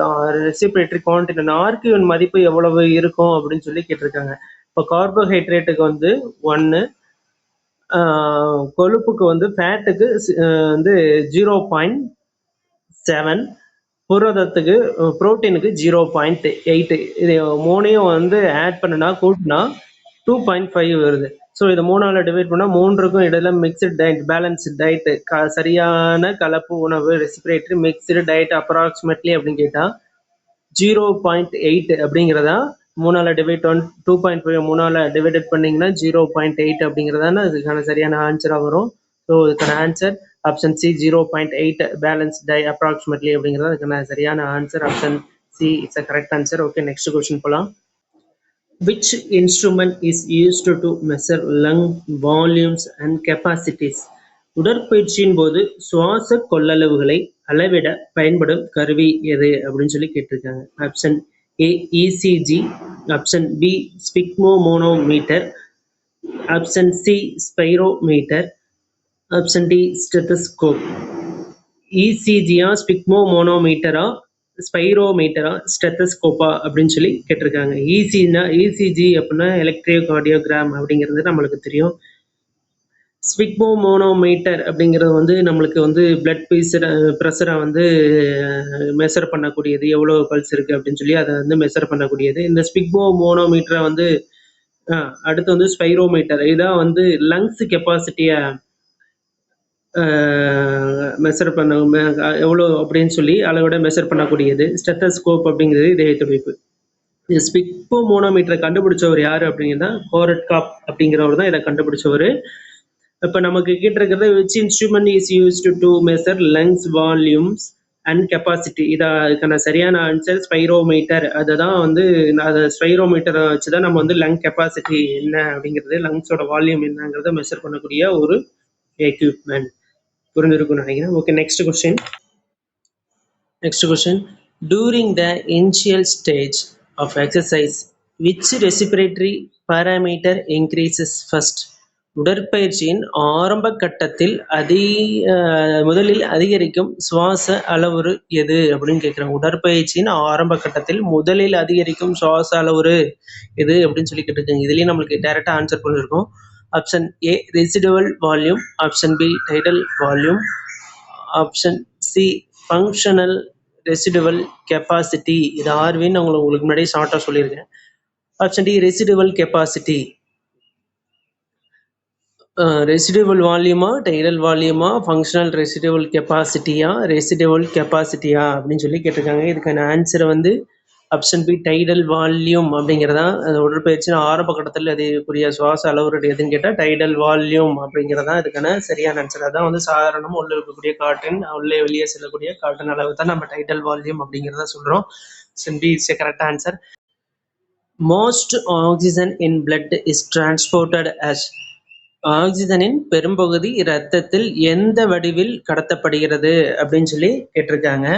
ரெசிபிரேட்டரி கான்டினென்ட் RQ மதிப்பு எவ்வளவு இருக்கும் அப்படின்னு சொல்லி கேட்டிருக்காங்க. இப்போ கார்போஹைட்ரேட்டுக்கு வந்து 1, கொழுப்புக்கு வந்து ஃபேட்டுக்கு வந்து 0.7, புரதத்துக்கு புரோட்டீனுக்கு 0.8. இது 3ஐயும் வந்து ஆட் பண்ணினா கூட்டினா 2.5 வருது. ஸோ இதை 3ஆல் டிவைட் பண்ணால் 3க்கும் இடையில மிக்சடு டயட், பேலன்ஸ்டு டயட்டு, சரியான கலப்பு உணவு, ரெசிபிரேட்டரி மிக்சடு டயட் அப்ராக்சிமேட்லி அப்படின்னு கேட்டால் 0.8 அப்படிங்கிறதா 3ஆல் டிவைட் 2.5 3ஆல் டிவைடட் பண்ணிங்கன்னா 0.8 அப்படிங்கிறதான இதுக்கான சரியான ஆன்சராக வரும். ஸோ இதுக்கான ஆன்சர் ஆப்ஷன் சி 0.8 பேலன்ஸ் டை அப்ராக்சிமேட்லி அப்படிங்கிறது அதுக்கான சரியான answer. Option C it's a correct answer. Okay, next question போகலாம். Which instrument is used to measure lung volumes and capacities? உடற்பயிற்சியின் போது சுவாச கொள்ளளவுகளை அளவிட பயன்படும் கருவி எது அப்படின்னு சொல்லி கேட்டிருக்காங்க. Option A ECG, option B sphygmomanometer, option C spirometer, option D stethoscope. ECGயா, ஸ்பிக்மோமோனோமீட்டரா, ஸ்பைரோமீட்டரா, ஸ்டெத்தஸ்கோப்பா அப்படின்னு சொல்லி கேட்டிருக்காங்க. ECG அப்படின்னா எலக்ட்ரோகார்டியோகிராம் அப்படிங்கிறது நம்மளுக்கு தெரியும். ஸ்பிக்மோமோனோமீட்டர் அப்படிங்கிறது வந்து நம்மளுக்கு வந்து பிளட் ப்ரெஷரை வந்து மெஷர் பண்ணக்கூடியது, எவ்வளோ பல்ஸ் இருக்குது அப்படின்னு சொல்லி அதை வந்து மெஷர் பண்ணக்கூடியது. இந்த ஸ்பிக்மோமோனோமீட்டரை வந்து அடுத்து வந்து ஸ்பைரோமீட்டர். இதான் வந்து லங்ஸ் கெப்பாசிட்டியை மெஷர் பண்ண எவ்வளோ அப்படின்னு சொல்லி அளவிட மெஷர் பண்ணக்கூடியது. ஸ்டெத்தஸ்கோப் அப்படிங்கிறது இதய துடிப்பு. ஸ்பிக்போமோனோமீட்டரை கண்டுபிடிச்சவர் யார் அப்படின்னா கோரட்காப் அப்படிங்கிறவர் தான் இதை கண்டுபிடிச்சவர். இப்போ நமக்கு கேட்டிருக்கிறது which instrument is used to measure lungs volumes and capacity. இதுக்கான சரியான ஆன்சர் ஸ்பைரோமீட்டர். அதுதான் வந்து அதை ஸ்பைரோமீட்டரை வச்சு தான் நம்ம வந்து லங் கெப்பாசிட்டி என்ன அப்படிங்கிறது, லங்ஸோட வால்யூம் என்னங்கிறத மெஷர் பண்ணக்கூடிய ஒரு எக்யூப்மெண்ட். புரிஞ்சிருக்கும்னு நினைக்கிறேன். Okay, next question. During the initial stage of exercise, which respiratory parameter increases first? உடற்பயிற்சியின் ஆரம்ப கட்டத்தில் முதலில் அதிகரிக்கும் சுவாச அளவுரு எது அப்படின்னு கேட்குறாங்க. உடற்பயிற்சியின் ஆரம்ப கட்டத்தில் முதலில் அதிகரிக்கும் சுவாச அளவுரு எது அப்படின்னு சொல்லி கேட்டிருக்காங்க. இதுலேயும் நம்மளுக்கு டைரெக்டாக ஆன்சர் பண்ணியிருக்கோம். Option A residual volume, option B tidal volume, option C functional residual capacity. இது ஆர்வின்னு உங்களுக்கு முன்னாடி ஷார்ட்டாக சொல்லியிருக்கேன். Option D residual capacity. Residual வால்யூமா, டைடல் வால்யூமா, ஃபங்க்ஷனல் ரெசிடுவல் கெப்பாசிட்டியா அப்படின்னு சொல்லி கேட்டிருக்காங்க. இதுக்கான ஆன்சரை வந்து ஆப்ஷன் பி டைடல் வால்யூம் அப்படிங்கிறதா. உடற்பயிற்சியின் ஆரம்ப கட்டத்தில் அதுக்குரிய சுவாச அளவுரு எதுன்னு கேட்டால் டைடல் வால்யூம் அப்படிங்கிறதா இதுக்கான சரியான ஆன்சர். அதான் வந்து சாதாரணமாக உள்ளே இருக்கக்கூடிய காற்றின் உள்ளே வெளியே செல்லக்கூடிய காற்றின் அளவு தான் நம்ம டைடல் வால்யூம் அப்படிங்கிறத சொல்கிறோம். Option B is correct answer. Most oxygen in blood is transported as. ஆக்சிஜனின் பெரும்பகுதி இரத்தத்தில் எந்த வடிவில் கடத்தப்படுகிறது அப்படின்னு சொல்லி கேட்டிருக்காங்க.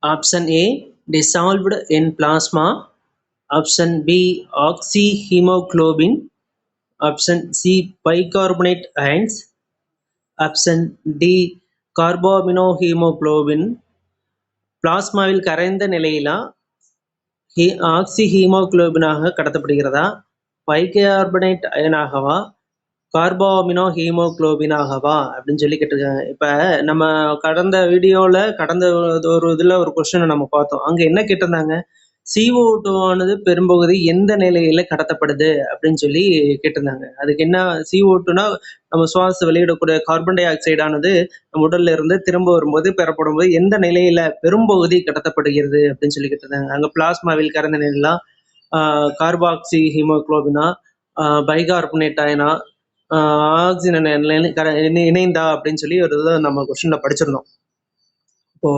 ஆப்ஷன் ஏ dissolved in plasma, option B oxyhemoglobin, option C bicarbonate ions, option D carbaminohaemoglobin. பிளாஸ்மாவில் கரைந்த நிலையிலா ஆக்சிஹீமோகுளோபினாக கடத்தப்படுகிறதா, பைகார்பனேட் அயனாகவா, கார்பாமினோ ஹீமோகுளோபினாகவா அப்படின்னு சொல்லி கேட்டிருக்காங்க. இப்போ நம்ம கடந்த வீடியோவில் கடந்த ஒரு இதில் ஒரு கொஸ்டினை நம்ம பார்த்தோம். அங்கே என்ன கேட்டிருந்தாங்க, CO2 ஆனது பெரும்பகுதி எந்த நிலையில கடத்தப்படுது அப்படின்னு சொல்லி கேட்டிருந்தாங்க. அதுக்கு என்ன, CO2னா நம்ம சுவாச வெளியிடக்கூடிய கார்பன் டை ஆக்சைடு ஆனது நம்ம உடல்ல இருந்து திரும்ப வரும்போது பெறப்படும் போது எந்த நிலையில பெரும்பகுதி கடத்தப்படுகிறது அப்படின்னு சொல்லி கேட்டிருந்தாங்க. அங்கே பிளாஸ்மாவில் கரைந்த நிலையிலாம் கார்பாக்சி ஹீமோகுளோபினா, பைகார்பனேட் அயனா, ஆக்சிஜன் இணைந்தா அப்படின்னு சொல்லி ஒரு இதை நம்ம கொஸ்டின்ல படிச்சிருந்தோம். இப்போ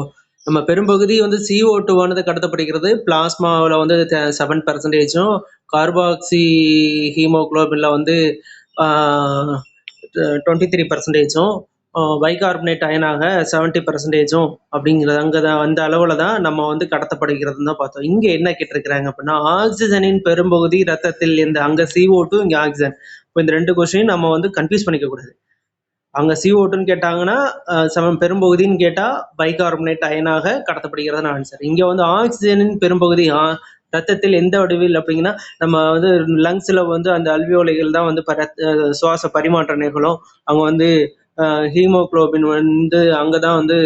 நம்ம பெரும்பகுதி வந்து CO2 ஆனது கடத்தப்படுகிறது. பிளாஸ்மாவில் வந்து 7%, கார்பாக்சி ஹீமோகுளோபின்ல வந்து 23%, பைகார்பனேட் அயனாக 70% அப்படிங்கிறது அங்கே தான் அந்த அளவில் தான் நம்ம வந்து கடத்தப்படுகிறதுன்னு தான் பார்த்தோம். இங்கே என்ன கேட்டிருக்கிறாங்க அப்படின்னா, ஆக்சிஜனின் பெரும்பகுதி ரத்தத்தில் இந்த அங்கே CO2, இங்கே ஆக்சிஜன். இப்போ இந்த ரெண்டு கொஸ்டின் நம்ம வந்து கன்ஃபியூஸ் பண்ணிக்க கூடாது. அங்கே CO2ன்னு கேட்டாங்கன்னா பெரும்பகுதின்னு கேட்டால் பைகார்பனேட் அயனாக கடத்தப்படுகிறதுன்னு ஆன்சர். இங்கே வந்து ஆக்சிஜனின் பெரும்பகுதி ரத்தத்தில் எந்த வடிவில் அப்படிங்கன்னா, நம்ம வந்து லங்ஸில் வந்து அந்த அல்வியோலைகள் தான் வந்து சுவாச பரிமாற்ற நிகழும். அவங்க வந்து ஹீமோகுளோபின் வந்து அங்கே தான் வந்து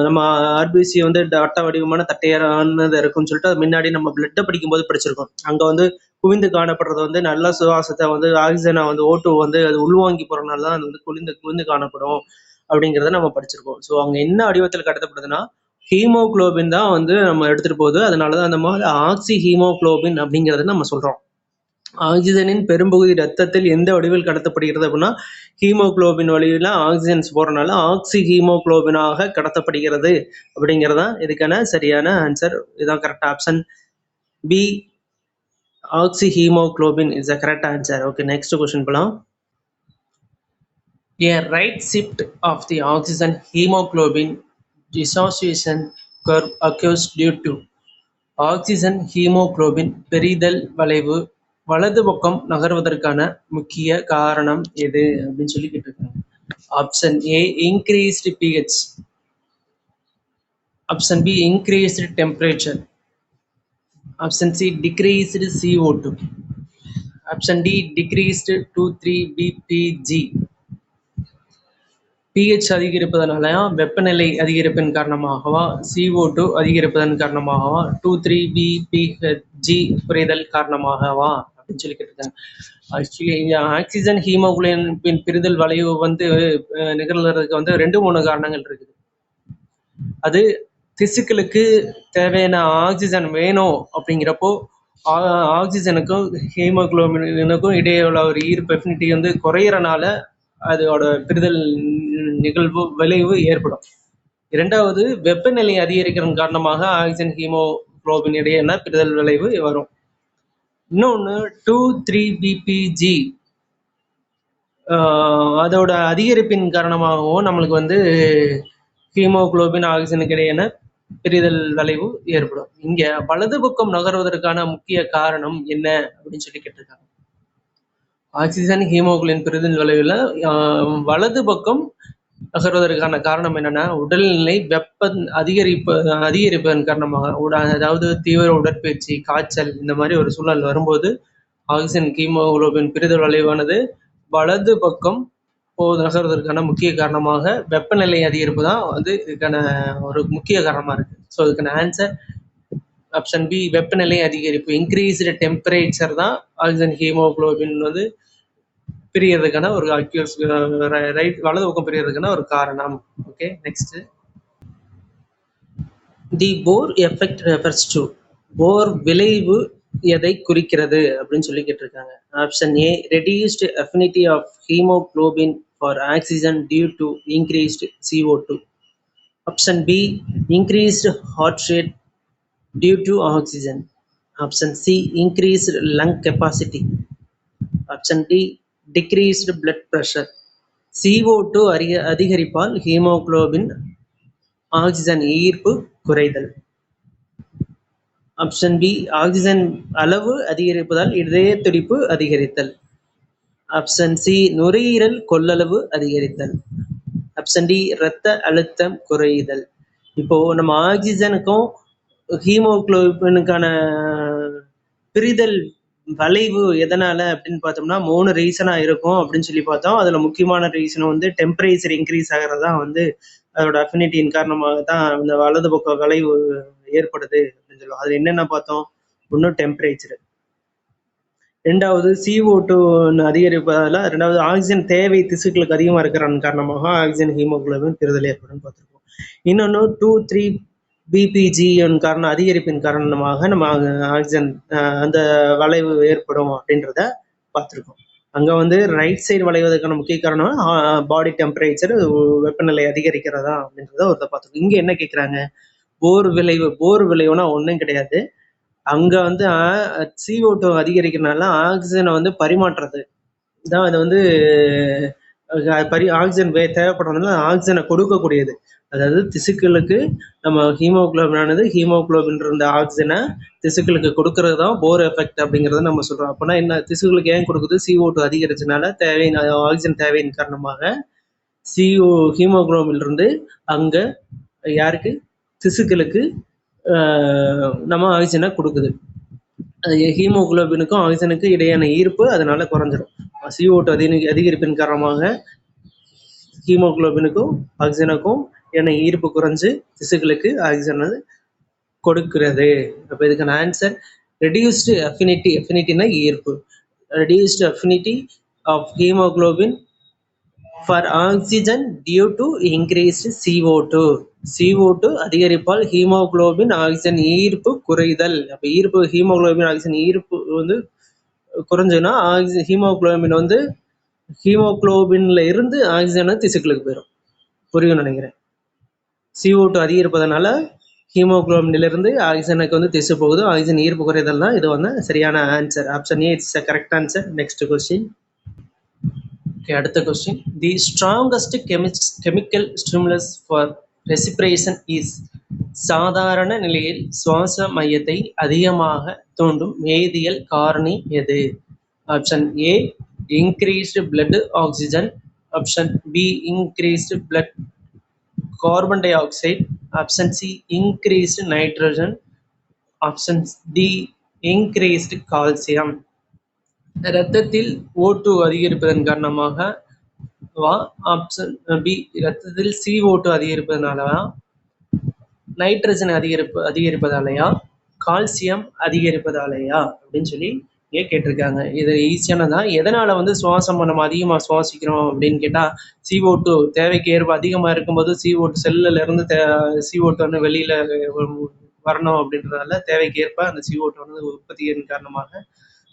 நம்ம ஆர்பிசி வந்து அட்டை வடிவமான தட்டையானது இருக்குன்னு சொல்லிட்டு அது முன்னாடி நம்ம பிளட்டை படிக்கும்போது படிச்சிருக்கோம். அங்கே வந்து குவிந்து காணப்படுறது வந்து நல்ல சுவாசத்தை வந்து ஆக்சிஜனை வந்து O2 வந்து அது உள்வாங்கி போகிறனால தான் அது வந்து குவிந்து காணப்படும் அப்படிங்கிறத நம்ம படிச்சிருக்கோம். ஸோ அங்கே என்ன வடிவத்தில் கடத்தப்படுதுன்னா ஹீமோகுளோபின் தான் வந்து நம்ம எடுத்துகிட்டு போகுது. அதனால தான் அந்த மாதிரி ஆக்சி ஹீமோகுளோபின் அப்படிங்கிறத நம்ம சொல்கிறோம். ஆக்சிஜனின் பெரும்பகுதி ரத்தத்தில் எந்த வடிவில் கடத்தப்படுகிறது அப்படின்னா ஹீமோகுளோபின் வழியில் ஆக்சிஜன்ஸ் போகிறனால ஆக்சி ஹீமோகுளோபினாக கடத்தப்படுகிறது அப்படிங்கிறதான் இதுக்கான சரியான ஆன்சர். இதுதான் correct. Option B oxy haemoglobin is the correct answer. Okay, next question போகலாம். A right shift of the oxygen hemoglobin dissociation curve occurs due to. Oxygen haemoglobin பெரிதல் வளைவு வலது பக்கம் நகர்வதற்கான முக்கிய காரணம் எது அப்படின்னு சொல்லி கேட்டிருக்காங்க. Option A increased pH, option B increased temperature, option C decreased CO2, option D decreased 2,3-BPG. pH அதிகரிப்பதனாலயா, வெப்பநிலை அதிகரிப்பின் காரணமாகவா, CO2 அதிகரிப்பதன் காரணமாகவா, 2,3-BPHG குறைதல் காரணமாகவா அப்படின்னு சொல்லி கேட்டிருக்காங்க. ஆக்சுவலி ஆக்சிஜன் ஹீமோகுளோபின் பிரிதல் வளைவு வந்து நிகழ்றதுக்கு வந்து 2-3 காரணங்கள் இருக்குது. அது திசுக்களுக்கு தேவையான ஆக்சிஜன் வேணும் அப்படிங்கிறப்போ ஆக்சிஜனுக்கும் ஹீமோகுளோபினுக்கும் இடையே உள்ள ஒரு ஈர்ப்பு எஃபினிட்டி வந்து குறையிறனால அதோட பிரிதல் நிகழ்வு விளைவு ஏற்படும். இரண்டாவது, வெப்பநிலை அதிகரிக்கிறதன் காரணமாக ஆக்சிஜன் ஹீமோகுளோபின் இடையேயான பிரிதல் விளைவு வரும். இன்னொன்று 2,3-BPG அதோட அதிகரிப்பின் காரணமாகவும் நம்மளுக்கு வந்து ஹீமோகுளோபின் ஆக்சிஜனுக்கு இடையேயான பிரிதல் விளைவு ஏற்படும். இங்க வலது பக்கம் நகர்வதற்கான முக்கிய காரணம் என்ன அப்படின்னு சொல்லி கேட்டிருக்காங்க. ஆக்சிஜன் ஹீமோகுளோபின் பிரிதல் விளைவுல வலது பக்கம் நகர்வதற்கான காரணம் என்னன்னா, உடல்நிலை வெப்ப அதிகரிப்பதன் காரணமாக, அதாவது தீவிர உடற்பயிற்சி, காய்ச்சல் இந்த மாதிரி ஒரு சூழல் வரும்போது ஆக்சிஜன் ஹீமோகுளோபின் பிரிதல் விளைவானது வலது பக்கம் நகர்வதற்கான முக்கிய காரணமாக வெப்பநிலை அதிகரிப்பு தான் வந்து இதுக்கான ஒரு முக்கிய காரணமா இருக்கு. ஸோ இதுக்கான ஆன்சர் ஆப்ஷன் பி, வெப்பநிலை அதிகரிப்பு. இன்க்ரீஸ்டு டெம்பரேச்சர் தான் ஆக்சிஜன் ஹீமோகுளோபின் வந்து பிரியறதுக்கான ஒரு வலது பக்கம் பிரியறதுக்கான ஒரு காரணம். Okay, next. The Bohr effect refers to. Bohr விளைவு எதை குறிக்கிறது அப்படின்னு சொல்லி கேட்டிருக்காங்க. Option A, reduced affinity of haemoglobin for oxygen due to increased CO2. Option B, increased heart rate due to oxygen. Option C, increased lung capacity. Option D, decreased blood pressure. CO2 அதிகரிப்பால் haemoglobin oxygen ஈர்ப்பு குறைதல். Option B, oxygen அளவு அதிகரிப்பதால் இதய துடிப்பு அதிகரித்தல். Option C, நுரையீரல் கொள்ளளவு அதிகரித்தல். ஆப்ஷன் டி, இரத்த அழுத்தம் குறைதல். இப்போ நம்ம ஆக்சிஜனுக்கும் ஹீமோகுளோபினுக்கான பிரிதல் வளைவு எதனால அப்படின்னு பார்த்தோம்னா 3 ரீசனா இருக்கும் அப்படின்னு சொல்லி பார்த்தோம். அதுல முக்கியமான ரீசன் வந்து டெம்பரேச்சர் இன்க்ரீஸ் ஆகிறதா வந்து அதோட அஃபினிட்டியின் காரணமாக தான் இந்த வலது பக்க வளைவு ஏற்படுது அப்படின்னு சொல்லுவோம். அதுல என்னென்ன பார்த்தோம்? ஒன்றும் டெம்பரேச்சர், ரெண்டாவது CO2 அதிகரிப்பதால, ரெண்டாவது ஆக்சிஜன் தேவை திசுக்களுக்கு அதிகமாக இருக்கிறதன் காரணமாக ஆக்சிஜன் ஹீமோகுளோபின் பிரிதல் ஏற்படும் பார்த்துருக்கோம். இன்னொன்று 2,3-BPG காரணம் அதிகரிப்பின் காரணமாக நம்ம ஆக்சிஜன் அந்த வளைவு ஏற்படும் அப்படின்றத பார்த்துருக்கோம். அங்கே வந்து ரைட் சைடு வளைவதற்கான முக்கிய காரணம் பாடி டெம்பரேச்சர், வெப்பநிலை அதிகரிக்கிறதா அப்படின்றத ஒருத்த பார்த்துருக்கோம். இங்கே என்ன கேட்குறாங்க? போர் விளைவுனா ஒன்றும் கிடையாது. அங்கே வந்து CO2 அதிகரிக்கிறதுனால ஆக்சிஜனை வந்து பரிமாற்றுறது தான் அது வந்து ஆக்சிஜன் தேவைப்படுறதுனால ஆக்சிஜனை கொடுக்கக்கூடியது. அதாவது திசுக்களுக்கு நம்ம ஹீமோகுளோபின் இருந்த ஆக்சிஜனை திசுக்களுக்கு கொடுக்கறது தான் போர் எஃபெக்ட் அப்படிங்கிறத நம்ம சொல்றோம். அப்போனா என்ன, திசுக்களுக்கு ஏன் கொடுக்குது? CO2 அதிகரிச்சனால தேவையான ஆக்சிஜன் தேவையின் காரணமாக ஹீமோகுளோபின் இருந்து அங்க யாருக்கு, திசுக்களுக்கு நம்ம ஆக்சிஜனை கொடுக்குது. ஹீமோகுளோபினுக்கும் ஆக்சிஜனுக்கு இடையான ஈர்ப்பு அதனால குறைஞ்சிடும். CO2 அதிகரிப்பின் காரணமாக ஹீமோகுளோபினுக்கும் ஆக்சிஜனுக்கும் என ஈர்ப்பு குறைஞ்சு திசுக்களுக்கு ஆக்சிஜன் கொடுக்கிறது. அப்போ இதுக்கான ஆன்சர் ரெடியூஸ்டு அஃபினிட்டி. அஃபினிட்டினா ஈர்ப்பு. Reduced affinity of haemoglobin for oxygen due to increased CO2 அதிகரிப்பால் ஹீமோகுளோபின் ஆக்சிஜன் ஈர்ப்பு குறைதல். அப்போ ஹீமோகுளோபின் ஆக்சிஜன் ஈர்ப்பு வந்து குறைஞ்சதுன்னா ஹீமோகுளோபின் வந்து ஹீமோகுளோபின்ல இருந்து ஆக்சிஜன் திசுக்களுக்கு போயிடும். புரியும் நினைக்கிறேன். CO2 அதிகரிப்பதனால ஹீமோகுளோபின்ல இருந்து ஆக்சிஜனுக்கு வந்து திசு போகுது. ஆக்சிஜன் ஈர்ப்பு குறைதல் தான் இது வந்து சரியான answer. Option A it's correct answer. Next question. அடுத்த question. The strongest chemical stimulus for respiration is. சாதாரண நிலையில் சுவாச மையத்தை அதிகமாக தூண்டும் வேதியியல் காரணி எது? Option A, increased blood oxygen. Option B, increased blood carbon di oxide. Option C, increased nitrogen. Option D, increased calcium. இரத்தத்தில் O2 அதிகரிப்பதன் காரணமாக வா. ஆப்ஷன் பி இரத்தத்தில் CO2 அதிகரிப்பதனாலயா, நைட்ரஜன் அதிகரிப்பதாலயா, கால்சியம் அதிகரிப்பதாலயா அப்படின்னு சொல்லி இங்கே கேட்டிருக்காங்க. இது ஈஸியானதான். எதனால வந்து சுவாசம் நம்ம அதிகமாக சுவாசிக்கிறோம் அப்படின்னு கேட்டால், CO2 தேவைக்கு ஏற்ப அதிகமாக இருக்கும்போது CO2 செல்லுல இருந்து CO2 வந்து வெளியில வரணும் அப்படின்றதால தேவைக்கு ஏற்ப அந்த CO2 வந்து உற்பத்தியின் காரணமாக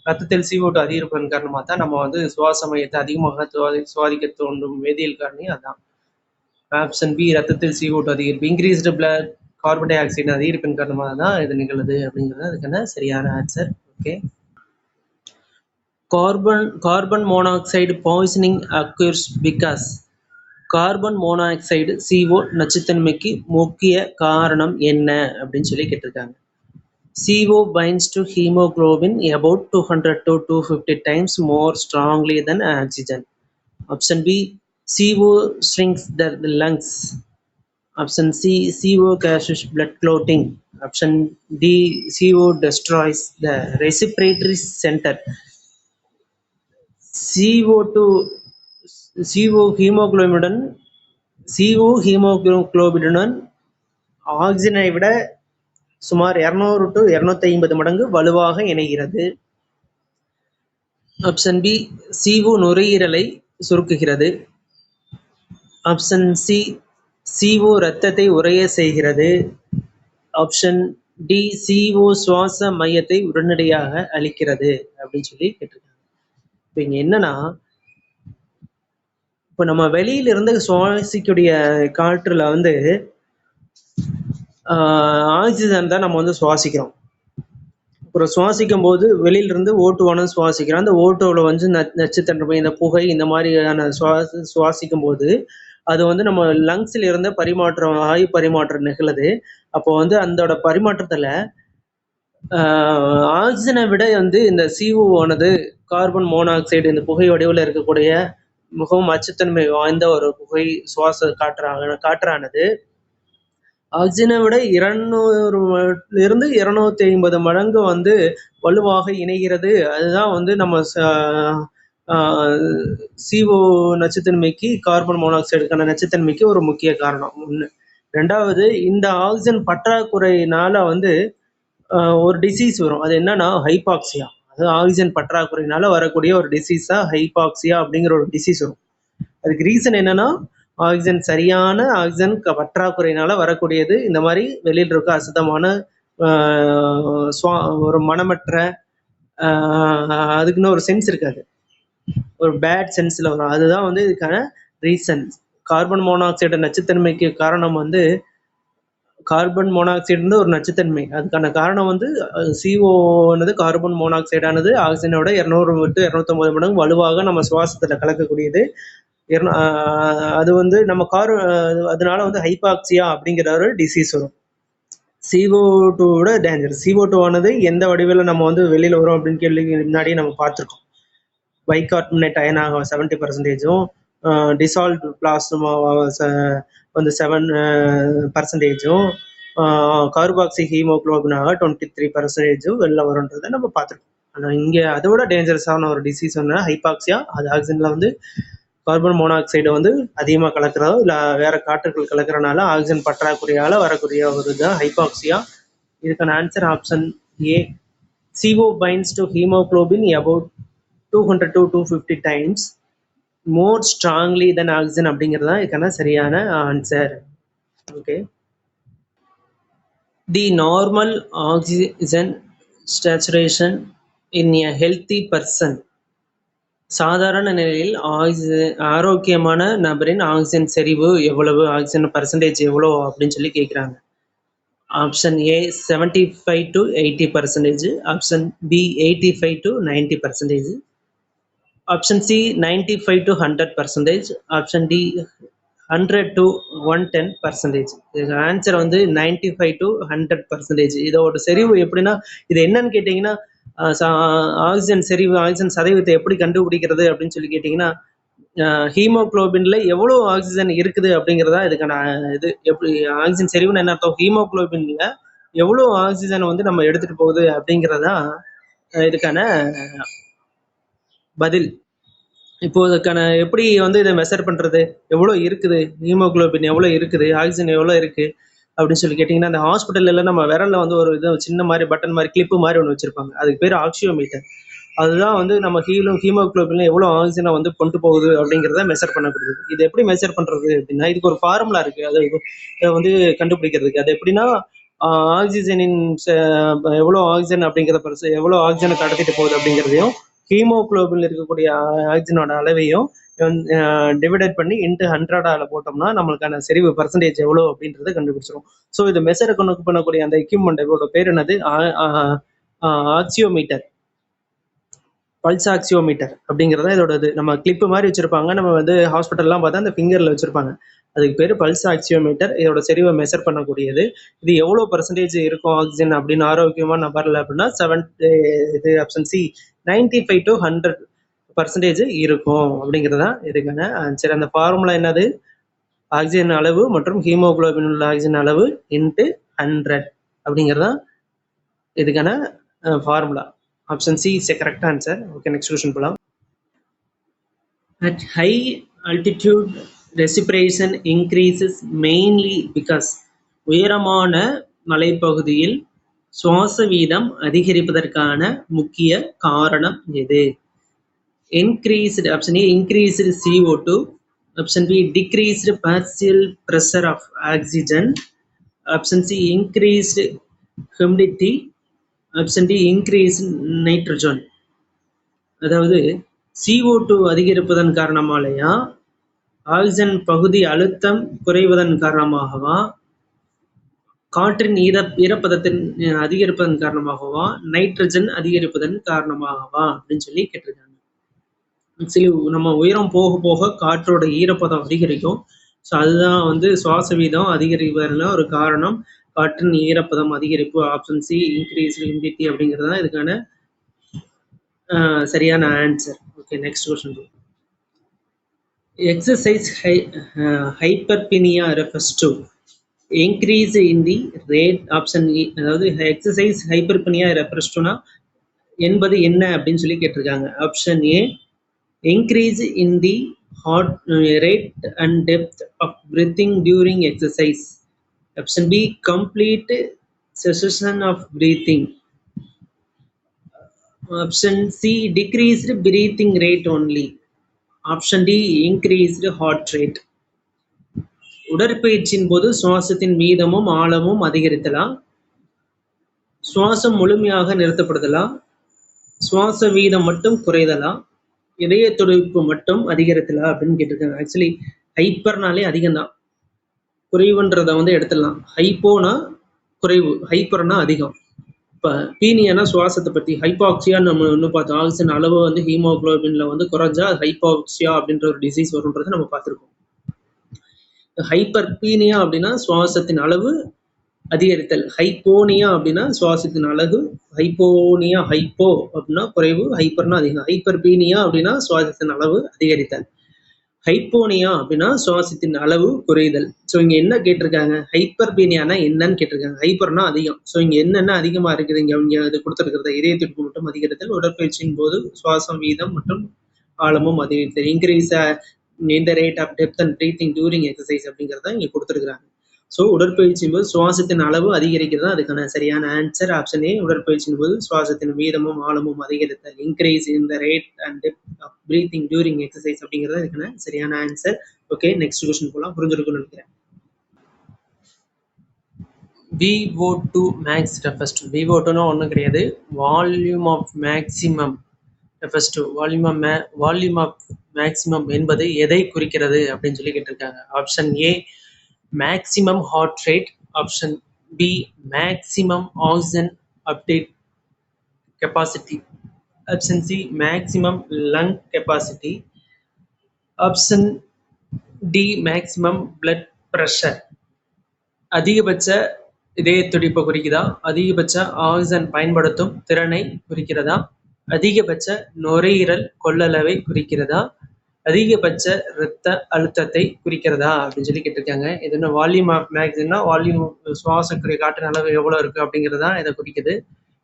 ரத்தத்தில் CO2 அதிகரிப்பதன் காரணமாக தான் நம்ம வந்து சுவாச மையத்தை அதிகமாக சுவாதிக்க தோன்றும் வேதியியல் காரணி அதான். ஆப்ஷன் பி ரத்தத்தில் CO2 அதிகரிப்பு, increased blood carbon di oxide அதிகரிப்பின் காரணமாக தான் இது நிகழுது அப்படிங்கிறது அதுக்கான சரியான answer. Okay. Carbon monoxide poisoning occurs because carbon monoxide CO நச்சுத்தன்மைக்கு முக்கிய காரணம் என்ன அப்படின்னு சொல்லி கேட்டிருக்காங்க. CO binds to hemoglobin about 200 to 250 times more strongly than oxygen. Option B, CO shrinks the lungs. Option C, CO causes blood clotting. Option D, CO destroys the respiratory center. CO ஹீமோகுளோபினுடன் ஆக்சிஜனை விட சுமார் 200 to 250 மடங்கு வலுவாக இணைகிறது. Option B, CO நுரையீரலை சுருக்குகிறது. Option C, CO இரத்தத்தை உறைய செய்கிறது. ஆப்ஷன் டி, CO சுவாச மையத்தை உடனடியாக அளிக்கிறது அப்படின்னு சொல்லி கேட்டிருக்காங்க. இப்போ இங்க என்னன்னா, இப்போ நம்ம வெளியில இருந்து சுவாசிக்கூடிய காற்றுல வந்து ஆக்சிஜன் தான் நம்ம வந்து சுவாசிக்கிறோம். அப்புறம் சுவாசிக்கும் போது வெளியில இருந்து O2 சுவாசிக்கிறோம். அந்த O2ல வந்து நச்சுத்தன்மை, இந்த புகை, இந்த மாதிரியான சுவாசிக்கும் போது அது வந்து நம்ம லங்ஸ்ல இருந்து வாயு பரிமாற்றம் நிகழுது. அப்போ வந்து அதோட பரிமாற்றத்துல ஆக்சிஜனை விட வந்து இந்த CO ஆனது கார்பன் மோனாக்சைடு இந்த புகை வடிவில் இருக்கக்கூடிய மிகவும் அச்சுத்தன்மை வாய்ந்த ஒரு புகை சுவாச காற்றானது ஆக்சிஜனை விட 200 to 250 மடங்கு வந்து வலுவாக இணைகிறது. அதுதான் வந்து நம்ம CO நச்சுத்தன்மைக்கு, கார்பன் மோனாக்சைடுக்கான நச்சுத்தன்மைக்கு ஒரு முக்கிய காரணம் ஒன்று. ரெண்டாவது, இந்த ஆக்சிஜன் பற்றாக்குறையினால வந்து ஒரு டிசீஸ் வரும். அது என்னன்னா ஹைபாக்சியா. அது ஆக்சிஜன் பற்றாக்குறையினால வரக்கூடிய ஒரு டிசீஸா ஹைபாக்சியா அப்படிங்கிற ஒரு டிசீஸ் வரும். அதுக்கு ரீசன் என்னன்னா சரியான ஆக்சிஜன் பற்றாக்குறையினால வரக்கூடியது. இந்த மாதிரி வெளியில் இருக்க அசுத்தமான ஒரு மனமற்ற அதுக்குன்னு ஒரு சென்ஸ் இருக்காது, ஒரு பேட் சென்ஸ்ல வரும். அதுதான் வந்து இதுக்கான ரீசன். கார்பன் மோனாக்சைடு நச்சுத்தன்மைக்கு காரணம் வந்து கார்பன் மோனாக்சைடு ஒரு நச்சுத்தன்மை. அதுக்கான காரணம் வந்து CO கார்பன் மோனாக்சைடானது ஆக்சிஜனோட 200 to 250 மடங்கு வலுவாக நம்ம சுவாசத்துல கலக்கக்கூடியது. அது வந்து நம்ம அதனால வந்து ஹைபாக்சியா அப்படிங்கிற ஒரு டிசீஸ் வரும். CO2 danger. CO2 ஆனது எந்த வடிவில் நம்ம வந்து வெளியில வரும் அப்படின்னு கேள்வி முன்னாடியே நம்ம பார்த்துருக்கோம். பைகார்பனேட் அயனாக 70%, டிசால்வ்டு பிளாஸ்மா வந்து 7%, கார்பாக்சி ஹீமோகுளோபினாக 23% வெளில வரும்ன்றதை நம்ம பார்த்துருக்கோம். ஆனால் இங்கே அதோட டேஞ்சரஸான ஒரு டிசீஸ் ஒன்று ஹைபாக்சியா. அது ஆக்சிஜனில் வந்து கார்பன் மோனாக்சைடு வந்து அதிகமாக கலக்கிறதோ இல்லை வேற காற்றுகள் கலக்கிறனால ஆக்சிஜன் பற்றாக்குறையால் வரக்கூடிய ஒரு இதுதான் ஹைபாக்சியா. இதுக்கான answer option A, CO binds to hemoglobin about 200 to 250 times more strongly than oxygen அப்படிங்கிறது தான் இதுக்கான சரியான answer. Okay. The normal oxygen saturation in a healthy person. சாதாரண நிலையில் ஆரோக்கியமான நபரின் ஆக்சிஜன் செறிவு எவ்வளவு, ஆக்சிஜன் பர்சன்டேஜ் எவ்வளோ அப்படின்னு சொல்லி கேட்குறாங்க. Option A 75 to 80%, option B 85 to 90%, option C 95 to 100%, option D 100 to 110%. இதுக்கு ஆன்சர் வந்து 95 to 100%. இதோட செறிவு எப்படின்னா, இது என்னன்னு கேட்டிங்கன்னா, ஆக்சிஜன் சதவீதத்தை எப்படி கண்டுபிடிக்கிறது அப்படின்னு சொல்லி கேட்டிங்கன்னா, ஹீமோகுளோபின்ல எவ்வளோ ஆக்சிஜன் இருக்குது அப்படிங்கிறதா இதுக்கான இது. எப்படி ஆக்சிஜன் செறிவுன்னு என்ன அர்த்தம், ஹீமோகுளோபின்ல எவ்வளோ ஆக்சிஜன் வந்து நம்ம எடுத்துகிட்டு போகுது அப்படிங்கிறதா இதுக்கான பதில். இப்போ இதுக்கான எப்படி வந்து இதை மெஷர் பண்றது, எவ்வளோ இருக்குது, ஹீமோகுளோபின் எவ்வளோ இருக்குது, ஆக்சிஜன் எவ்வளோ இருக்கு அப்படின்னு சொல்லி கேட்டிங்கன்னா, அந்த ஹாஸ்பிட்டல்ல நம்ம விரல்ல வந்து ஒரு இது சின்ன மாதிரி பட்டன் மாதிரி கிளிப்பு மாதிரி ஒன்று வச்சிருப்பாங்க. அதுக்கு பேர் ஆக்சியோமீட்டர். அதுதான் வந்து நம்ம ஹீமோகுளோபின்ல எவ்வளோ ஆக்சிஜனை வந்து கொண்டு போகுது அப்படிங்கிறத மெஷர் பண்ணக்கூடியது. இது எப்படி மெஷர் பண்றது அப்படின்னா, இதுக்கு ஒரு ஃபார்முலா இருக்கு. அதை வந்து கண்டுபிடிக்கிறதுக்கு. அது எப்படின்னா, ஆக்சிஜனின் எவ்வளோ ஆக்சிஜன் அப்படிங்கிற எவ்வளோ ஆக்சிஜனை கடத்திட்டு போகுது அப்படிங்கிறதையும், ஹீமோகுளோபின்ல இருக்கக்கூடிய ஆக்சிஜனோட அளவையும் டிவைடட் பண்ணி இன்ட்டு 100 போட்டோம்னா நம்மளுக்கான செறிவு பர்சன்டேஜ் எவ்வளோ அப்படின்றத கண்டுபிடிச்சிரும். ஸோ இது மெஷர் பண்ணக்கூடிய அந்த எக்யூப்மெண்ட் இதோட பேர் என்னது, ஆக்சியோமீட்டர், பல்ஸ் ஆக்சியோமீட்டர் அப்படிங்கிறத இதோட இது. நம்ம கிளிப்பு மாதிரி வச்சிருப்பாங்க. நம்ம வந்து ஹாஸ்பிட்டல்லாம் பார்த்தா அந்த ஃபிங்கரில் வச்சிருப்பாங்க. அதுக்கு பேர் பல்ஸ் ஆக்சியோமீட்டர். இதோட செறிவை மெஷர் பண்ணக்கூடியது. இது எவ்வளோ பர்சன்டேஜ் இருக்கும் ஆக்சிஜன் அப்படின்னு ஆரோக்கியமான நபரில் அப்படின்னா 7 இது ஆப்ஷன் சி 95 to 100% இருக்கும் அப்படிங்கிறது தான் இதுக்கான ஆன்சர். அந்த ஃபார்முலா என்னது, ஆக்சிஜன் அளவு மற்றும் ஹீமோகுளோபின் உள்ள ஆக்சிஜன் அளவு இன்ட்டு 100 அப்படிங்கிறது தான் இதுக்கான formula. Option C is a correct answer. Okay, next question போகலாம். At high altitude respiration increases mainly because உயரமான மலைப்பகுதியில் சுவாச வீதம் அதிகரிப்பதற்கான முக்கிய காரணம் எது? Increased, option A increased CO2, option B decreased partial pressure of oxygen, option C increased humidity, option D increased nitrogen. அதாவது CO2 அதிகரிப்பதன் காரணமாலையா, ஆக்சிஜன் பகுதி அழுத்தம் குறைவதன் காரணமாகவா, காற்றின் ஈரப்பதத்தின் அதிகரிப்பதன் காரணமாகவா, நைட்ரஜன் அதிகரிப்பதன் காரணமாகவா அப்படின்னு சொல்லி கேட்டிருக்காங்க. ஆக்சுவலி நம்ம உயரம் போக போக காற்றோட ஈரப்பதம் அதிகரிக்கும். ஸோ அதுதான் வந்து சுவாச வீதம் அதிகரிப்பதில் ஒரு காரணம். காற்றின் ஈரப்பதம் அதிகரிப்பு. ஆப்ஷன் சி இன்க்ரீஸ் ஹியூமிடிட்டி அப்படிங்கிறது தான் இதுக்கான சரியான answer. Okay, next question. Exercise hyperpnoea refers to increase in the rate. Option E, அதாவது எக்ஸசைஸ் ஹைப்பர்பினியா ரெஃபர்ஸ் டுனா என்பது என்ன அப்படின்னு சொல்லி கேட்டிருக்காங்க. Option A increase in the heart rate and depth of breathing during exercise. Option B complete cessation of breathing. Option C decreased breathing rate only. Option D increased heart rate. உடற்பயிற்சியின் போது சுவாசத்தின் வீதமும் ஆழமும் அதிகரித்தலாம், சுவாசம் முழுமையாக நிறுத்தப்படுதலாம், சுவாச வீதம் மட்டும் குறைதலாம், இதய துடிப்பு மட்டும் அதிகரித்தலா அப்படின்னு கேட்டிருக்காங்க. ஆக்சுவலி ஹைப்பர்னாலே அதிகம்தான், குறைவுன்றதை வந்து எடுத்துடலாம். ஹைப்போனா குறைவு, ஹைப்பர்னா அதிகம். இப்போ பீனியானா சுவாசத்தை பற்றி, ஹைப்பாக்சியா நம்ம இன்னும் பார்த்தோம். ஆக்சிஜன் அளவு வந்து ஹீமோகுளோபின்ல வந்து குறைஞ்சா ஹைப்பாக்சியா அப்படின்ற ஒரு டிசீஸ் வரும்ன்றதை நம்ம பார்த்துருக்கோம். ஹைப்பர் பீனியா அப்படின்னா சுவாசத்தின் அளவு அதிகரித்தல், ஹைப்போனியா அப்படின்னா சுவாசத்தின் அளவு, ஹைப்போனியா ஹைப்போ அப்படின்னா குறைவு, ஹைப்பர்னா அதிகம். ஹைப்பர்பீனியா அப்படின்னா சுவாசத்தின் அளவு அதிகரித்தல், ஹைப்போனியா அப்படின்னா சுவாசத்தின் அளவு குறைதல். ஸோ இங்க என்ன கேட்டிருக்காங்க, ஹைப்பர்பீனியானா என்னன்னு கேட்டிருக்காங்க. ஹைப்பர்னா அதிகம். ஸோ இங்க என்னென்ன அதிகமா இருக்குது, இங்க இது கொடுத்துருக்கிறது இதய துடிப்பு மட்டும் அதிகரித்தல், உடற்பயிற்சியின் போது சுவாசம் வீதம் மற்றும் ஆழமும் அதிகரித்தல், இன்க்ரீஸ் இந்த rate of depth and breathing during exercise அப்படிங்கிறத இங்க கொடுத்துருக்காங்க. ஸோ உடற்பயிற்சியின் போது சுவாசத்தின் அளவு அதிகரிக்கிறது தான் அதுக்கான சரியான ஆன்சர். ஆப்ஷன் ஏ உடற்பயிற்சியின் போது சுவாசத்தின் வீதமும் ஆழமும் அதிகரித்தல், increase in the rate and depth of breathing during exercise அப்படிங்கிறது அதுக்கான சரியான ஆன்சர். ஓகே, நெக்ஸ்ட் கொஸ்டின் போகலாம். புரிஞ்சிருக்கும்னு நினைக்கிறேன். VO2 max refers to, VO2னா ஒன்றும் கிடையாது, volume of maximum refers to, volume of maximum என்பது எதை குறிக்கிறது அப்படின்னு சொல்லி கேட்டிருக்காங்க. Option A maximum heart rate, option B maximum oxygen uptake capacity, option C maximum lung capacity, option D maximum blood pressure. அதிகபட்ச இதய துடிப்பை குறிக்குதா, அதிகபட்ச ஆக்சிஜன் பயன்படுத்தும் திறனை குறிக்கிறதா, அதிகபட்ச நுரையீரல் கொள்ளளவை குறிக்கிறதா, அதிகபட்ச இரத்த அழுத்தத்தை குறிக்கிறதா அப்படின்னு சொல்லி கேட்டிருக்காங்க. இது என்ன வால்யூம் ஆஃப் மேக்சிமம்னா வால்யூம் சுவாசக்குரிய காற்றின் அளவு எவ்வளோ இருக்குது அப்படிங்கிறதா இதை குறிக்குது.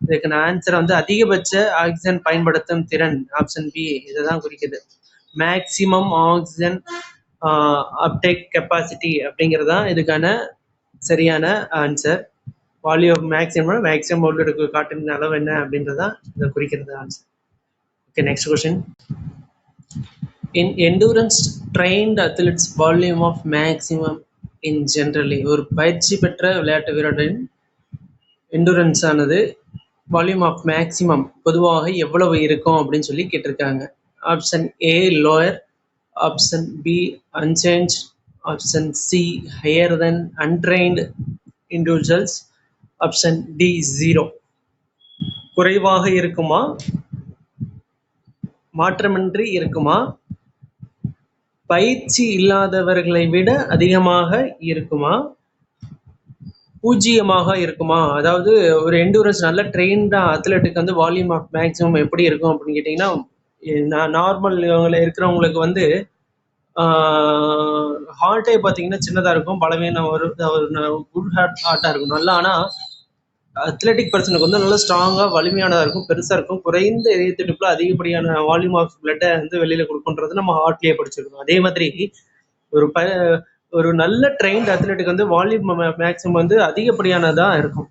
இதுக்கு நான் ஆன்சர் வந்து அதிகபட்ச ஆக்சிஜன் பயன்படுத்தும் திறன், ஆப்ஷன் பி இதை தான் குறிக்குது. மேக்ஸிமம் ஆக்சிஜன் அப்டேக் கெப்பாசிட்டி அப்படிங்கிறது தான் இதுக்கான சரியான ஆன்சர். வால்யூம் மேக்ஸிமம் உள்ள இருக்க காற்றின் அளவு என்ன அப்படின்றது தான் இதை குறிக்கிறது answer. Okay, next question. In endurance trained athletes volume of maximum in generally, ஒரு பயிற்சி பெற்ற விளையாட்டு வீரரின் endurance ஆனது வால்யூம் ஆஃப் மேக்ஸிமம் பொதுவாக எவ்வளவு இருக்கும் அப்படின்னு சொல்லி கேட்டிருக்காங்க. Option A lower, option B unchanged, option C higher than untrained individuals, option D 0. குறைவாக இருக்குமா, மாற்றமின்றி இருக்குமா, பயிற்சி இல்லாதவர்களை விட அதிகமாக இருக்குமா, பூஜ்ஜியமாக இருக்குமா? அதாவது ஒரு எண்டூரன்ஸ் நல்ல ட்ரெயின்டா அத்லெட்டுக்கு வந்து வால்யூம் ஆஃப் மேக்ஸிமம் எப்படி இருக்கும் அப்படின்னு கேட்டிங்கன்னா, நார்மல் இருக்கிறவங்களுக்கு வந்து ஹார்ட்டே பார்த்தீங்கன்னா சின்னதாக இருக்கும், பலவீனம் ஒரு குட் ஹார்ட்டாக இருக்கும் நல்லா. ஆனால் அத்லெட்டிக் பர்சனுக்கு வந்து நல்லா ஸ்ட்ராங்காக வலிமையானதாக இருக்கும், பெருசாக இருக்கும், குறைந்த இதய துடிப்பில் அதிகப்படியான வால்யூம் ஆஃப் பிளட்டை வந்து வெளியில் கொடுக்குன்றது நம்ம ஹார்ட்லேயே படிச்சிருக்கோம். அதே மாதிரி ஒரு நல்ல ட்ரெயின்ட் அத்லெட்டுக்கு வந்து வால்யூம் மேக்ஸிமம் வந்து அதிகப்படியானதாக இருக்கும்.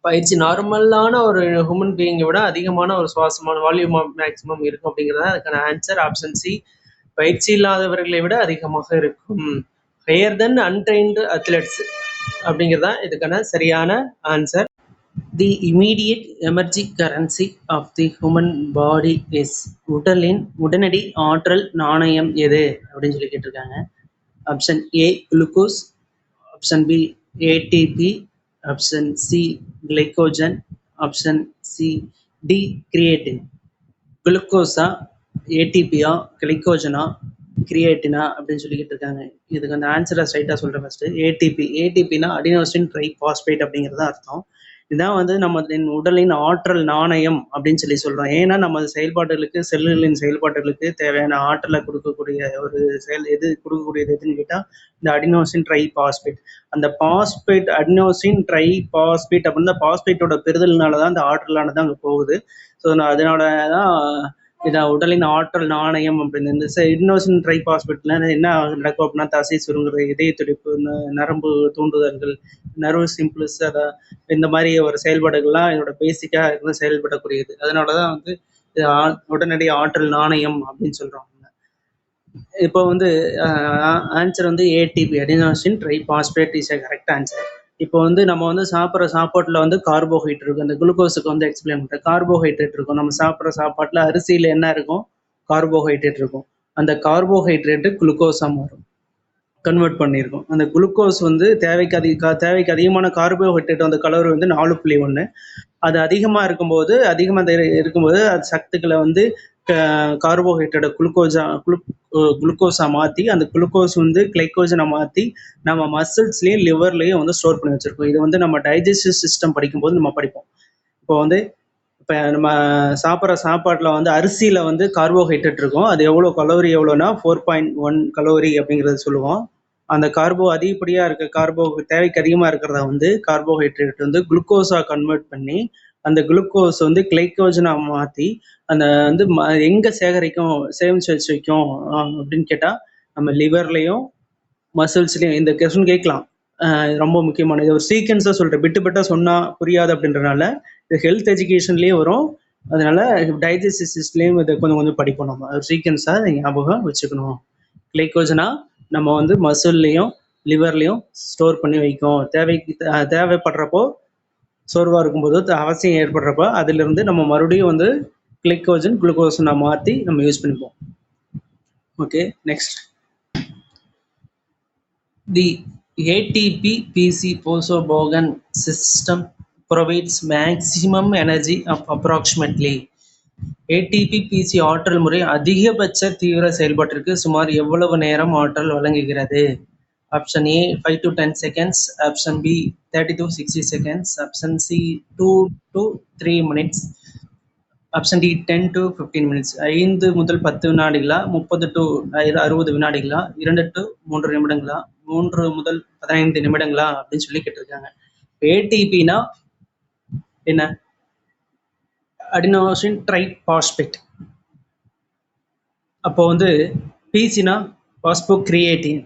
பயிற்சி நார்மலான ஒரு ஹியூமன் பீயிங்கை விட அதிகமான ஒரு சுவாசமான வால்யூம் ஆஃப் மேக்ஸிமம் இருக்கும் அப்படிங்கிறது அதுக்கான ஆன்சர். ஆப்ஷன் சி பயிற்சி இல்லாதவர்களை விட அதிகமாக இருக்கும். ஹையர் தென் அன்ட்ரெயின்டு அத்லெட்ஸ் அப்படிங்கிறது தான் இதுக்கான சரியான answer. The immediate emerging currency of the human body is, உடலின் உடனடி ஆற்றல் நாணயம் எது அப்படின்னு சொல்லி கேட்டிருக்காங்க. Option A glucose, option B ATP, option C glycogen, option C D creatine. குளுக்கோஸா, ஏடிபியா, கிளைகோஜனா, கிரியேட்டினா அப்படின்னு சொல்லி கேட்டிருக்காங்க. இதுக்கு அந்த ஆன்சரை ஸ்ட்ரைட்டாக சொல்கிறேன். ஃபஸ்ட்டு ஏடிபினா அடினோசின் ட்ரை பாஸ்பேட் அப்படிங்கிறது அர்த்தம். இதுதான் வந்து நம்ம உடலின் ஆற்றல் நாணயம் அப்படின்னு சொல்லி சொல்கிறோம். ஏன்னா நம்ம செயல்பாடுகளுக்கு, செல்லுகளின் செயல்பாடுகளுக்கு தேவையான ஆற்றலை கொடுக்கக்கூடிய ஒரு கொடுக்கக்கூடியது எதுன்னு கேட்டால் இந்த அடினோசின் ட்ரை பாஸ்பேட். அந்த பாஸ்பேட் அடினோசின் ட்ரை பாஸ்பேட் அப்படின்னா பாஸ்பேட்டோட பெறுதல்னால தான் அந்த ஆற்றலானது அங்கே போகுது. ஸோ அதனால தான் இதான் உடலின் ஆற்றல் நாணயம் அப்படின்னு. இந்த அடினோசின் ட்ரை பாஸ்பேட்ல என்ன நடக்கும் அப்படின்னா தசை சுருங்குறது, இதய துடிப்பு, நரம்பு தூண்டுதல்கள், நர்வ் சிம்பிள்ஸ், இந்த மாதிரி ஒரு செயல்பாடுகள்லாம் இதோட பேசிக்காக இருந்து செயல்படக்கூடியது. அதனால தான் வந்து உடனடி ஆற்றல் நாணயம் அப்படின்னு சொல்கிறோம். இப்போ வந்து ஆன்சர் வந்து ATP adenosine try phosphate is a correct answer. இப்போ வந்து நம்ம வந்து சாப்பிட்ற சாப்பாட்டில் வந்து கார்போஹைட்ரேட் இருக்கும். அந்த குளுக்கோஸுக்கு வந்து எக்ஸ்பிளைன் பண்ணுறேன். கார்போஹைட்ரேட் இருக்கும். நம்ம சாப்பிட்ற சாப்பாட்டில் அரிசியில் என்ன இருக்கும்? கார்போஹைட்ரேட் இருக்கும். அந்த கார்போஹைட்ரேட்டு குளுக்கோஸாக மாறும், கன்வெர்ட் பண்ணியிருக்கோம். அந்த குளுக்கோஸ் வந்து தேவைக்கு அதிகமான கார்போஹைட்ரேட் வந்து கலோரி வந்து 4.1. அது அதிகமாக இருக்கும்போது அது சத்துக்களை வந்து கார்போஹைட்ரேட்டை குளுக்கோஸாக மாற்றி அந்த குளுக்கோஸ் வந்து கிளைக்கோஜனை மாற்றி நம்ம மசில்ஸ்லேயும் லிவர்லேயும் வந்து ஸ்டோர் பண்ணி வச்சுருக்கோம். இது வந்து நம்ம டைஜஸ்டிவ் சிஸ்டம் படிக்கும்போது நம்ம படிப்போம். இப்போ நம்ம சாப்பிட்ற சாப்பாட்டில் வந்து அரிசியில் வந்து கார்போஹைட்ரேட் இருக்கும். அது எவ்வளோனா 4.1 கலோரி அப்படிங்கிறத சொல்லுவோம். அந்த அதிகப்படியாக இருக்க தேவைக்கு அதிகமாக இருக்கிறத வந்து கார்போஹைட்ரேட் வந்து குளுக்கோஸாக கன்வெர்ட் பண்ணி அந்த குளுக்கோஸ் வந்து கிளைக்கோஜனாக மாற்றி அந்த வந்து எங்கே சேமிச்சு வச்சு வைக்கும் அப்படின்னு கேட்டால் நம்ம லிவர்லேயும் மசில்ஸ்லேயும். இந்த கொஸ்டின் கேட்கலாம், ரொம்ப முக்கியமானது. ஒரு சீக்வன்ஸாக சொல்கிறேன், பிட்டு சொன்னால் புரியாது அப்படின்றனால இது ஹெல்த் எஜுகேஷன்லேயே வரும். அதனால டைஜஸ்டிவ் சிஸ்டம்லேயும் இதை கொஞ்சம் படிப்போம். நம்ம ஒரு சீக்வன்ஸாக ஞாபகம் வச்சுக்கணும். கிளைக்கோஜனா நம்ம வந்து மசில்லையும் லிவர்லையும் ஸ்டோர் பண்ணி வைக்கும். தேவைப்படுறப்போ, சோர்வாக இருக்கும்போது, அவசியம் ஏற்படுறப்போ அதிலிருந்து நம்ம மறுபடியும் வந்து குளுக்கோஸை மாற்றி நம்ம யூஸ் பண்ணிப்போம். Okay, next. The ATP-PC phosphagen system provides maximum energy of approximately. ATP-PC ஆற்றல் முறை அதிகபட்ச தீவிர செயல்பாட்டிற்கு சுமார் எவ்வளவு நேரம் ஆற்றல் வழங்குகிறது? Option A 5 to 10 seconds, option B 30 to 60 seconds, option C 2 to 3 minutes, option D 10 to 15 minutes. 5 முதல் 10 வினாடிகளா, 30 to 60 வினாடிகளா, 2 to 3 நிமிடங்களா, 3 முதல் 15 நிமிடங்களா அப்படின்னு சொல்லி கேட்டிருக்காங்க. ஏடிபினா என்ன? Adenosine try phosphate. அப்போ வந்து பிசினா பாஸ்போ கிரியேட்டின்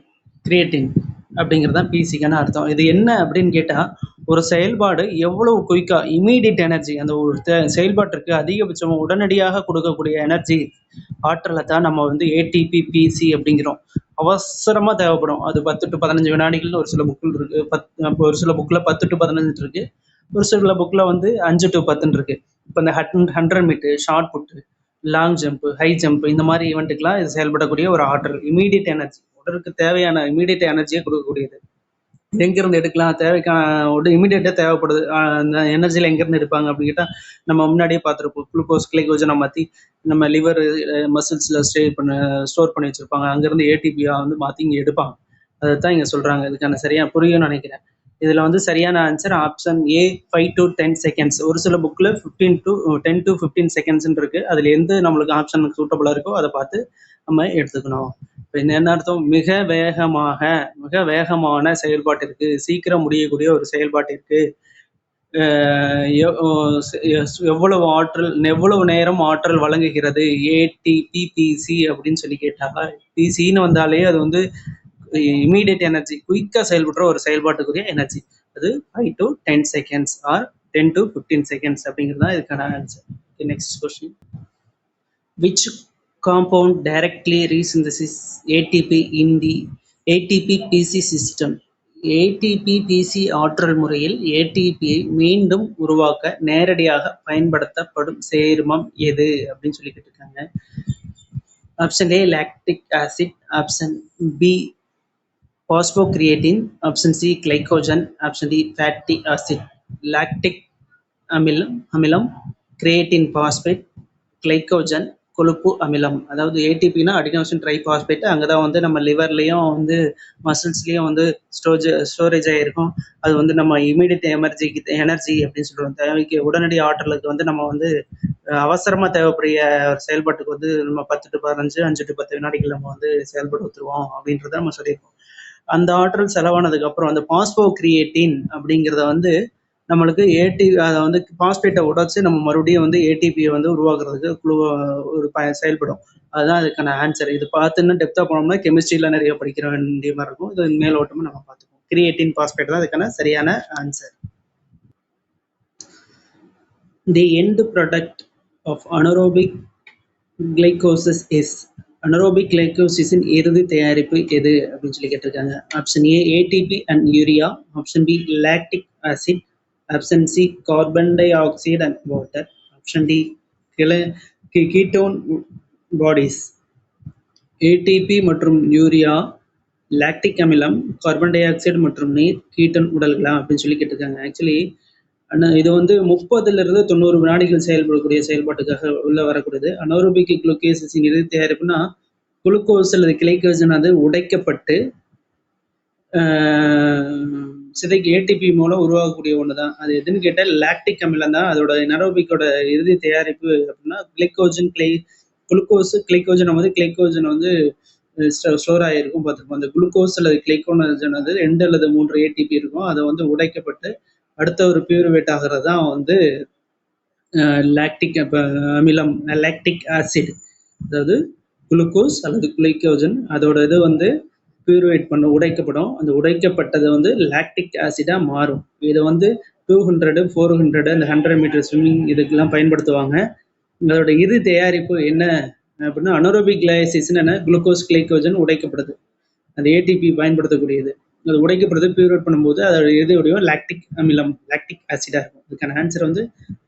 அப்படிங்கிறது தான் பிசிக்கான அர்த்தம். இது என்ன அப்படின்னு கேட்டால், ஒரு செயல்பாடு எவ்வளவு குயிக்காக இமீடியட் எனர்ஜி, அந்த ஒரு செயல்பாட்டிற்கு அதிகபட்சமாக உடனடியாக கொடுக்கக்கூடிய எனர்ஜி ஆற்றலை தான் நம்ம வந்து ஏடிபி பிசி அப்படிங்கிறோம். அவசரமாக தேவைப்படும். அது 10 to 15 வினாடிகள்னு ஒரு சில புக்கில் இருக்குது. ஒரு சில புக்கில் 10 to 15 இருக்குது. ஒரு சில புக்கில் வந்து 5 to 10 இருக்குது. இப்போ இந்த 100 metre shot put, long jump, high jump, இந்த மாதிரி ஈவெண்ட்டுக்கெலாம் இது செயல்படக்கூடிய ஒரு ஆற்றல், இமீடியட் எனர்ஜி, உடலுக்கு தேவையான இமீடியட் எனர்ஜியை கொடுக்கக்கூடியது. எங்கேருந்து எடுக்கலாம், தேவைக்கான இமீடியட்டாக தேவைப்படுது. அந்த எனர்ஜியில் எங்கேருந்து எடுப்பாங்க அப்படின்னு கேட்டால், நம்ம முன்னாடியே பார்த்துருப்போம். குளுக்கோஸ் கிளைக்கோஜனை மாற்றி நம்ம லிவர் மசில்ஸில் ஸ்டோர் பண்ணி வச்சுருப்பாங்க. அங்கேருந்து ஏடிபியாக வந்து மாற்றி இங்கே எடுப்பாங்க. அதை தான் இங்கே சொல்கிறாங்க. இதுக்கான சரியாக புரியும்னு நினைக்கிறேன். இதில் வந்து சரியான answer option A 5 to 10 seconds. ஒரு சில புக்கில் 10 to 15 secondsன்னு இருக்குது. அதில் எந்த நம்மளுக்கு ஆப்ஷன் சூட்டபுளாக இருக்கோ அதை பார்த்து நம்ம எடுத்துக்கணும். இப்போ என்ன அர்த்தம்? மிக வேகமான செயல்பாட்டிற்கு, சீக்கிரம் முடியக்கூடிய ஒரு செயல்பாட்டிற்கு எவ்வளவு நேரம் ஆற்றல் வழங்குகிறது ஏடிபி பிசி அப்படின்னு சொல்லி கேட்டாங்க. பிசின்னு வந்தாலே அது வந்து இமீடியட் எனர்ஜி, குயிக்காக செயல்படுற ஒரு செயல்பாட்டுக்குரிய எனர்ஜி. அது 5 to 10 seconds or 10 to 15 seconds அப்படிங்கிறது தான் இதுக்கான answer. Next question. Which compound directly resynthesis ATP in the ATP-PC system. ATP-PC ஆற்றல் முறையில் ATPயை மீண்டும் உருவாக்க நேரடியாக பயன்படுத்தப்படும் சேர்மம் எது அப்படின்னு சொல்லி கேட்டிருக்காங்க. Option A lactic acid, option B phosphocreatine, option C glycogen, option D fatty acid. Lactic அமிலம், கிரியேட்டின் பாஸ்பேட், கிளைகோஜன் கொழுப்பு அமிலம். அதாவது ஏடிபினா அடினோசின் ட்ரைபாஸ்பேட். அங்கே தான் வந்து நம்ம லிவர்லேயும் வந்து மசில்ஸ்லேயும் வந்து ஸ்டோரேஜ் ஆகிருக்கும். அது வந்து நம்ம இமீடியட் எனர்ஜி அப்படின்னு சொல்கிறோம். தேவைக்கு உடனடி ஆற்றலுக்கு வந்து நம்ம வந்து அவசரமாக தேவைப்படைய செயல்பாட்டுக்கு வந்து நம்ம 10 to 15, 5 to 10 வினாடிகள் நம்ம வந்து செயல்படுத்துருவோம் அப்படின்றத நம்ம சொல்லியிருக்கோம். அந்த ஆற்றல் செலவானதுக்கப்புறம் அந்த பாஸ்போ கிரியேட்டின் அப்படிங்கிறத வந்து நம்மளுக்கு அதை வந்து பாஸ்பேட்டை உடைச்சு நம்ம மறுபடியும் வந்து ஏடிபியை வந்து உருவாக்குறதுக்கு ஒரு செயல்படும். அதுதான் இதுக்கான ஆன்சர். இது பார்த்துன்னு டெப்த்தாக போனோம்னா கெமிஸ்ட்ரியில் நிறைய படிக்கிற வேண்டிய மாதிரி இருக்கும். இது மேலோட்டமாக நம்ம பார்த்துப்போம். கிரியேட்டின் பாஸ்பேட் தான் இதுக்கான சரியான answer. The end product of anaerobic glycosis is. Anaerobic கிளைகோசிஸின் இறுதி தயாரிப்பு எது அப்படின்னு சொல்லி கேட்டிருக்காங்க. Option A ATP and urea, option B lactic acid, option C carbon di oxide and water, option D ketone bodies. ATP மற்றும் யூரியா, லாக்டிக் அமிலம், carbon di oxide மற்றும் நீர், கீட்டோன் உடல்களா அப்படின்னு சொல்லி கேட்டிருக்காங்க. ஆக்சுவலி இது வந்து 30 to 90 வினாடிகள் செயல்படக்கூடிய செயல்பாட்டுக்காக உள்ள வரக்கூடியது. அனோரோபிக் குளுக்கோசிஸின் இறுதி தயாரிப்புனா குளுக்கோஸ் அல்லது கிளைகோஜன் அது உடைக்கப்பட்டு ஏடிபி மூலம் உருவாகக்கூடிய ஒன்று தான். அது எதுன்னு கேட்டால் லாக்டிக் அமிலம் தான். அதோட அனரோபிக்கோட இறுதி தயாரிப்பு அப்படின்னா கிளைகோஜன் குளுக்கோஸ் கிளைகோஜனை வந்து ஸ்டோர் ஆகிருக்கும் பார்த்துருப்போம். அந்த குளுக்கோஸ் அல்லது கிளைகோஜன் வந்து 2 அல்லது 3 ஏடிபி இருக்கும். அதை வந்து உடைக்கப்பட்டு அடுத்த ஒரு பியூரிவேட் ஆகிறது தான் வந்து லாக்டிக் அமிலம், லாக்டிக் ஆசிட். அதாவது குளுக்கோஸ் அல்லது கிளைகோஜன் அதோட இது வந்து பியூரிவேட் உடைக்கப்படும். அந்த உடைக்கப்பட்டது வந்து லாக்டிக் ஆசிடாக மாறும். இதை வந்து 200, 400 அந்த 100 மீட்டர் ஸ்விம்மிங் இதுக்கெல்லாம் பயன்படுத்துவாங்க. அதோட இறுதி தயாரிப்பு என்ன அப்படின்னா அனோரோபிக் கிளைசிஸ்ன்னு குளுக்கோஸ் கிளைகோஜன் உடைக்கப்படுது. அந்த ஏடிபி பயன்படுத்தக்கூடியது அது உடைக்கப்படுது. பியூரிவேட் பண்ணும்போது அதோட இறுதி வடிவம் லாக்டிக் அமிலம், லாக்டிக் ஆசிடாக இருக்கும். இதுக்கான ஆன்சர் வந்து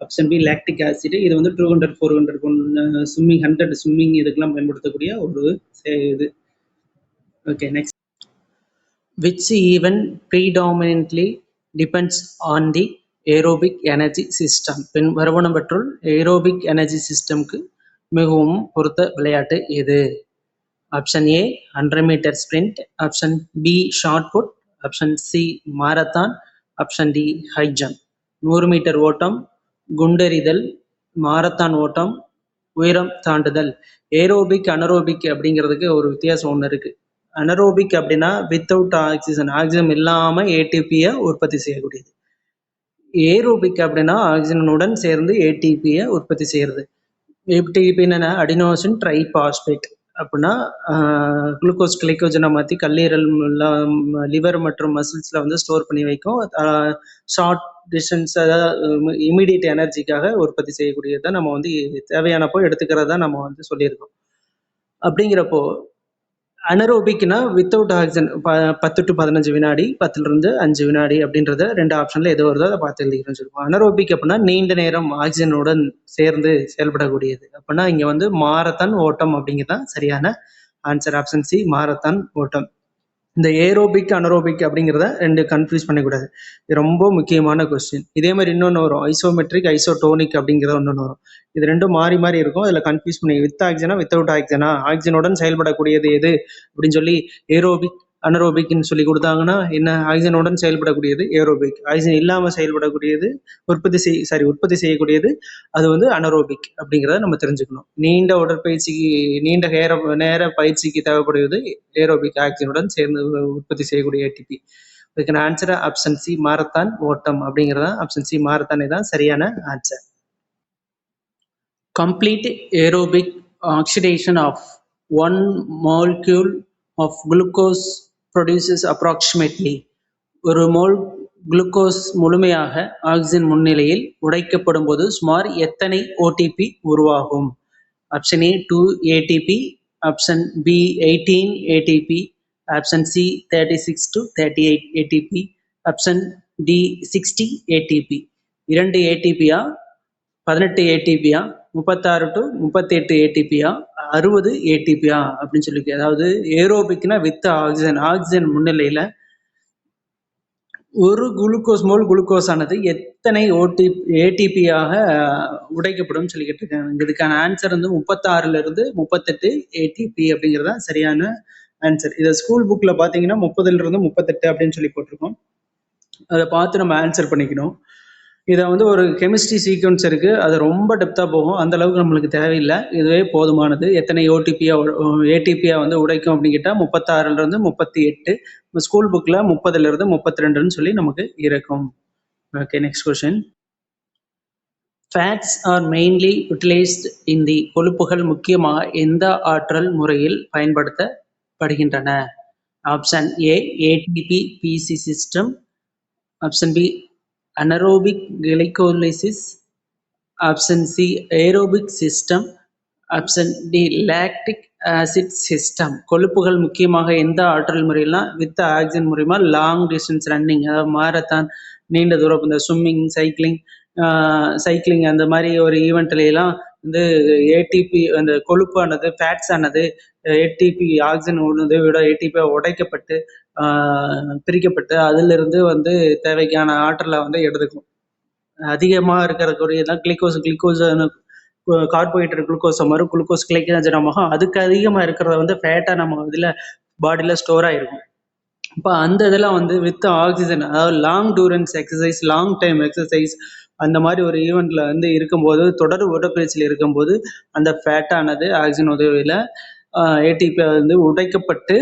ஆப்ஷன் பி லாக்டிக் ஆசிட். இது வந்து 200, 400 ஸ்விம்மிங், 100 ஸ்விம்மிங் இதுக்கெல்லாம் பயன்படுத்தக்கூடிய ஒரு இது. Okay, next. Which event predominantly depends on the aerobic energy system. பின் வருவனவற்றுள் ஏரோபிக் எனர்ஜி சிஸ்டம்க்கு மிகவும் பொருத்த விளையாட்டு எது? Option A 100 metre sprint, option B shot put, option C marathon, option D high jump. 100 metre ஓட்டம், குண்டெறிதல், மாரத்தான் ஓட்டம், உயரம் தாண்டுதல். ஏரோபிக் அனரோபிக் அப்படிங்கிறதுக்கு ஒரு வித்தியாசம் ஒன்று இருக்குது. அனரோபிக் அப்படின்னா வித்தவுட் ஆக்சிஜன், ஆக்சிஜன் இல்லாமல் ஏடிபியை உற்பத்தி செய்யக்கூடியது. ஏரோபிக் அப்படின்னா ஆக்சிஜனுடன் சேர்ந்து ஏடிபியை உற்பத்தி செய்கிறது. ஏடிபி என்னன்னா அடினோசின் ட்ரைபாஸ்பேட். அப்படின்னா குளுக்கோஸ் கிளைக்கோஜனை மாற்றி கல்லீரல், லிவர் மற்றும் மசில்ஸில் வந்து ஸ்டோர் பண்ணி வைக்கும். ஷார்ட் டிஸ்டன்ஸ், அதாவது இமீடியட் எனர்ஜிக்காக உற்பத்தி செய்யக்கூடியது தான் நம்ம வந்து தேவையானப்போ எடுத்துக்கிறதா நம்ம வந்து சொல்லியிருக்கோம். அப்படிங்கிறப்போ அனரோபிக்னா வித்தவுட் ஆக்சிஜன் 10 to 15 வினாடி, 10லிருந்து 5 வினாடி அப்படின்றத 2 ஆப்ஷனில் எது வருதோ அதை பார்த்து எழுதிக்கிறோம்னு சொல்லுவோம். அனரோபிக் அப்படின்னா நீண்ட நேரம் ஆக்சிஜனுடன் சேர்ந்து செயல்படக்கூடியது. அப்படின்னா இங்கே வந்து மாரத்தான் ஓட்டம் அப்படிங்கிறது தான் சரியான ஆன்சர். ஆப்ஷன் சி, மாரத்தான் ஓட்டம். இந்த ஏரோபிக் அனரோபிக் அப்படிங்கிறத 2 கன்ஃபியூஸ் பண்ணக்கூடாது. இது ரொம்ப முக்கியமான கொஸ்டின். இதே மாதிரி இன்னொன்று வரும், ஐசோமெட்ரிக் ஐசோடோனிக் அப்படிங்கிறத ஒன்று வரும். இது ரெண்டும் மாறி மாறி இருக்கும். அதில் கன்ஃபியூஸ் பண்ணி வித் ஆக்சிஜனா வித்தவுட் ஆக்சிஜனா, ஆக்சிஜனுடன் செயல்படக்கூடியது எது அப்படின்னு சொல்லி ஏரோபிக் அனரோபிக்னு சொல்லி கொடுத்தாங்கன்னா என்ன, ஆக்சிஜனுடன் செயல்படக்கூடியது ஏரோபிக், ஆக்சிஜன் இல்லாமல் செயல்படக்கூடியது உற்பத்தி செய்யக்கூடியது அது வந்து அனரோபிக் அப்படிங்கிறத நம்ம தெரிஞ்சுக்கணும். நீண்ட உடற்பயிற்சிக்கு, நீண்ட நேர பயிற்சிக்கு தேவைப்படுவது ஏரோபிக், ஆக்சிஜனுடன் சேர்ந்து உற்பத்தி செய்யக்கூடிய ஏடிபி. இதுக்கான ஆன்சர் ஆப்ஷன் சி, மாரத்தான் ஓட்டம் அப்படிங்கிறதா. ஆப்ஷன் சி, மாரத்தானே தான் சரியான answer. Complete aerobic oxidation of one molecule of glucose produces approximately, ஒரு மோல் குளுக்கோஸ் முழுமையாக ஆக்சிஜன் முன்னிலையில் உடைக்கப்படும் போது சுமார் எத்தனை ஓடிபி உருவாகும்? Option A 2 ATP, option B 18 ATP, option C 36 to 38 ATP, option D 60 ATP. 2 ஏடிபியா, 18 ஏடிபியா, 36 to 38 ஏடிபியா, 60 ஏடிபியா அப்படின்னு சொல்லி. அதாவது ஏரோபிக்னா வித் ஆக்சிஜன் முன்னிலையில் ஒரு குளுக்கோஸ் மோல் குளுக்கோஸ் ஆனது எத்தனை ஏடிபியாக உடைக்கப்படும் சொல்லிக்கிட்டு இருக்காங்க. இதுக்கான ஆன்சர் வந்து 36லிருந்து 38 ஏடிபி அப்படிங்கிறதா சரியான ஆன்சர். இதை ஸ்கூல் புக்கில் பார்த்தீங்கன்னா 30லிருந்து 38 அப்படின்னு சொல்லி போட்டிருக்கோம். அதை பார்த்து நம்ம ஆன்சர் பண்ணிக்கணும். இதை வந்து ஒரு கெமிஸ்ட்ரி சீக்வன்ஸ் இருக்குது, அது ரொம்ப டெப்த்தாக போகும், அந்த அளவுக்கு நம்மளுக்கு தேவையில்லை, இதுவே போதுமானது. எத்தனை ஏடிபியா வந்து உடைக்கும் அப்படின்னு கேட்டால் 36லிருந்து 38, ஸ்கூல் புக்கில் 30லிருந்து 32ன்னு சொல்லி நமக்கு இருக்கும். Okay, next question. Fats are mainly utilised in the, கொழுப்புகள் முக்கியமாக எந்த ஆற்றல் முறையில் பயன்படுத்தப்படுகின்றன? Option A ATP PC system, option B anaerobic glycolysis, option C aerobic system, option D lactic acid system. கொழுப்புகள் முக்கியமாக எந்த ஆற்றல் முறையிலாம் வித் ஆக்சிஜன் மூலிமா லாங் டிஸ்டன்ஸ் ரன்னிங், அதாவது மாரத்தான், நீண்ட தூரம், இந்த ஸ்விம்மிங், சைக்கிளிங் அந்த மாதிரி ஒரு ஈவெண்ட்லாம் வந்து ஏடிபி, அந்த கொழுப்பானது, ஃபேட்ஸ் ஆனது ஏடிபி ஆக்சிஜன் உள்ளதை விட ஏடிபியை உடைக்கப்பட்டு பிரிக்கப்பட்டு அதிலிருந்து வந்து தேவைக்கான ஆற்றலை வந்து எடுத்துக்கும். அதிகமாக இருக்கிறக்கூடியதான் கிளிக்கோஸ் கார்போஹைட்ரேட் குளுக்கோஸை மாதிரி குளுக்கோஸ் கிளைக்கோஜனமாக, அதுக்கு அதிகமாக இருக்கிறத வந்து ஃபேட்டாக நம்ம இதில் பாடியில் ஸ்டோர் ஆகிருக்கும். இப்போ அந்த இதெல்லாம் வந்து வித் ஆக்சிஜன், அதாவது long durance exercise, long time exercise அந்த மாதிரி ஒரு ஈவெண்ட்டில் வந்து இருக்கும்போது, தொடர் உடற்பயிற்சியில் இருக்கும்போது அந்த ஃபேட்டானது ஆக்சிஜன் உதவியில் ஏடிபி வந்து உடைக்கப்பட்டு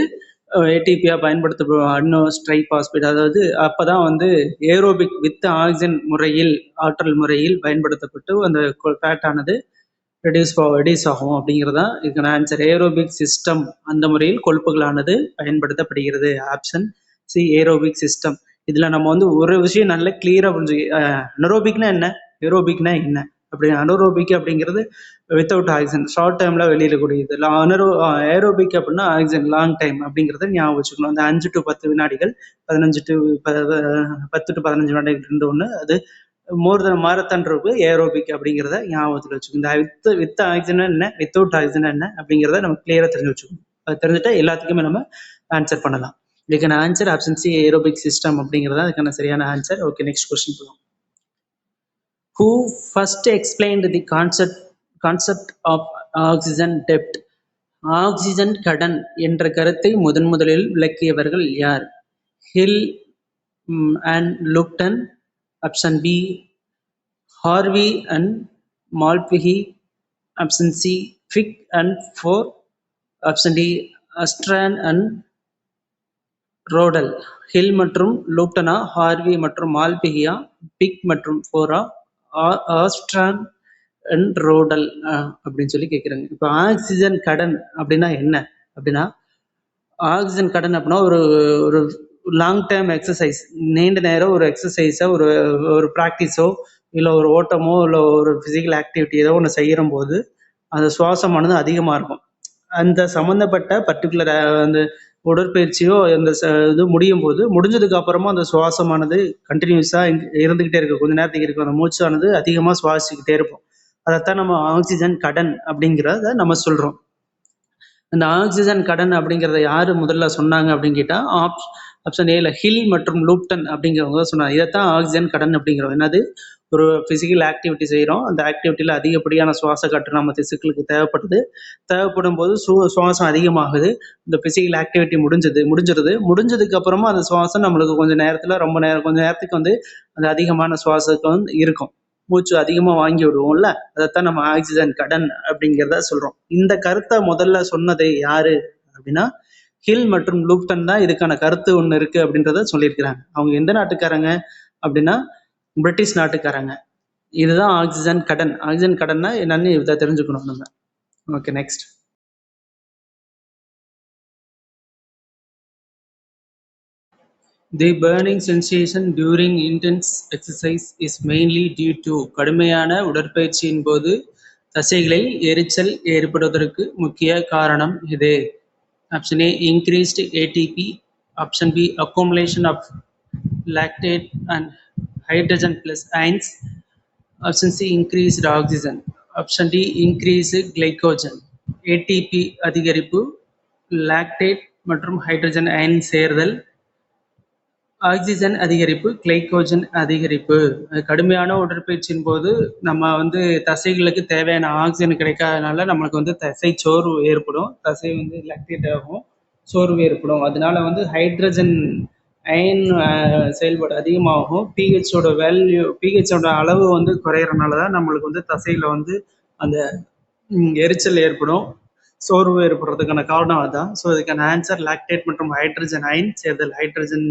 ஏடிபியா பயன்படுத்தப்படும் அட்னோஸ் ட்ரைபாஸ்பேட். அதாவது அப்போ தான் வந்து ஏரோபிக் வித் ஆக்சிஜன் முறையில், ஆற்றல் முறையில் பயன்படுத்தப்பட்டு அந்த ஃபேட்டானது ரெடியூஸ் ஆகும் அப்படிங்கிறதான் இதுக்கான ஆன்சர். ஏரோபிக் சிஸ்டம், அந்த முறையில் கொழுப்புகளானது பயன்படுத்தப்படுகிறது. Option C aerobic system. இதில் நம்ம வந்து ஒரு விஷயம் நல்ல கிளியராக புரிஞ்சு, அனரோபிக்னா என்ன, ஏரோபிக்னா என்ன அப்படி. அனரோபிக் அப்படிங்கிறது வித்தவுட் ஆக்சிஜன், ஷார்ட் டைமில் வெளியிடக்கூடியது. ஏரோபிக் அப்படின்னா ஆக்சிஜன் லாங் டைம் அப்படிங்கிறத ஞாபகம் வச்சுக்கணும். அந்த 5 to 10 வினாடிகள், 10 to 15 வினாடிகள் ரெண்டு ஒன்று, அது மோர் தென் மாரத்தான் இருக்கு ஏரோபிக் அப்படிங்கிறத ஞாபகத்தில் வச்சுக்கணும். இந்த வித் ஆக்சிஜன் என்ன, வித்தவுட் ஆக்சிஜன் என்ன அப்படிங்கிறத நம்ம கிளியராக தெரிஞ்சு வச்சுக்கணும். அது தெரிஞ்சுட்டா எல்லாத்துக்குமே நம்ம ஆன்சர் பண்ணலாம். இதுக்கான answer option C aerobic system அப்படிங்கிறதா அதுக்கான சரியான ஆன்சர். ஓகே, நெக்ஸ்ட் கொஸ்டின் போகலாம். Who first explained the concept of oxygen debt? Oxygen கடன் என்ற கருத்தை முதலில் விளக்கியவர்கள் யார்? Hill and Lupton, option B Harvey and Malpighi, option C Fick and Fore, option D Astrand and Rodahl. Hill மற்றும் லூப்டனா, Harvey மற்றும் மால்பிஹியா, பிக் மற்றும் ஃபோரா, ஆஸ்ட்ரான் என்ரோடல் அப்படின்னு சொல்லி கேட்குறாங்க. இப்போ ஆக்சிஜன் கடன் அப்படின்னா என்ன அப்படின்னா, ஆக்சிஜன் கடன் அப்படின்னா ஒரு ஒரு லாங் டேர்ம் எக்ஸசைஸ், நீண்ட நேரம் ஒரு எக்ஸசைஸோ ஒரு ஒரு ப்ராக்டிஸோ இல்லை ஒரு ஓட்டமோ இல்லை ஒரு ஃபிசிக்கல் ஆக்டிவிட்டி ஏதோ ஒன்று செய்யும்போது அந்த சுவாசமானது அதிகமாக இருக்கும். அந்த சம்மந்தப்பட்ட பர்டிகுலர் அந்த உடற்பயிற்சியோ அந்த இது முடியும் போது முடிஞ்சதுக்கு அப்புறமா அந்த சுவாசமானது கண்டினியூஸாக இருந்துக்கிட்டே இருக்கும். கொஞ்ச நேரத்துக்கு இருக்கும். அந்த மூச்சானது அதிகமாக சுவாசிக்கிட்டே இருப்போம். அதைத்தான் நம்ம ஆக்சிஜன் கடன் அப்படிங்கிறத நம்ம சொல்கிறோம். அந்த ஆக்சிஜன் கடன் அப்படிங்கிறத யார் முதல்ல சொன்னாங்க அப்படின்னு கேட்டால் ஆப்ஷன் ஏல ஹில் மற்றும் லூப்டன் அப்படிங்கிறவங்க தான் சொன்னாங்க. இதைத்தான் ஆக்சிஜன் கடன் அப்படிங்கிறோம். என்னது, ஒரு ஃபிசிக்கல் ஆக்டிவிட்டி செய்கிறோம், அந்த ஆக்டிவிட்டியில் அதிகப்படியான சுவாச காற்று நம்ம திசுக்களுக்கு தேவைப்படும் போது சுவாசம் அதிகமாகுது. இந்த ஃபிசிக்கல் ஆக்டிவிட்டி முடிஞ்சதுக்கு அப்புறமா அந்த சுவாசம் நம்மளுக்கு கொஞ்சம் நேரத்துக்கு வந்து அந்த அதிகமான சுவாசத்துக்கு வந்து இருக்கும். மூச்சு அதிகமாக வாங்கி விடுவோம்ல, அதைத்தான் நம்ம ஆக்சிஜன் கடன் அப்படிங்கிறத சொல்கிறோம். இந்த கருத்தை முதல்ல சொன்னது யாரு அப்படின்னா ஹில் மற்றும் லூப்டன் தான் இதுக்கான கருத்து ஒன்று இருக்குது அப்படின்றத சொல்லியிருக்கிறாங்க. அவங்க எந்த நாட்டுக்காரங்க அப்படின்னா பிரிட்டிஷ் நாட்டுக்காரங்க. இதுதான் ஆக்சிஜன் கடன். ஆக்சிஜன் கடன்னா என்னன்னு இதை தெரிஞ்சுக்கணும் நம்ம. Okay, next. The burning sensation during intense exercise is mainly due to கடுமையான உடற்பயிற்சியின் போது தசைகளில் எரிச்சல் ஏற்படுவதற்கு முக்கிய காரணம் இது. Option A increased ATP, option B accumulation of lactate and hydrogen plus ions, option C increased oxygen, option D increased glycogen. ATP அதிகரிப்பு, lactate மற்றும் hydrogen ion சேர்தல், ஆக்சிஜன் அதிகரிப்பு, கிளைகோஜன் அதிகரிப்பு. கடுமையான உடற்பயிற்சியின் போது நம்ம வந்து தசைகளுக்கு தேவையான ஆக்சிஜன் கிடைக்காதனால நம்மளுக்கு வந்து தசை சோர்வு ஏற்படும். தசை வந்து லாக்டேட் ஆகும், சோர்வு ஏற்படும். அதனால வந்து ஹைட்ரஜன் அயன் செயல்பாடு அதிகமாகும். பிஹெச்சோட அளவு வந்து குறையிறனால தான் நம்மளுக்கு வந்து தசையில் வந்து அந்த எரிச்சல் ஏற்படும், சோர்வு ஏற்படுறதுக்கான காரணம் அதுதான். ஸோ இதுக்கான ஆன்சர் லாக்டேட் மற்றும் ஹைட்ரஜன் அயன் சேர்தல். ஹைட்ரஜன்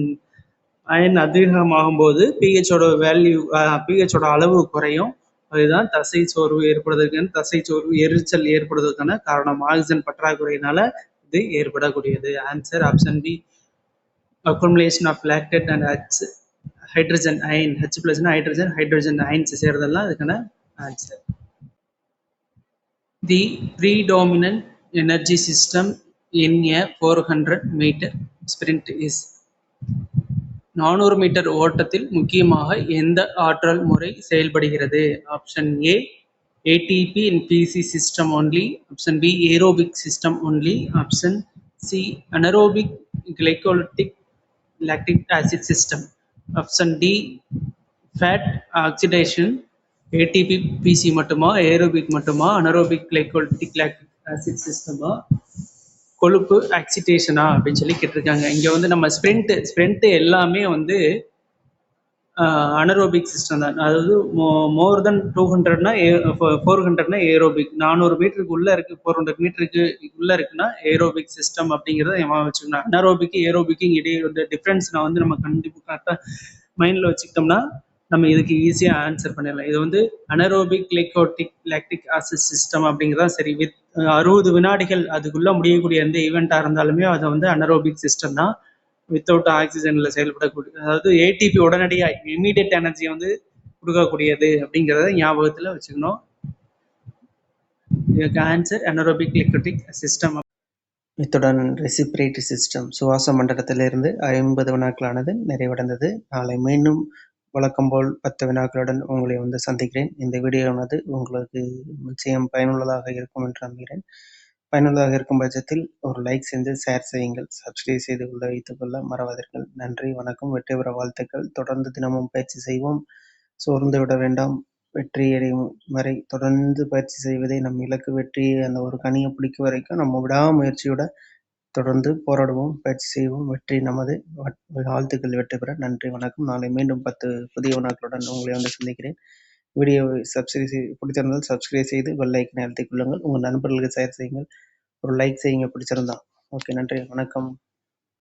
அயன் அதிகமாகும் போது பிஹெச்சோட அளவு குறையும். அதுதான் தசை சோர்வு எரிச்சல் ஏற்படுவதற்கான காரணம். ஆக்சிஜன் பற்றாக்குறையினால இது ஏற்படக்கூடியது. Answer option B accumulation of lactate and hydrogen ion. H பிளஸ்னா ஹைட்ரஜன் அயன்ஸ் சேர்றதெல்லாம் இதுக்கான answer. The predominant energy system in a 400 meter sprint is. 400 metre ஓட்டத்தில் முக்கியமாக எந்த ஆற்றல் முறை செயல்படுகிறது? Option A ATP in PC system only, option B aerobic system only, option C anaerobic glycolytic lactic acid system, option D fat oxidation. ATP PC மட்டுமா, aerobic மட்டுமா, anaerobic glycolytic lactic acid சிஸ்டமா, கொழுப்பு ஆக்சிடேஷனா அப்படின்னு சொல்லி கேட்டிருக்காங்க. இங்கே வந்து நம்ம ஸ்ப்ரிண்ட் எல்லாமே வந்து அனரோபிக் சிஸ்டம் தான். அதாவது மோர் தென் 200னா 400னா ஏரோபிக். 400 மீட்டருக்கு உள்ள இருக்கு, 400 மீட்டருக்கு உள்ள இருக்குன்னா ஏரோபிக் சிஸ்டம் அப்படிங்கிறத வச்சுக்கணும். அனரோபிக்கு ஏரோபிக்கு இடையே டிஃப்ரென்ஸ் நான் வந்து நம்ம கண்டிப்பாக கரெக்டாக மைண்டில் வச்சுக்கிட்டோம்னா நம்ம இதுக்கு ஈஸியாக ஆன்சர் பண்ணிடலாம். இது வந்து அனரோபிக் கிளைகோட்டிக் லாக்டிக் ஆசிட் சிஸ்டம் அப்படிங்கிறதா சரி. 60 வினாடிகள் அதுக்குள்ளே முடியக்கூடிய எந்த ஈவெண்ட்டாக இருந்தாலுமே அதை வந்து அனரோபிக் சிஸ்டம் தான். வித்தவுட் ஆக்சிஜனில் செயல்படக்கூடிய, அதாவது ஏடிபி உடனடியாக இமீடியட் எனர்ஜியை வந்து கொடுக்கக்கூடியது அப்படிங்கிறத ஞாபகத்தில் வச்சுக்கணும். இதுக்கு ஆன்சர் அனரோபிக் கிளைகோட்டிக் சிஸ்டம். இத்துடன் ரெசிபிரேட்டரி சிஸ்டம் சுவாச மண்டலத்திலிருந்து 50 வினாக்களானது நிறைவடைந்தது. நாளை மீண்டும் வழக்கம் போல் 10 வினாக்களுடன் உங்களை வந்து சந்திக்கிறேன். இந்த வீடியோவானது உங்களுக்கு நிச்சயம் பயனுள்ளதாக இருக்கும் என்று நம்புகிறேன். பயனுள்ளதாக இருக்கும் பட்சத்தில் ஒரு லைக் செஞ்சு ஷேர் செய்யுங்கள். சப்ஸ்கிரைப் செய்து கொள்ள வைத்துக் கொள்ள மறவாதீர்கள். நன்றி, வணக்கம், வெற்றி பெற வாழ்த்துக்கள். தொடர்ந்து தினமும் பயிற்சி செய்வோம், சோர்ந்து விட வேண்டாம். வெற்றி அடையும் வரை தொடர்ந்து பயிற்சி செய்வதே நம் இலக்கு. வெற்றியை அந்த ஒரு கனியை பிடிக்கும் வரைக்கும் நம்ம விடாமுயற்சியோட தொடர்ந்து போராடுவோம், பயிற்சி செய்வோம். வெற்றி நமது. வாழ்த்துக்கள், வெற்றி பெற. நன்றி, வணக்கம். நாளை மீண்டும் 10 புதிய வினாக்களுடன் உங்களை வந்து சந்திக்கிறேன். வீடியோவை பிடித்திருந்தால் சப்ஸ்கிரைப் செய்து பெல் ஐக்கனை அழுத்திக் கொள்ளுங்கள். உங்கள் நண்பர்களுக்கு ஷேர் செய்யுங்கள். ஒரு லைக் செய்யுங்க பிடிச்சிருந்தா. ஓகே, நன்றி, வணக்கம்.